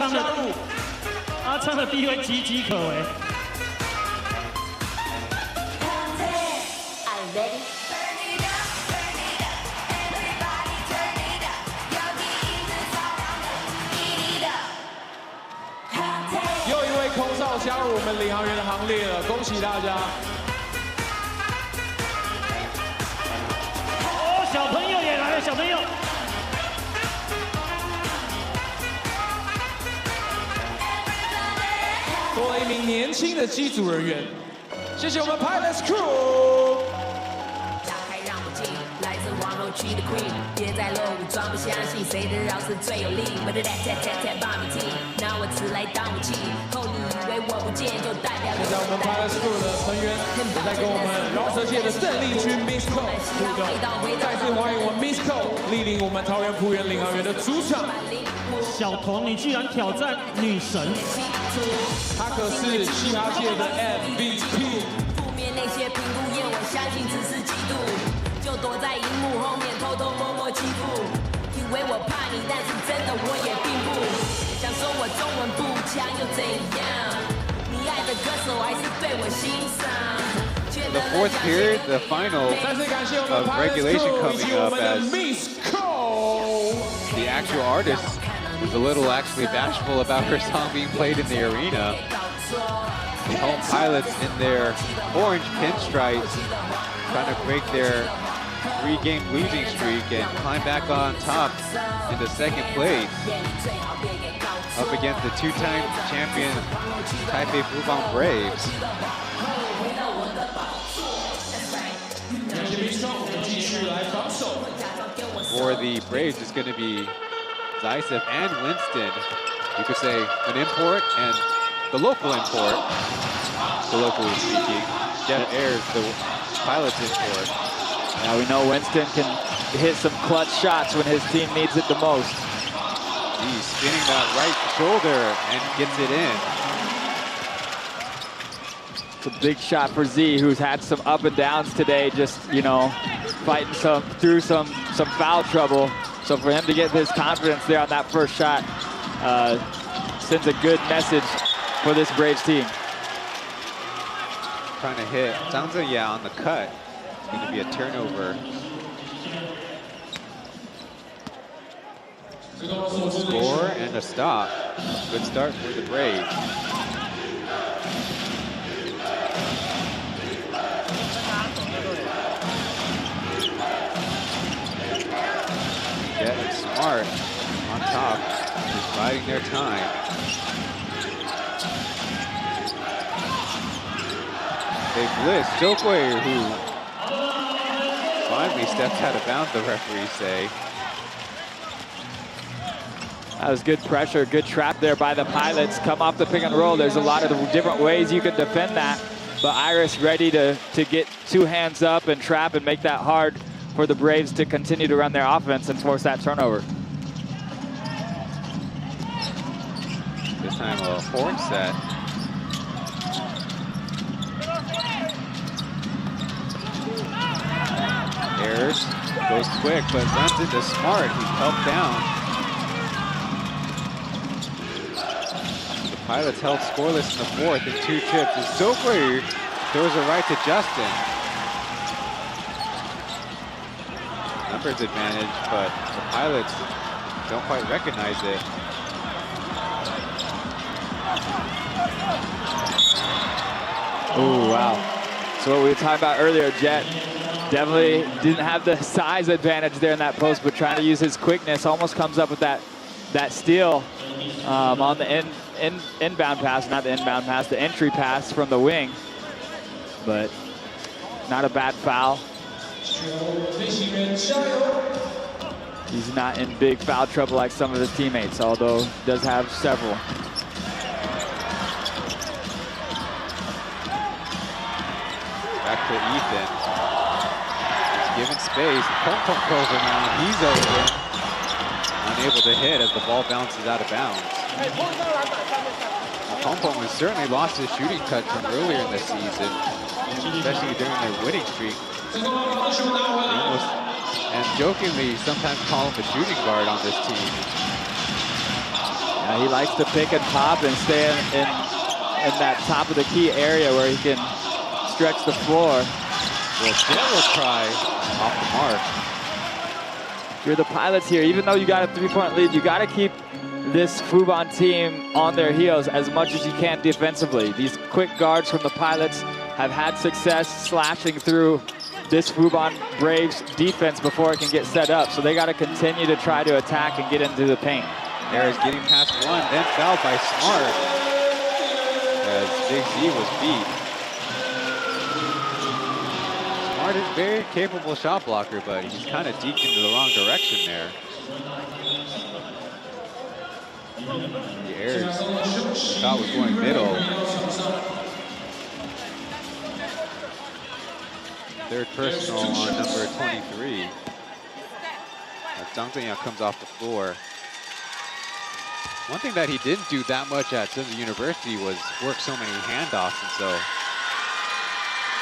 昌的地位岌岌可危。又一位空少加入我们领航员的行列了，恭喜大家！ 小朋友也来了，小朋友。多了一名年轻的机组人员，谢谢我们 Pilots Crew。打开让我进，来自皇后区的 Queen， 别再落伍，装不相信谁的饶舌最有力。我的 that 把你听，拿我词来当武器，后你以为我不见就代表现在我们 Pilots Crew 的成员也在跟我们饶舌界的胜利军 Miss Ko 互动，再次欢迎我们 Miss Ko 莅临我们桃园璞园领航员的主场。小童，你居然挑战女神，她可是嘻哈界的 MVP。负面那些评估厌，我相信只是嫉妒，就躲在荧幕后面偷偷摸摸欺负，以为我怕你，但是真的我也并不想说我中文不强又怎样？你爱的歌手还是对我欣赏。 The fourth period, the final of regulation coming up as the actual artist is a little actually bashful about her song being played in the arena. The home Pilots in their orange pinstripes trying to break their 3-game losing streak and climb back on top into second place up against the 2-time champion Taipei Fubon Braves. For the Braves, it's going to be Zaitsev and Winston. You could say an import and the local import, colloquially speaking. Jeff Ayers, the Pilots import. Now we know Winston can hit some clutch shots when his team needs it the most. He's spinning that right shoulder and gets it in. It's a big shot for Z, who's had some up and downs today, just, you know, fighting through some foul trouble. So for him to get his confidence there on that first shot sends a good message for this Braves team. Trying to hit Zhang Zhenyao on the cut. It's going to be a turnover. Score and a stop. Good start for the Braves. Smart on top, just biding their time. They blitz Zhou, who finally steps out of bounds, the referees say. That was good pressure, good trap there by the Pilots. Come off the pick and roll. There's a lot of different ways you can defend that. But Iris ready to get 2 hands up and trap and make that hard for the Braves to continue to run their offense and force that turnover. This time a horn set. Ayers goes quick, but runs into Smart, who's helped down. The Pilots held scoreless in the 4th in 2 trips. And Zhou throws it right to Justin. Numbers advantage, but the Pilots don't quite recognize it. Oh, wow. So what we were talking about earlier, Jet definitely didn't have the size advantage there in that post, but trying to use his quickness, almost comes up with that steal on the inbound pass, not the inbound pass, the entry pass from the wing. But not a bad foul. He's not in big foul trouble like some of his teammates, although he does have several. Back to Ethan. He's given space. Pump goes around. He's open. Unable to hit as the ball bounces out of bounds. Pump has certainly lost his shooting touch from earlier in the season, especially during their winning streak. They almost, and jokingly, sometimes call him the shooting guard on this team. Yeah, he likes to pick and pop and stay in that top of the key area where he can stretch the floor. Well, Chen will try off the mark. You're the Pilots here. Even though you got a 3-point lead, you got to keep this Fubon team on their heels as much as you can defensively. These quick guards from the Pilots have had success slashing through this Fubon Braves defense before it can get set up. So they got to continue to try to attack and get into the paint. Ayers getting past one, then fouled by Smart as Big Z was beat. Smart is a very capable shot blocker, but he's kind of deked into the wrong direction there. The Ayers thought was going middle. Third personal on number 23. As Zhang Zhenyang comes off the floor. One thing that he didn't do that much at Chen University was work so many handoffs, and so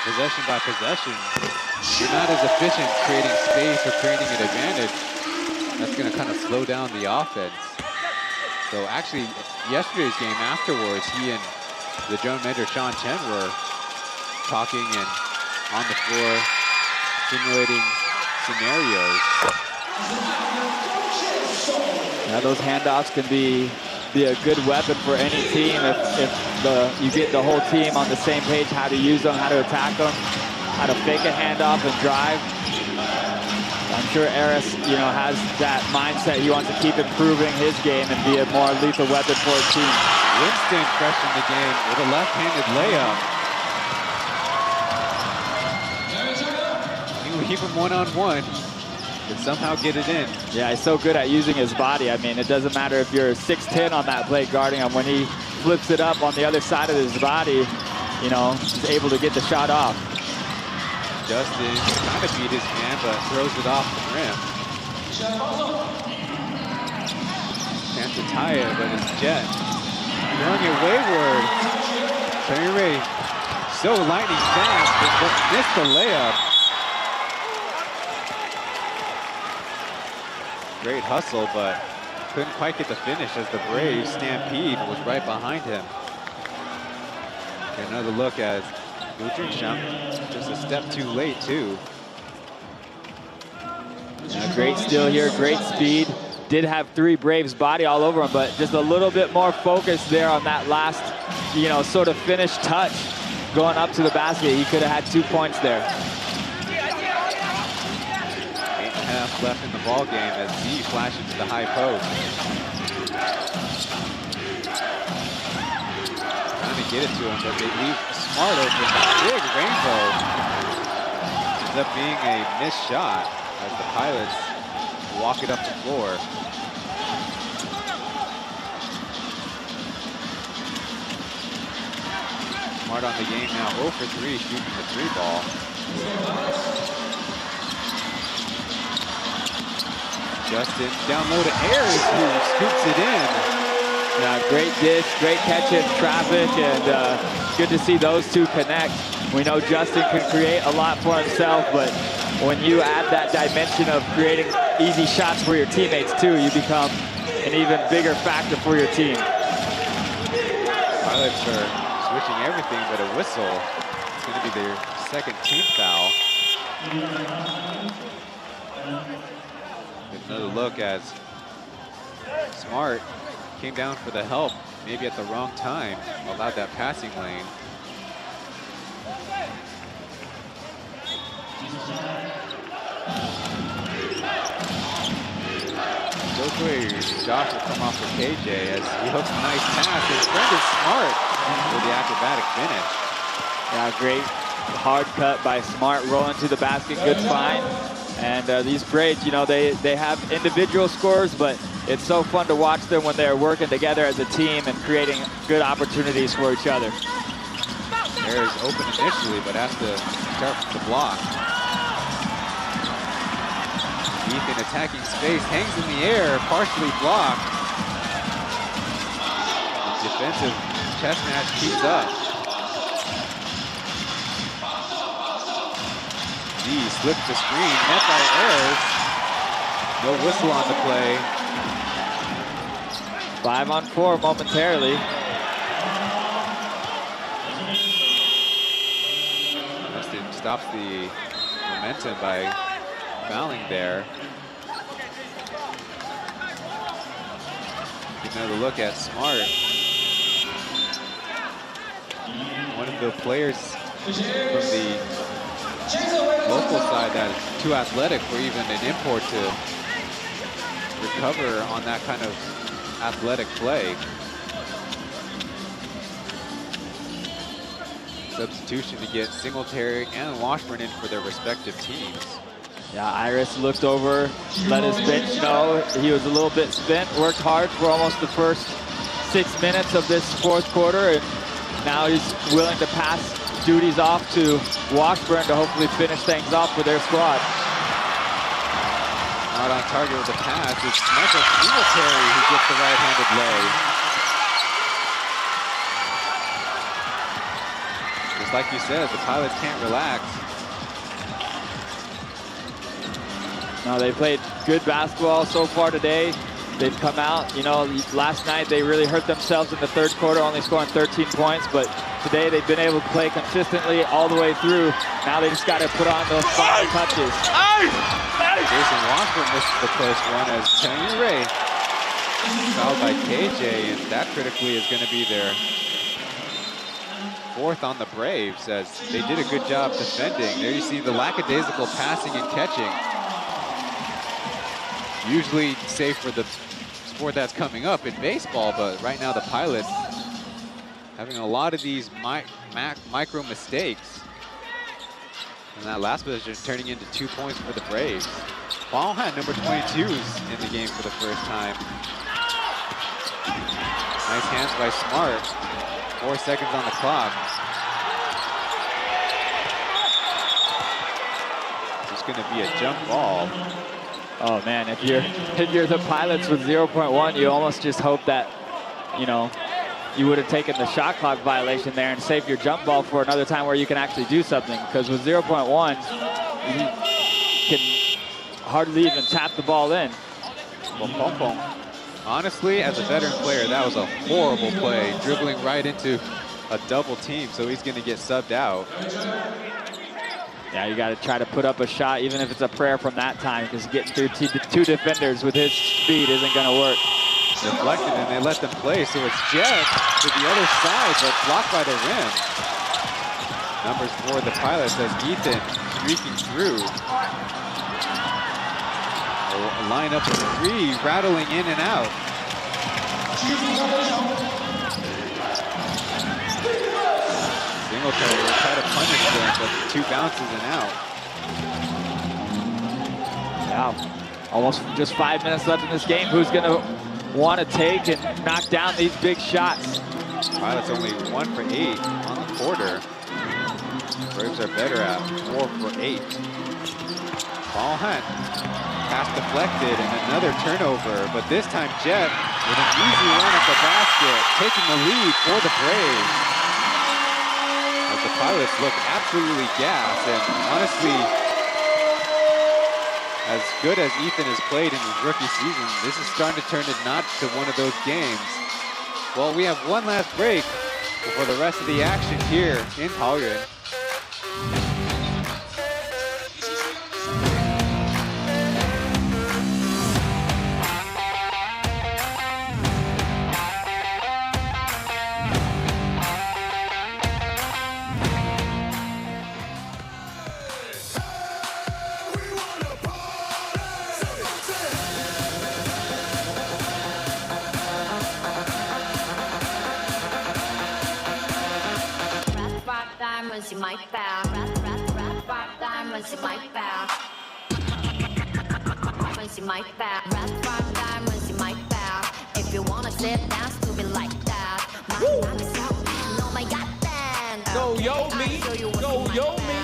possession by possession, you're not as efficient creating space or creating an advantage. That's going to kind of slow down the offense. So actually, yesterday's game afterwards, he and the general manager Chen were talking and on the floor, simulating scenarios. Now those handoffs can be a good weapon for any team if you get the whole team on the same page, how to use them, how to attack them, how to fake a handoff and drive. I'm sure Eris, has that mindset. He wants to keep improving his game and be a more lethal weapon for his team. Winston fresh in the game with a left-handed layup. You keep him one-on-one, but somehow get it in. Yeah, he's so good at using his body. I mean, it doesn't matter if you're 6'10" on that plate guarding him. When he flips it up on the other side of his body, he's able to get the shot off. Justin trying to beat his man, but throws it off the rim. Chance to tie it, but it's Jet. Throwing it wayward. Terry Ray so lightning fast, but missed the layup. Great hustle, but couldn't quite get the finish as the Braves stampede was right behind him. Get another look as Liu Junxiang just a step too late too. Yeah, great steal here, great speed. Did have 3 Braves body all over him, but just a little bit more focus there on that last, sort of finish touch going up to the basket. He could have had 2 points there. 8.5 left in the ball game as Z flashes to the high post. Trying to get it to him, but they leave Smart open. Big rainbow. Ends up being a missed shot as the Pilots walk it up the floor. Smart on the game now, 0 for 3 shooting the 3 ball. Justin down low to Ayers, who scoops it in. Yeah, great dish, great catch in traffic, and good to see those two connect. We know Justin can create a lot for himself, but when you add that dimension of creating easy shots for your teammates too, you become an even bigger factor for your team. Pilots are switching everything but a whistle. It's going to be their second team foul. Another look as Smart came down for the help, maybe at the wrong time, allowed that passing lane. Josh will come off for KJ as he hooks a nice pass. His friend is Smart with the acrobatic finish. Yeah, great hard cut by Smart, rolling to the basket, good find. And these Braves, you know, they have individual scores, but it's so fun to watch them when they're working together as a team and creating good opportunities for each other. Ayers open initially, but has to start with the block. Ethan attacking space, hangs in the air, partially blocked. Defensive chess match keeps up. D slips the screen, met by Ayers. No whistle on the play. 5 on 4 momentarily. Justin stops the momentum by fouling there. Another look at Smart. One of the players from the local side that is too athletic for even an import to recover on that kind of athletic play. Substitution to get Singletary and Washburn in for their respective teams. Yeah, Iris looked over, let his bench know he was a little bit spent, worked hard for almost the first 6 minutes of this fourth quarter, and now he's willing to pass duties off to Washburn to hopefully finish things off for their squad. Not on target with the pass, it's Michael Singletary who gets the right-handed lay. Just like you said, the Pilots can't relax. No, they played good basketball so far today. They've come out, you know, last night they really hurt themselves in the third quarter, only scoring 13 points, but today they've been able to play consistently all the way through. Now they just got to put on those final touches. Jason Washburn missed the close one as Chen Ray fouled by KJ, and that critically is going to be their fourth on the Braves, as they did a good job defending. There you see the lackadaisical passing and catching. Usually safe for the sport that's coming up in baseball, but right now the Pilots having a lot of these micro mistakes. And that last possession turning into 2 points for the Braves. Ball had number 22s in the game for the first time. Nice hands by Smart. 4 seconds on the clock. It's going to be a jump ball. Oh man, if you're the Pilots with 0.1, you almost just hope that, you know, you would have taken the shot clock violation there and saved your jump ball for another time where you can actually do something. Because with 0.1, you can hardly even tap the ball in. Honestly, as a veteran player, that was a horrible play, dribbling right into a double team, so he's going to get subbed out. Yeah, you got to try to put up a shot, even if it's a prayer from that time, because getting through two defenders with his speed isn't going to work. Deflected, and they let them play, so it's Jeff to the other side, but blocked by the rim. Numbers for the Pilots as Ethan streaking through. A lineup of 3 rattling in and out. Singletary will try to punish them, but 2 bounces and out. Wow, almost just 5 minutes left in this game. Who's going to want to take and knock down these big shots? Pilots only 1 for 8 on the quarter. Braves are better at 4 for 8. Ball hunt. Pass deflected and another turnover, but this time Jet with an easy run at the basket, taking the lead for the Braves. As the Pilots look absolutely gassed, and honestly, as good as Ethan has played in his rookie season, this is starting to turn it not to one of those games. Well, we have one last break before the rest of the action here in Pauian. Diamonds, you might bow. Rock diamonds, you might bow. Diamonds, you might bow. Rock diamonds, you might bow. If you wanna sit down, to be like that. My time is so bad, oh my god, then. Go yo me, go yo me.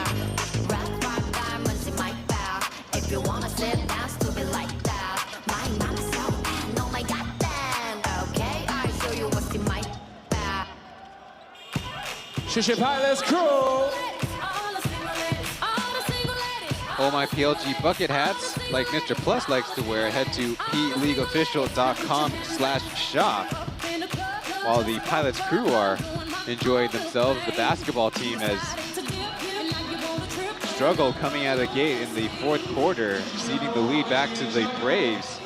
Rock diamonds, you might bow. If you wanna sit down, to be like that. My time is so bad, oh my god, then. Okay, I show you what's in my bow. 谢谢 Pilots Crew. All my PLG bucket hats, like Mr. Plus likes to wear, head to pleagueofficial.com/shop. While the Pilots Crew are enjoying themselves, the basketball team has struggled coming out of the gate in the 4th quarter, ceding the lead back to the Braves.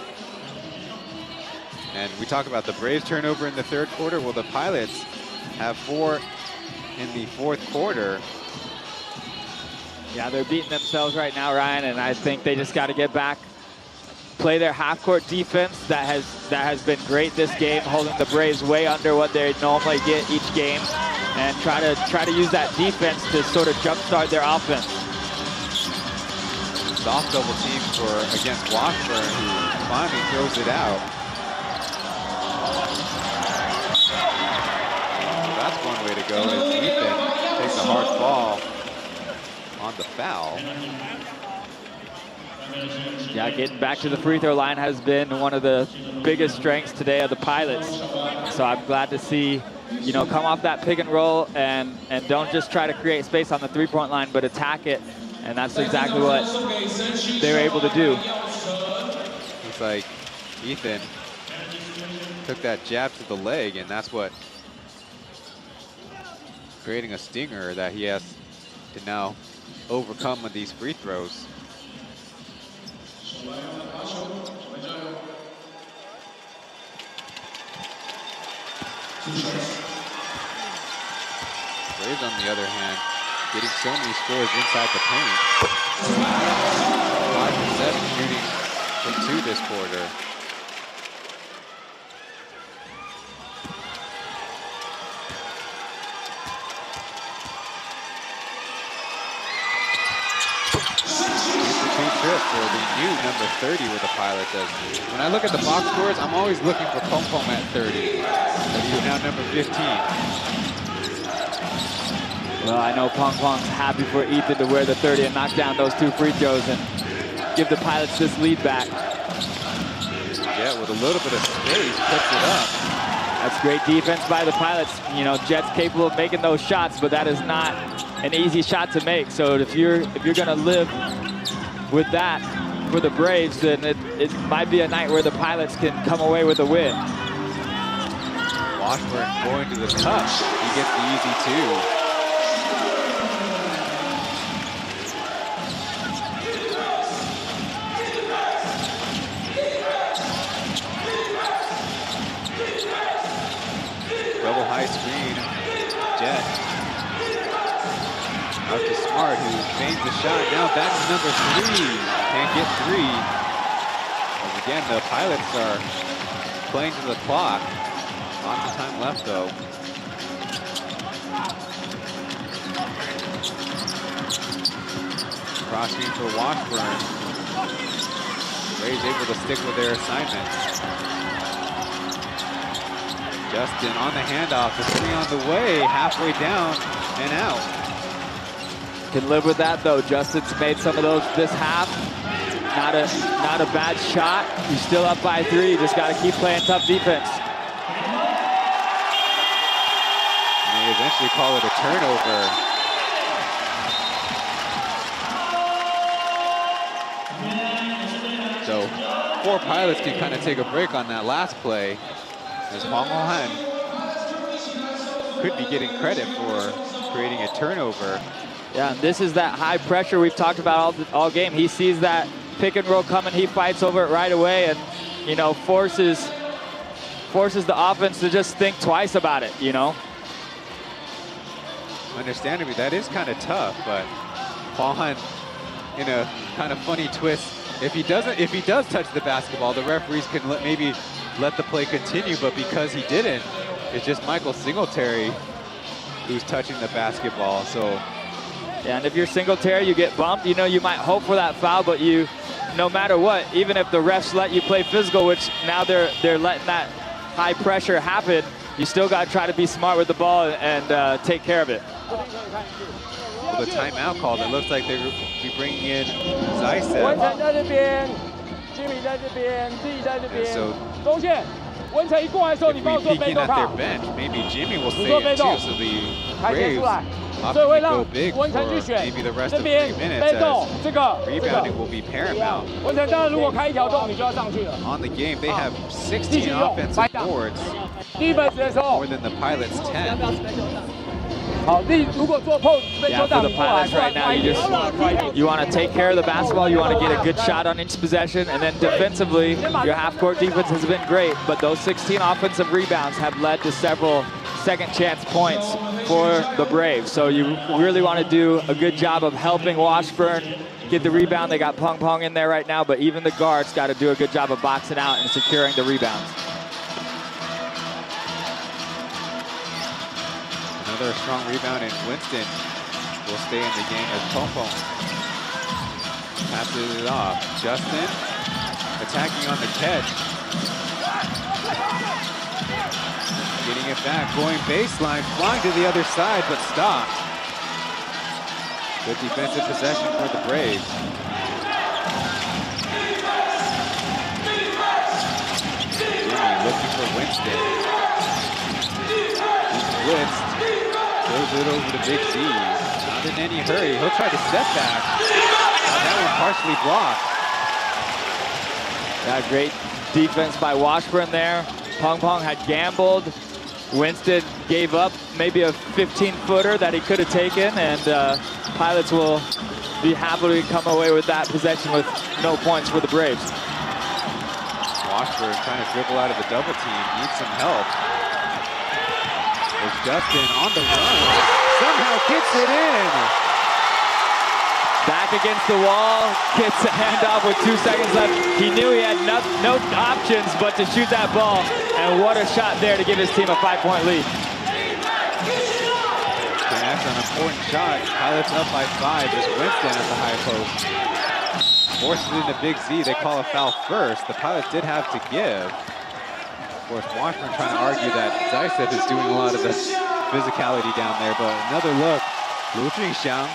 And we talk about the Braves turnover in the 3rd quarter. Well, the Pilots have 4 in the 4th quarter. Yeah, they're beating themselves right now, Ryan, and I think they just got to get back, play their half-court defense that has been great this game, holding the Braves way under what they normally get each game, and try to use that defense to sort of jumpstart their offense. Soft double team against Washburn, who finally throws it out. That's one way to go, as Ethan takes a hard fall on the foul. Yeah, getting back to the free throw line has been one of the biggest strengths today of the Pilots. So I'm glad to see, you know, come off that pick and roll and don't just try to create space on the 3-point line, but attack it. And that's exactly what they were able to do. It's like Ethan took that jab to the leg, and that's what creating a stinger that he has to now overcome with these free throws. Braves, on the other hand, getting so many scores inside the paint. 5 for 7 shooting from 2 this quarter. Trip for the new number 30 with the Pilots. When I look at the box scores, I'm always looking for Pom Pom at 30. But he's now number 15. Well, I know Pong Pong's happy for Ethan to wear the 30 and knock down those 2 free throws and give the Pilots this lead back. Yeah, with a little bit of space, puts it up. That's great defense by the Pilots. You know, Jet's capable of making those shots, but that is not an easy shot to make. So if you're gonna live with that for the Braves, then it might be a night where the Pilots can come away with a win. Washburn going to the cup. He gets the easy 2. Double high screen. Jet. Out to Smart, who feigns the shot. Now back to number 3. Can't get 3. Again, the Pilots are playing to the clock. Lots of time left, though. Cross-screen for Washburn. Ray's able to stick with their assignment. Justin on the handoff, the three on the way, halfway down and out. Can live with that though. Justin's made some of those this half. Not a bad shot. He's still up by 3. You just got to keep playing tough defense. And they eventually call it a turnover. So 4 Pilots can kind of take a break on that last play, as Hwang Han could be getting credit for creating a turnover. Yeah, and this is that high pressure we've talked about all game. He sees that pick and roll coming, he fights over it right away, and you know, forces the offense to just think twice about it, you know. Understandably, that is kind of tough, but Hwang Han, in a kind of funny twist, if he does touch the basketball, the referees can maybe let the play continue, but because he didn't, it's just Michael Singletary who's touching the basketball. So yeah, and if you're Singletary, you get bumped, you know, you might hope for that foul, but you, no matter what, even if the refs let you play physical, which now they're letting that high pressure happen, you still got to try to be smart with the ball and take care of it. With a timeout call, it looks like they'll be bringing in Zaisev. So we'll be peeking at their bench. Maybe Jimmy will stay in too, so the Braves often go big for maybe the rest of 3 minutes, as rebounding will be paramount. On the game, they have 16 offensive boards, more than the Pilots' 10. Yeah, for the Pilots right now, you want to take care of the basketball, you want to get a good shot on each possession, and then defensively, your half-court defense has been great, but those 16 offensive rebounds have led to several second chance points for the Braves. So you really want to do a good job of helping Washburn get the rebound. They got Pong Pong in there right now, but even the guards got to do a good job of boxing out and securing the rebounds. Another strong rebound, and Winston will stay in the game as Pong Pong passes it off. Justin attacking on the catch. Getting it back, going baseline, flying to the other side, but stopped. Good defensive possession for the Braves. Jimmy looking for Winston. He's blitzed. Throws it over to Big Z. Not in any hurry. He'll try to step back. That one partially blocked. Yeah, great defense by Washburn there. Pong Pong had gambled. Winston gave up maybe a 15-footer that he could have taken, and Pilots will be happy to come away with that possession with no points for the Braves. Washburn trying to dribble out of the double team. Needs some help. There's Justin on the run. Somehow gets it in. Back against the wall, gets a handoff with 2 seconds left. He knew he had no options but to shoot that ball, and what a shot there to give his team a 5-point lead. That's an important shot. Pilots up by 5 as Winston at the high post. Forces it into Big Z. They call a foul first. The Pilots did have to give. Of course, Washburn trying to argue that Zaisev is doing a lot of the physicality down there, but another look. Liu Jingxiang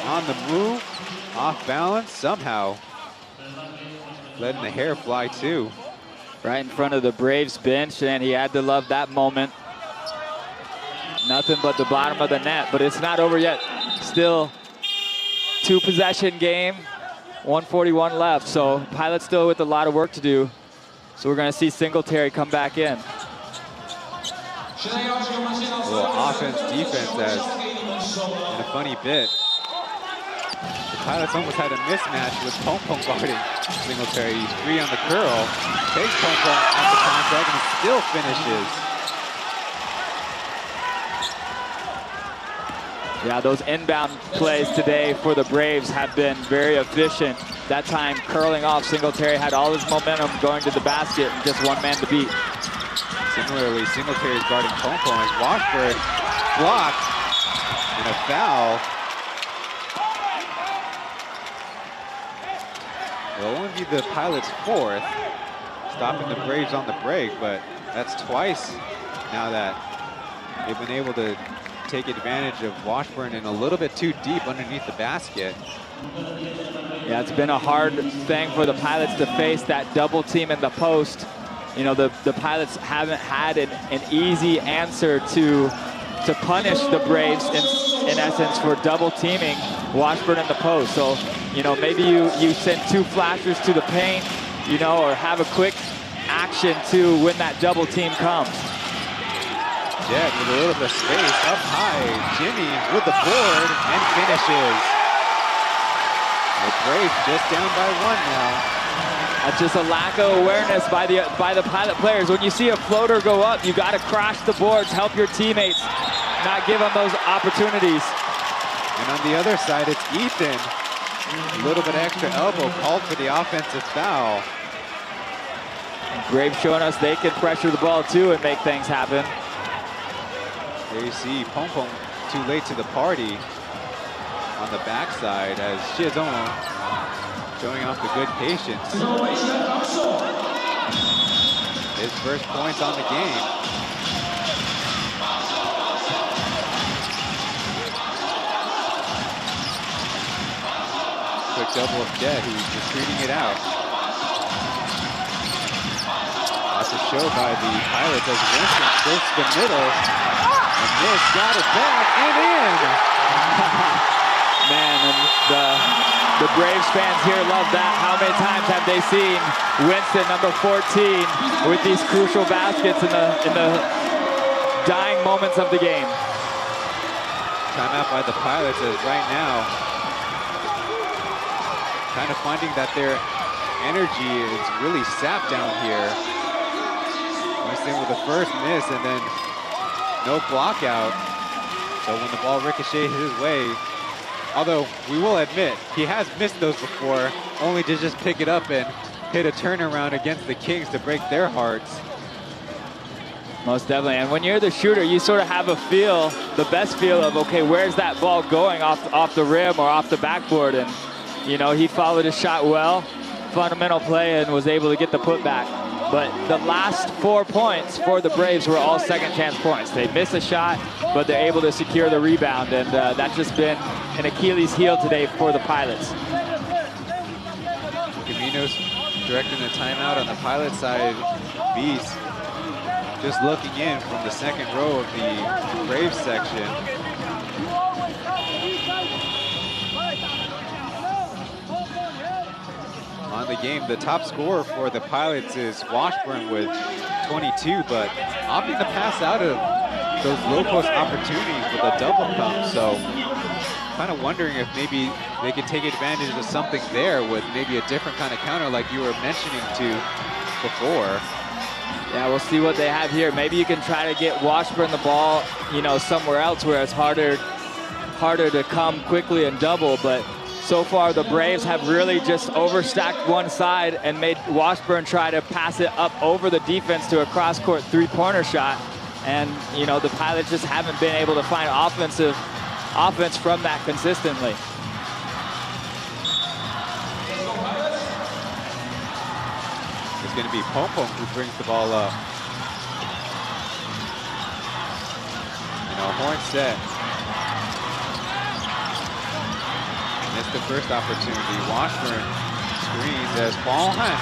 on the move, off balance, somehow letting the hair fly too. Right in front of the Braves bench, and he had to love that moment. Nothing but the bottom of the net, but it's not over yet. Still 2-possession game, 1:41 left, so Pilots still with a lot of work to do. So we're going to see Singletary come back in. A little offense, defense as in a funny bit. The Pilots almost had a mismatch with Pong Pong guarding Singletary. He's free on the curl, takes Pong Pong off the contact, and still finishes. Yeah, those inbound plays today for the Braves have been very efficient. That time, curling off, Singletary had all his momentum going to the basket and just one man to beat. Similarly, Singletary is guarding Pompom as Washburn blocked and a foul. It'll only be the Pilots' 4th, stopping the Braves on the break, but that's twice now that they've been able to take advantage of Washburn in a little bit too deep underneath the basket. Yeah, it's been a hard thing for the Pilots to face that double team in the post. You know, the Pilots haven't had an easy answer to punish the Braves in essence for double teaming Washburn in the post. So, you know, maybe you send 2 flashers to the paint, you know, or have a quick action to when that double team comes. Yeah, with a little bit of space up high, Jimmy with the board and finishes. The Braves just down by 1 now. That's just a lack of awareness by the Pilot players. When you see a floater go up, you got to crash the boards, help your teammates, not give them those opportunities. And on the other side, it's Ethan. A little bit extra elbow called for the offensive foul. Braves showing us they can pressure the ball too and make things happen. There you see Pompom too late to the party on the backside as Shizono showing off the good patience. His first points on the game. Quick double of Jet, who's retreating it out. Lots of show by the Pilots as Winston goes to the middle. And this got it back and in. Man, and the Braves fans here love that. How many times have they seen Winston, number 14, with these crucial baskets in the dying moments of the game? Timeout by the Pilots as right now kind of finding that their energy is really sapped down here. Winston with the first miss and then no block out. So when the ball ricochets his way, although we will admit, he has missed those before, only to just pick it up and hit a turnaround against the Kings to break their hearts. Most definitely, and when you're the shooter, you sort of have a feel, the best feel of, okay, where's that ball going off the rim or off the backboard? And, you know, he followed his shot well, fundamental play, and was able to get the putback. But the last 4 points for the Braves were all second chance points. They miss a shot, but they're able to secure the rebound, and that's just been an Achilles heel today for the Pilots. Camino's directing the timeout on the Pilot side. Beast just looking in from the second row of the Braves section. On the game, the top scorer for the Pilots is Washburn with 22, but opting to pass out of those low post opportunities with a double pump. So kind of wondering if maybe they could take advantage of something there with maybe a different kind of counter like you were mentioning to before. Yeah, we'll see what they have here. Maybe you can try to get Washburn the ball, you know, somewhere else where it's harder to come quickly and double, but so far, the Braves have really just overstacked one side and made Washburn try to pass it up over the defense to a cross-court three-pointer shot. And, you know, the Pilots just haven't been able to find offense from that consistently. It's going to be Pompom who brings the ball up. You know, horn set. Missed the first opportunity. Washburn screens as Pauian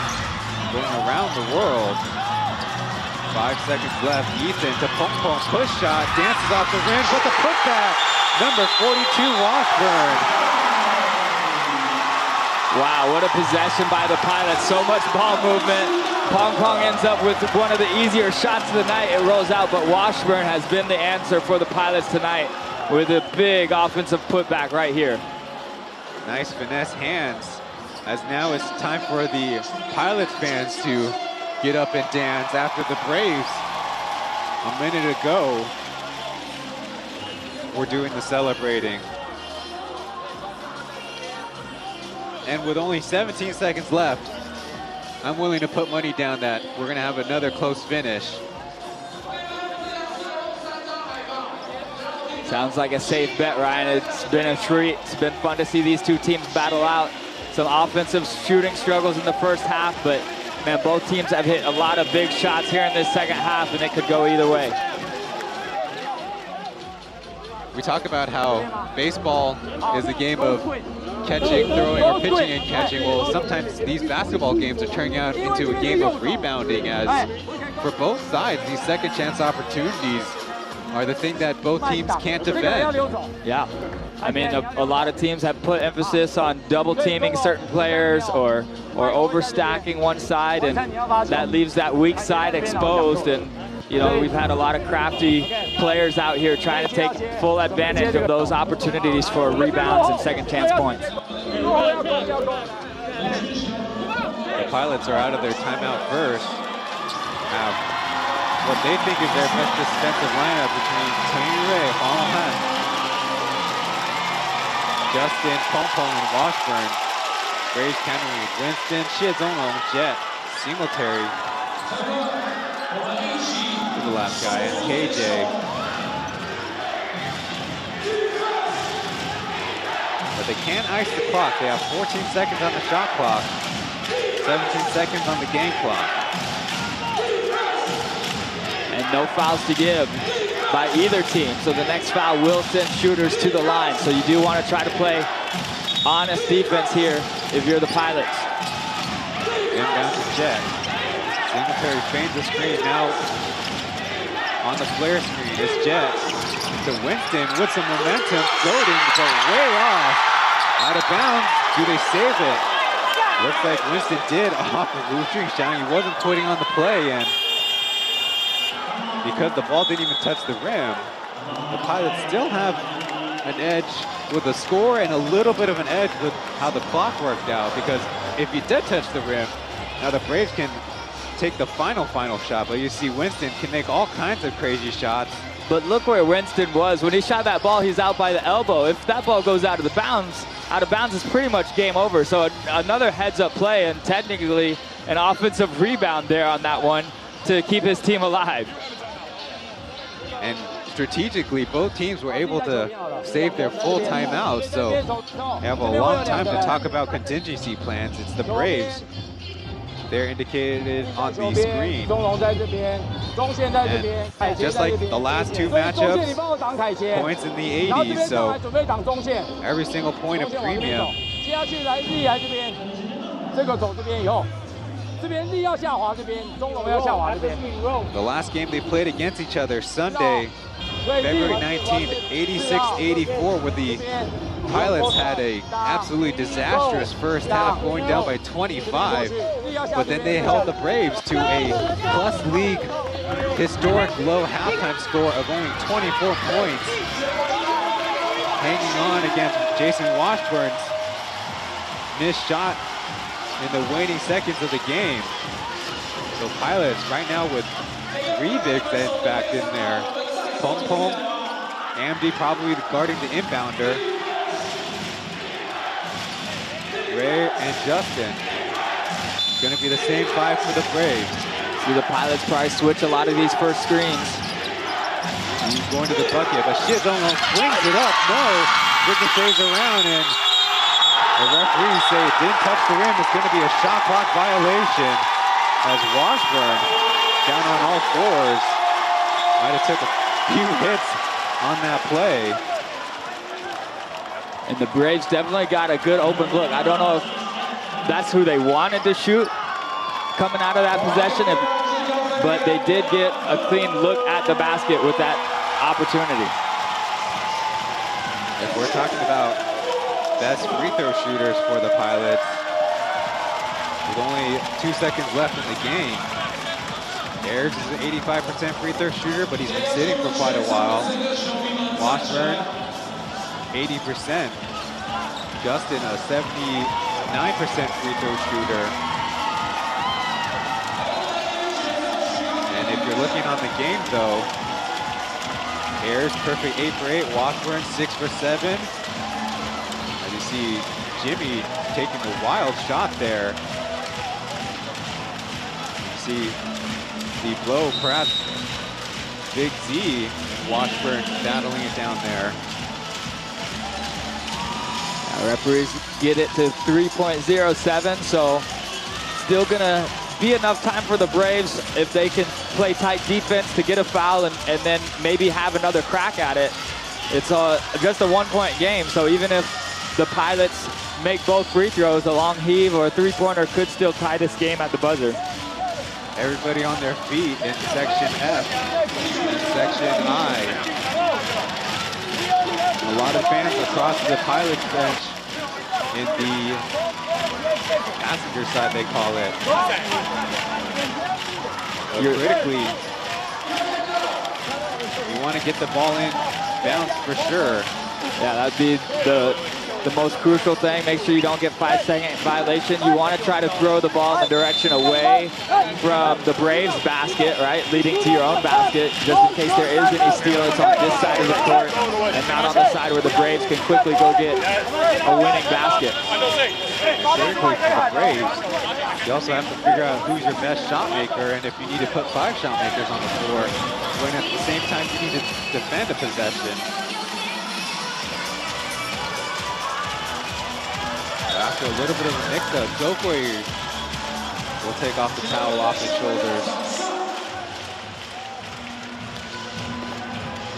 going around the world. 5 seconds left. Ethan to Pompom, push shot, dances off the rim, but the putback. Number 42, Washburn. Wow, what a possession by the Pilots. So much ball movement. Pompom ends up with one of the easier shots of the night. It rolls out, but Washburn has been the answer for the Pilots tonight with a big offensive putback right here. Nice finesse hands, as now it's time for the Pilots fans to get up and dance after the Braves, a minute ago, were doing the celebrating. And with only 17 seconds left, I'm willing to put money down that we're going to have another close finish. Sounds like a safe bet, Ryan. It's been a treat. It's been fun to see these two teams battle out. Some offensive shooting struggles in the first half, but man, both teams have hit a lot of big shots here in this second half, and it could go either way. We talk about how baseball is a game of catching, throwing, or pitching and catching. Well, sometimes these basketball games are turning out into a game of rebounding, as for both sides, these second chance opportunities are the thing that both teams can't defend. Yeah, I mean, a lot of teams have put emphasis on double teaming certain players or overstacking one side, and that leaves that weak side exposed. And you know, we've had a lot of crafty players out here trying to take full advantage of those opportunities for rebounds and second chance points. The Pilots are out of their timeout first. What they think is their best defensive lineup between Taoyuan, Pauian, Justin, Pong, and Washburn. Braves counter lead. Winston, Shizono, Jet, Singletary. The last guy is KJ. But they can't ice the clock. They have 14 seconds on the shot clock, 17 seconds on the game clock. And no fouls to give by either team. So the next foul will send shooters to the line. So you do want to try to play honest defense here if you're the Pilots. Inbound to Jet. Singletary feigns the screen. Now on the flare screen is Jet to Winston with some momentum, floating, but way off. Out of bounds. Do they save it? Looks like Winston did off of Wu-String shot. He wasn't putting on the play, and because the ball didn't even touch the rim, the Pilots still have an edge with the score and a little bit of an edge with how the clock worked out, because if he did touch the rim, now the Braves can take the final shot, but you see Winston can make all kinds of crazy shots. But look where Winston was. When he shot that ball, he's out by the elbow. If that ball goes out of bounds, it's pretty much game over. So another heads-up play, and technically an offensive rebound there on that one to keep his team alive. And strategically, both teams were able to save their full timeouts, so they have a long time to talk about contingency plans. It's the Braves. They're indicated on the screen. And just like the last two matchups, points in the 80s, so every single point of premium. The last game they played against each other, Sunday, February 19th, 86-84, where the Pilots had a absolutely disastrous first half, going down by 25, but then they held the Braves to a plus league historic low halftime score of only 24 points, hanging on against Jason Washburn's missed shot in the waning seconds of the game. So Pilots right now with 3 bigs back in there. Pong, AMD probably guarding the inbounder. Ray and Justin. Gonna be the same 5 for the Braves. See the Pilots probably switch a lot of these first screens. He's going to the bucket, but Shizono swings it up. No, ricochets around, and the referees say it didn't touch the rim. It's going to be a shot clock violation, as Washburn, down on all fours, might have took a few hits on that play. And the Braves definitely got a good open look. I don't know if that's who they wanted to shoot coming out of that possession, but they did get a clean look at the basket with that opportunity. If we're talking about best free throw shooters for the Pilots, with only 2 seconds left in the game, Ayers is an 85% free throw shooter, but he's been sitting for quite a while. Washburn, 80%. Justin, a 79% free throw shooter. And if you're looking on the game, though, Ayers perfect 8 for 8. Washburn 6 for 7. As you see, Jimmy taking a wild shot there. See the blow, perhaps Big Z and Washburn battling it down there. Now referees get it to 3.07, so still gonna be enough time for the Braves if they can play tight defense to get a foul and then maybe have another crack at it. It's just a 1-point game, so even if the Pilots make both free throws, a long heave or a three-pointer could still tie this game at the buzzer. Everybody on their feet in section F and section I. A lot of fans across the Pilots bench in the passenger side, they call it. But critically, you want to get the ball in bounce for sure. Yeah, that'd be the most crucial thing. Make sure you don't get 5-second violation. You want to try to throw the ball in the direction away from the Braves basket, right? Leading to your own basket, just in case there is any steal. It's on this side of the court and not on the side where the Braves can quickly go get a winning basket. Critically for the Braves, you also have to figure out who's your best shot maker and if you need to put 5 shot makers on the floor, when at the same time you need to defend a possession. After a little bit of a mix-up, Zokwe will take off the towel off his shoulders.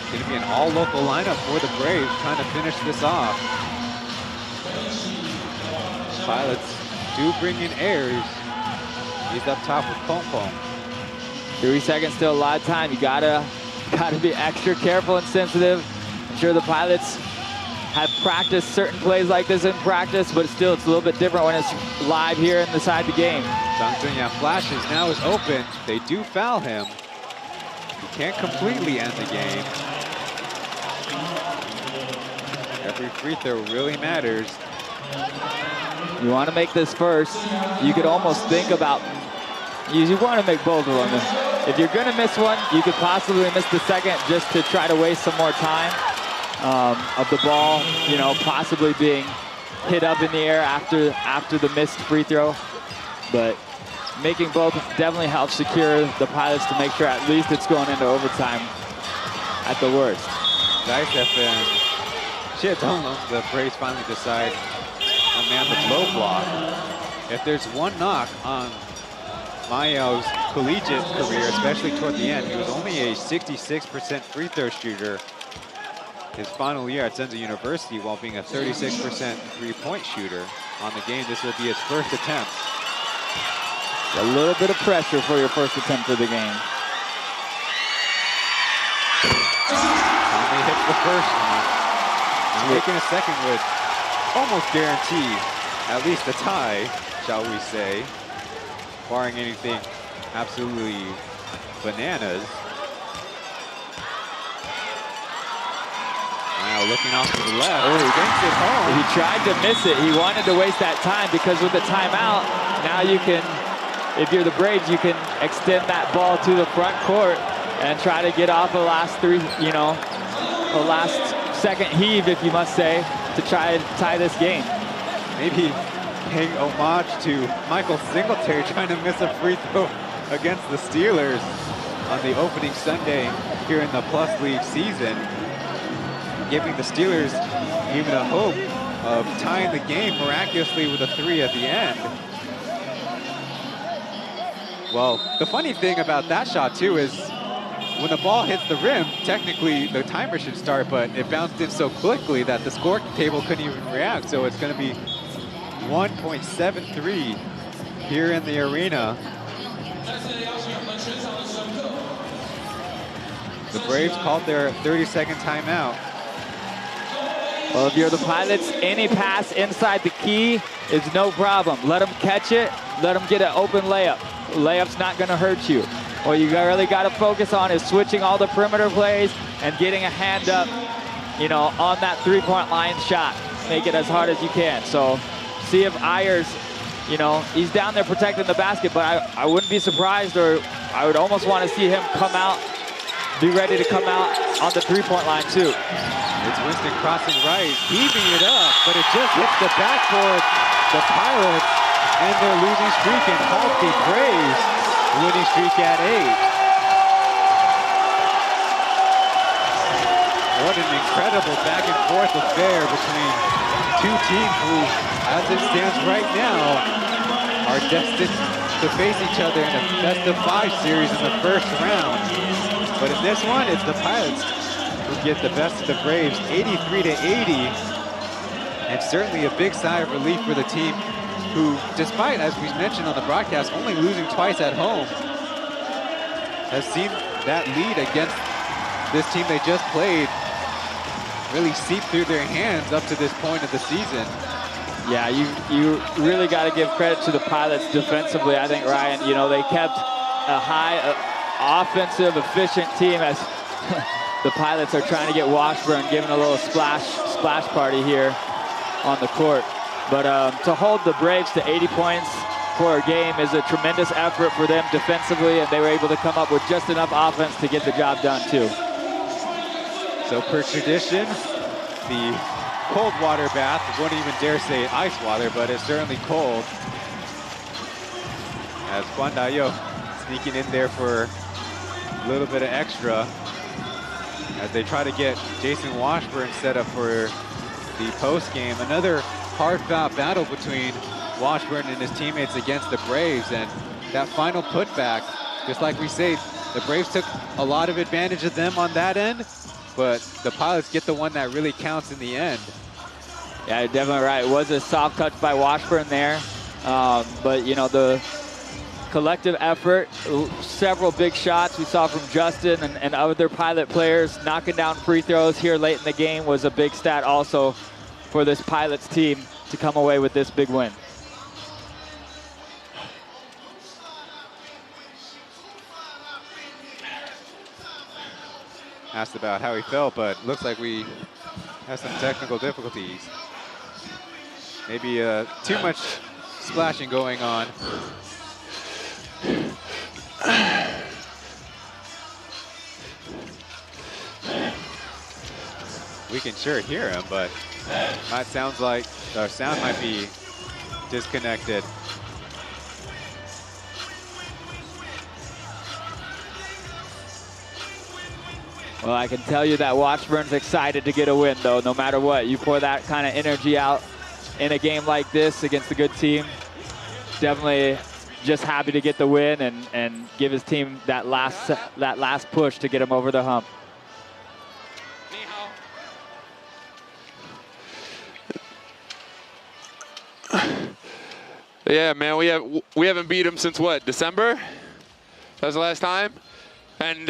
It's going to be an all-local lineup for the Braves trying to finish this off. Pilots do bring in Ayers. He's up top with Pom Pom. 3 seconds, still a lot of time. You gotta be extra careful and sensitive. I'm sure the Pilots have practiced certain plays like this in practice, but still it's a little bit different when it's live here inside the game. Zhang Zhenyan flashes, now is open. They do foul him. He can't completely end the game. Every free throw really matters. You want to make this first. You could almost think about, you want to make both of them. If you're going to miss one, you could possibly miss the second just to try to waste some more time of the ball, you know, possibly being hit up in the air after the missed free throw. But making both definitely helps secure the Pilots to make sure at least it's going into overtime at the worst. Nice FN. The Braves finally decide to man the blow block. If there's one knock on Mayo's collegiate career, especially toward the end, he was only a 66% free throw shooter his final year at Zenza University, while being a 36% three-point shooter. On the game, this will be his first attempt. A little bit of pressure for your first attempt of the game. Tommy hits the first one. And making a second would almost guarantee at least a tie, shall we say, barring anything absolutely bananas. Now looking off to the left. Oh, he banks it home. He tried to miss it. He wanted to waste that time because with the timeout, now you can, if you're the Braves, you can extend that ball to the front court and try to get off the last three, you know, the last second heave, if you must say, to try and tie this game. Maybe paying homage to Michael Singletary trying to miss a free throw against the Steelers on the opening Sunday here in the Plus League season, giving the Steelers even a hope of tying the game miraculously with a 3 at the end. Well, the funny thing about that shot too is when the ball hits the rim, technically the timer should start, but it bounced in so quickly that the score table couldn't even react. So it's going to be 1.73 here in the arena. The Braves called their 30-second timeout. Well, if you're the Pilots, any pass inside the key is no problem. Let them catch it. Let them get an open layup. Layup's not going to hurt you. What you really got to focus on is switching all the perimeter plays and getting a hand up, you know, on that three-point line shot. Make it as hard as you can. So see if Ayers, you know, he's down there protecting the basket, but I wouldn't be surprised, or I would almost want to see him come out, be ready to come out on the three-point line too. It's Winston crossing right, heaving it up, but it just hits the backboard. the Pilots end their losing streak and halt the Braves winning streak at 8. What an incredible back and forth affair between two teams who, as it stands right now, are destined to face each other in a best-of-5 series in the first round. But in this one, it's the Pilots who get the best of the Braves, 83-80. And certainly a big sigh of relief for the team who, despite, as we mentioned on the broadcast, only losing twice at home, has seen that lead against this team they just played really seep through their hands up to this point of the season. Yeah, you really got to give credit to the Pilots defensively. I think, Ryan, you know, they kept a high offensive, efficient team as the Pilots are trying to get Washburn giving a little splash party here on the court. But to hold the Braves to 80 points for a game is a tremendous effort for them defensively, and they were able to come up with just enough offense to get the job done too. So per tradition, the cold water bath, I wouldn't even dare say ice water, but it's certainly cold. As Juan Dayo sneaking in there for a little bit of extra as they try to get Jason Washburn set up for the post game. Another hard-fought battle between Washburn and his teammates against the Braves, and that final putback, just like we say, the Braves took a lot of advantage of them on that end, but the Pilots get the one that really counts in the end. Yeah, you're definitely right. It was a soft touch by Washburn there, but you know, the collective effort, several big shots we saw from Justin and other Pilot players knocking down free throws here late in the game was a big stat also for this Pilots team to come away with this big win. Asked about how he felt, but looks like we have some technical difficulties. Maybe too much splashing going on. We can sure hear him, but that sounds like our sound might be disconnected. Well, I can tell you that Washburn's excited to get a win, though, no matter what. You pour that kind of energy out in a game like this against a good team. Definitely just happy to get the win and give his team that last push to get him over the hump. Yeah, man, we haven't beat him since what, December? That was the last time? And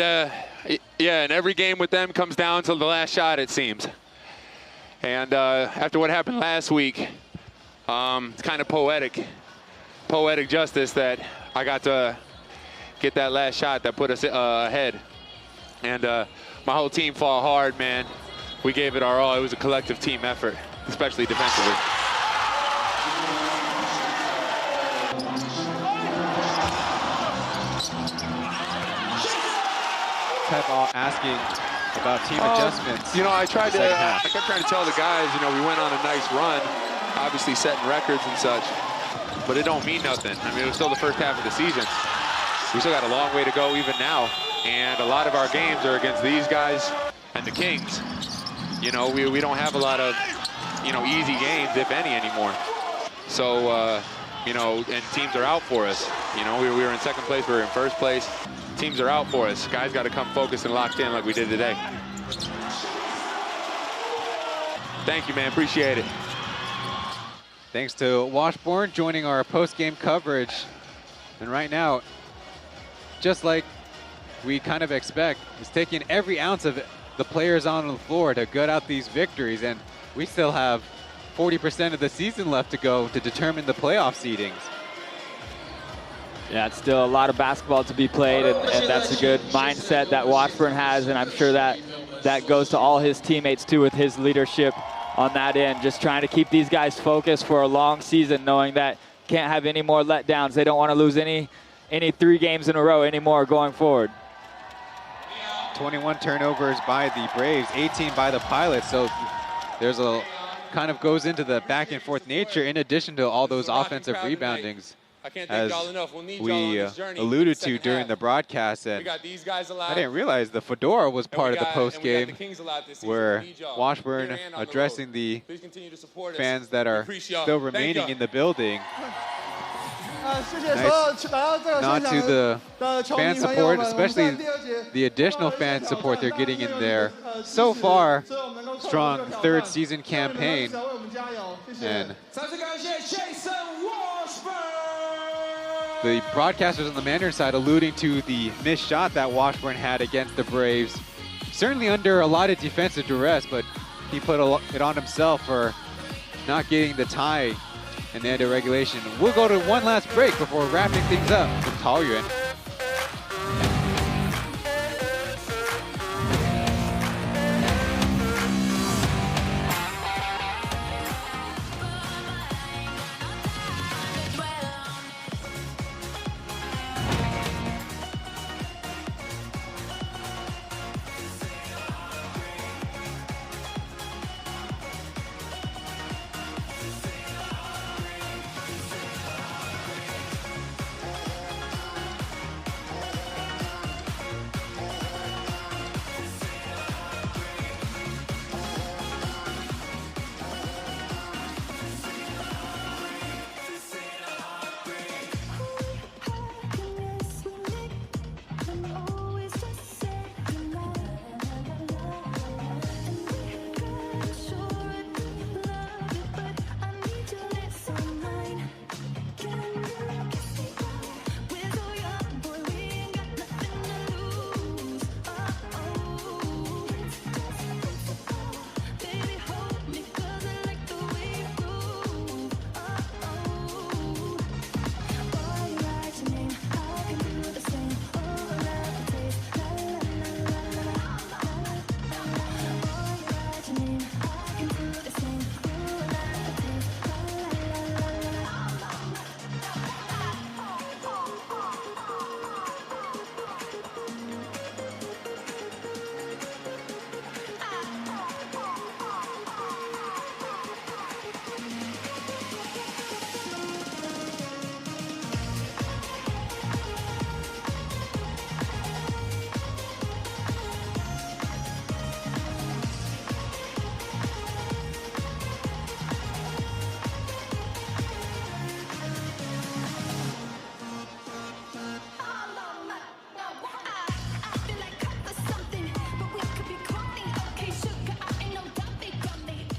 yeah, and every game with them comes down to the last shot, it seems. And after what happened last week, it's kind of poetic justice that I got to get that last shot that put us ahead. And my whole team fought hard, man. We gave it our all. It was a collective team effort, especially defensively. Taipei asking about team adjustments. You know, I kept trying to tell the guys, you know, we went on a nice run, obviously setting records and such, but it don't mean nothing. I mean, it was still the first half of the season. We still got a long way to go even now, and a lot of our games are against these guys and the Kings. You know, we don't have a lot of, you know, easy games, if any, anymore. So, you know, and teams are out for us. You know, we were in second place, we were in first place. Teams are out for us. Guys got to come focused and locked in like we did today. Thank you, man. Appreciate it. Thanks to Washburn joining our post-game coverage. And right now, just like we kind of expect, he's taking every ounce of the players on the floor to gut out these victories. And we still have 40% of the season left to go to determine the playoff seedings. Yeah, it's still a lot of basketball to be played, and that's a good mindset that Washburn has, and I'm sure that goes to all his teammates too with his leadership on that end, just trying to keep these guys focused for a long season, knowing that can't have any more letdowns. They don't want to lose any 3 games in a row anymore going forward. 21 turnovers by the Braves, 18 by the Pilots, so there's a kind of goes into the back and forth nature in addition to all those offensive reboundings, as we alluded to during the broadcast. And I didn't realize the fedora was part of the post game, where Washburn addressing the fans that are still remaining in the building. Nice nod to the fan support, especially the additional fan support they're getting in there. So far, strong third season campaign. And the broadcasters on the Mandarin side alluding to the missed shot that Washburn had against the Braves. Certainly under a lot of defensive duress, but he put it on himself for not getting the tie in the end of regulation. We'll go to one last break before wrapping things up with Taoyuan.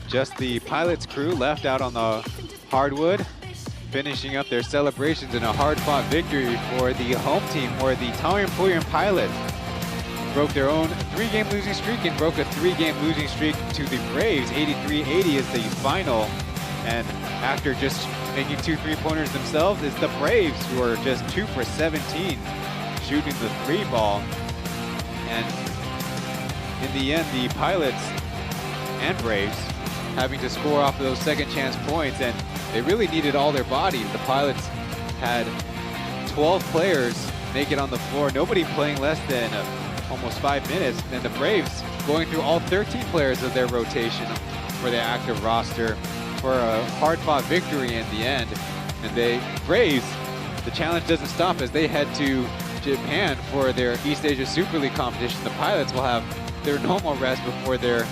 Just the Pilots crew left out on the hardwood, finishing up their celebrations in a hard-fought victory for the home team, where the Pauian Pilots broke their own 3-game losing streak and broke a 3-game losing streak to the Braves. 83-80 is the final. And after just making 2 3-pointers themselves, it's the Braves who are just 2 for 17 shooting the 3-ball. And in the end, the Pilots and Braves having to score off of those second chance points, and they really needed all their bodies. The Pilots had 12 players make it on the floor, nobody playing less than almost 5 minutes, and the Braves going through all 13 players of their rotation for their active roster for a hard-fought victory in the end. And the Braves, the challenge doesn't stop as they head to Japan for their East Asia Super League competition. The Pilots will have their normal rest before their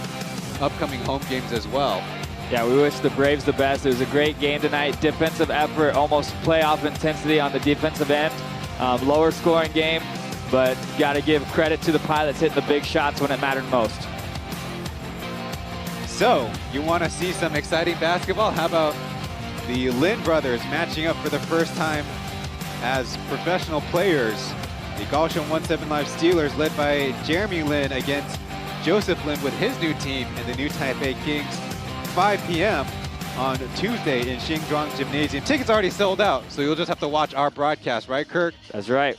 upcoming home games as well. Yeah, we wish the Braves the best. It was a great game tonight. Defensive effort, almost playoff intensity on the defensive end. Lower scoring game, but got to give credit to the Pilots hitting the big shots when it mattered most. So, you want to see some exciting basketball? How about the Lin brothers matching up for the first time as professional players? The Kaohsiung 17 Live Steelers, led by Jeremy Lin, against Joseph Lin with his new team and the new Taipei Kings. 5 p.m. on Tuesday in Xingzhuang Gymnasium. Tickets already sold out, so you'll just have to watch our broadcast, right, Kirk? That's right.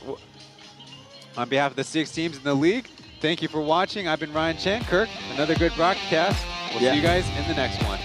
On behalf of the 6 teams in the league, thank you for watching. I've been Ryan Chen. Kirk, another good broadcast. We'll see you guys in the next one.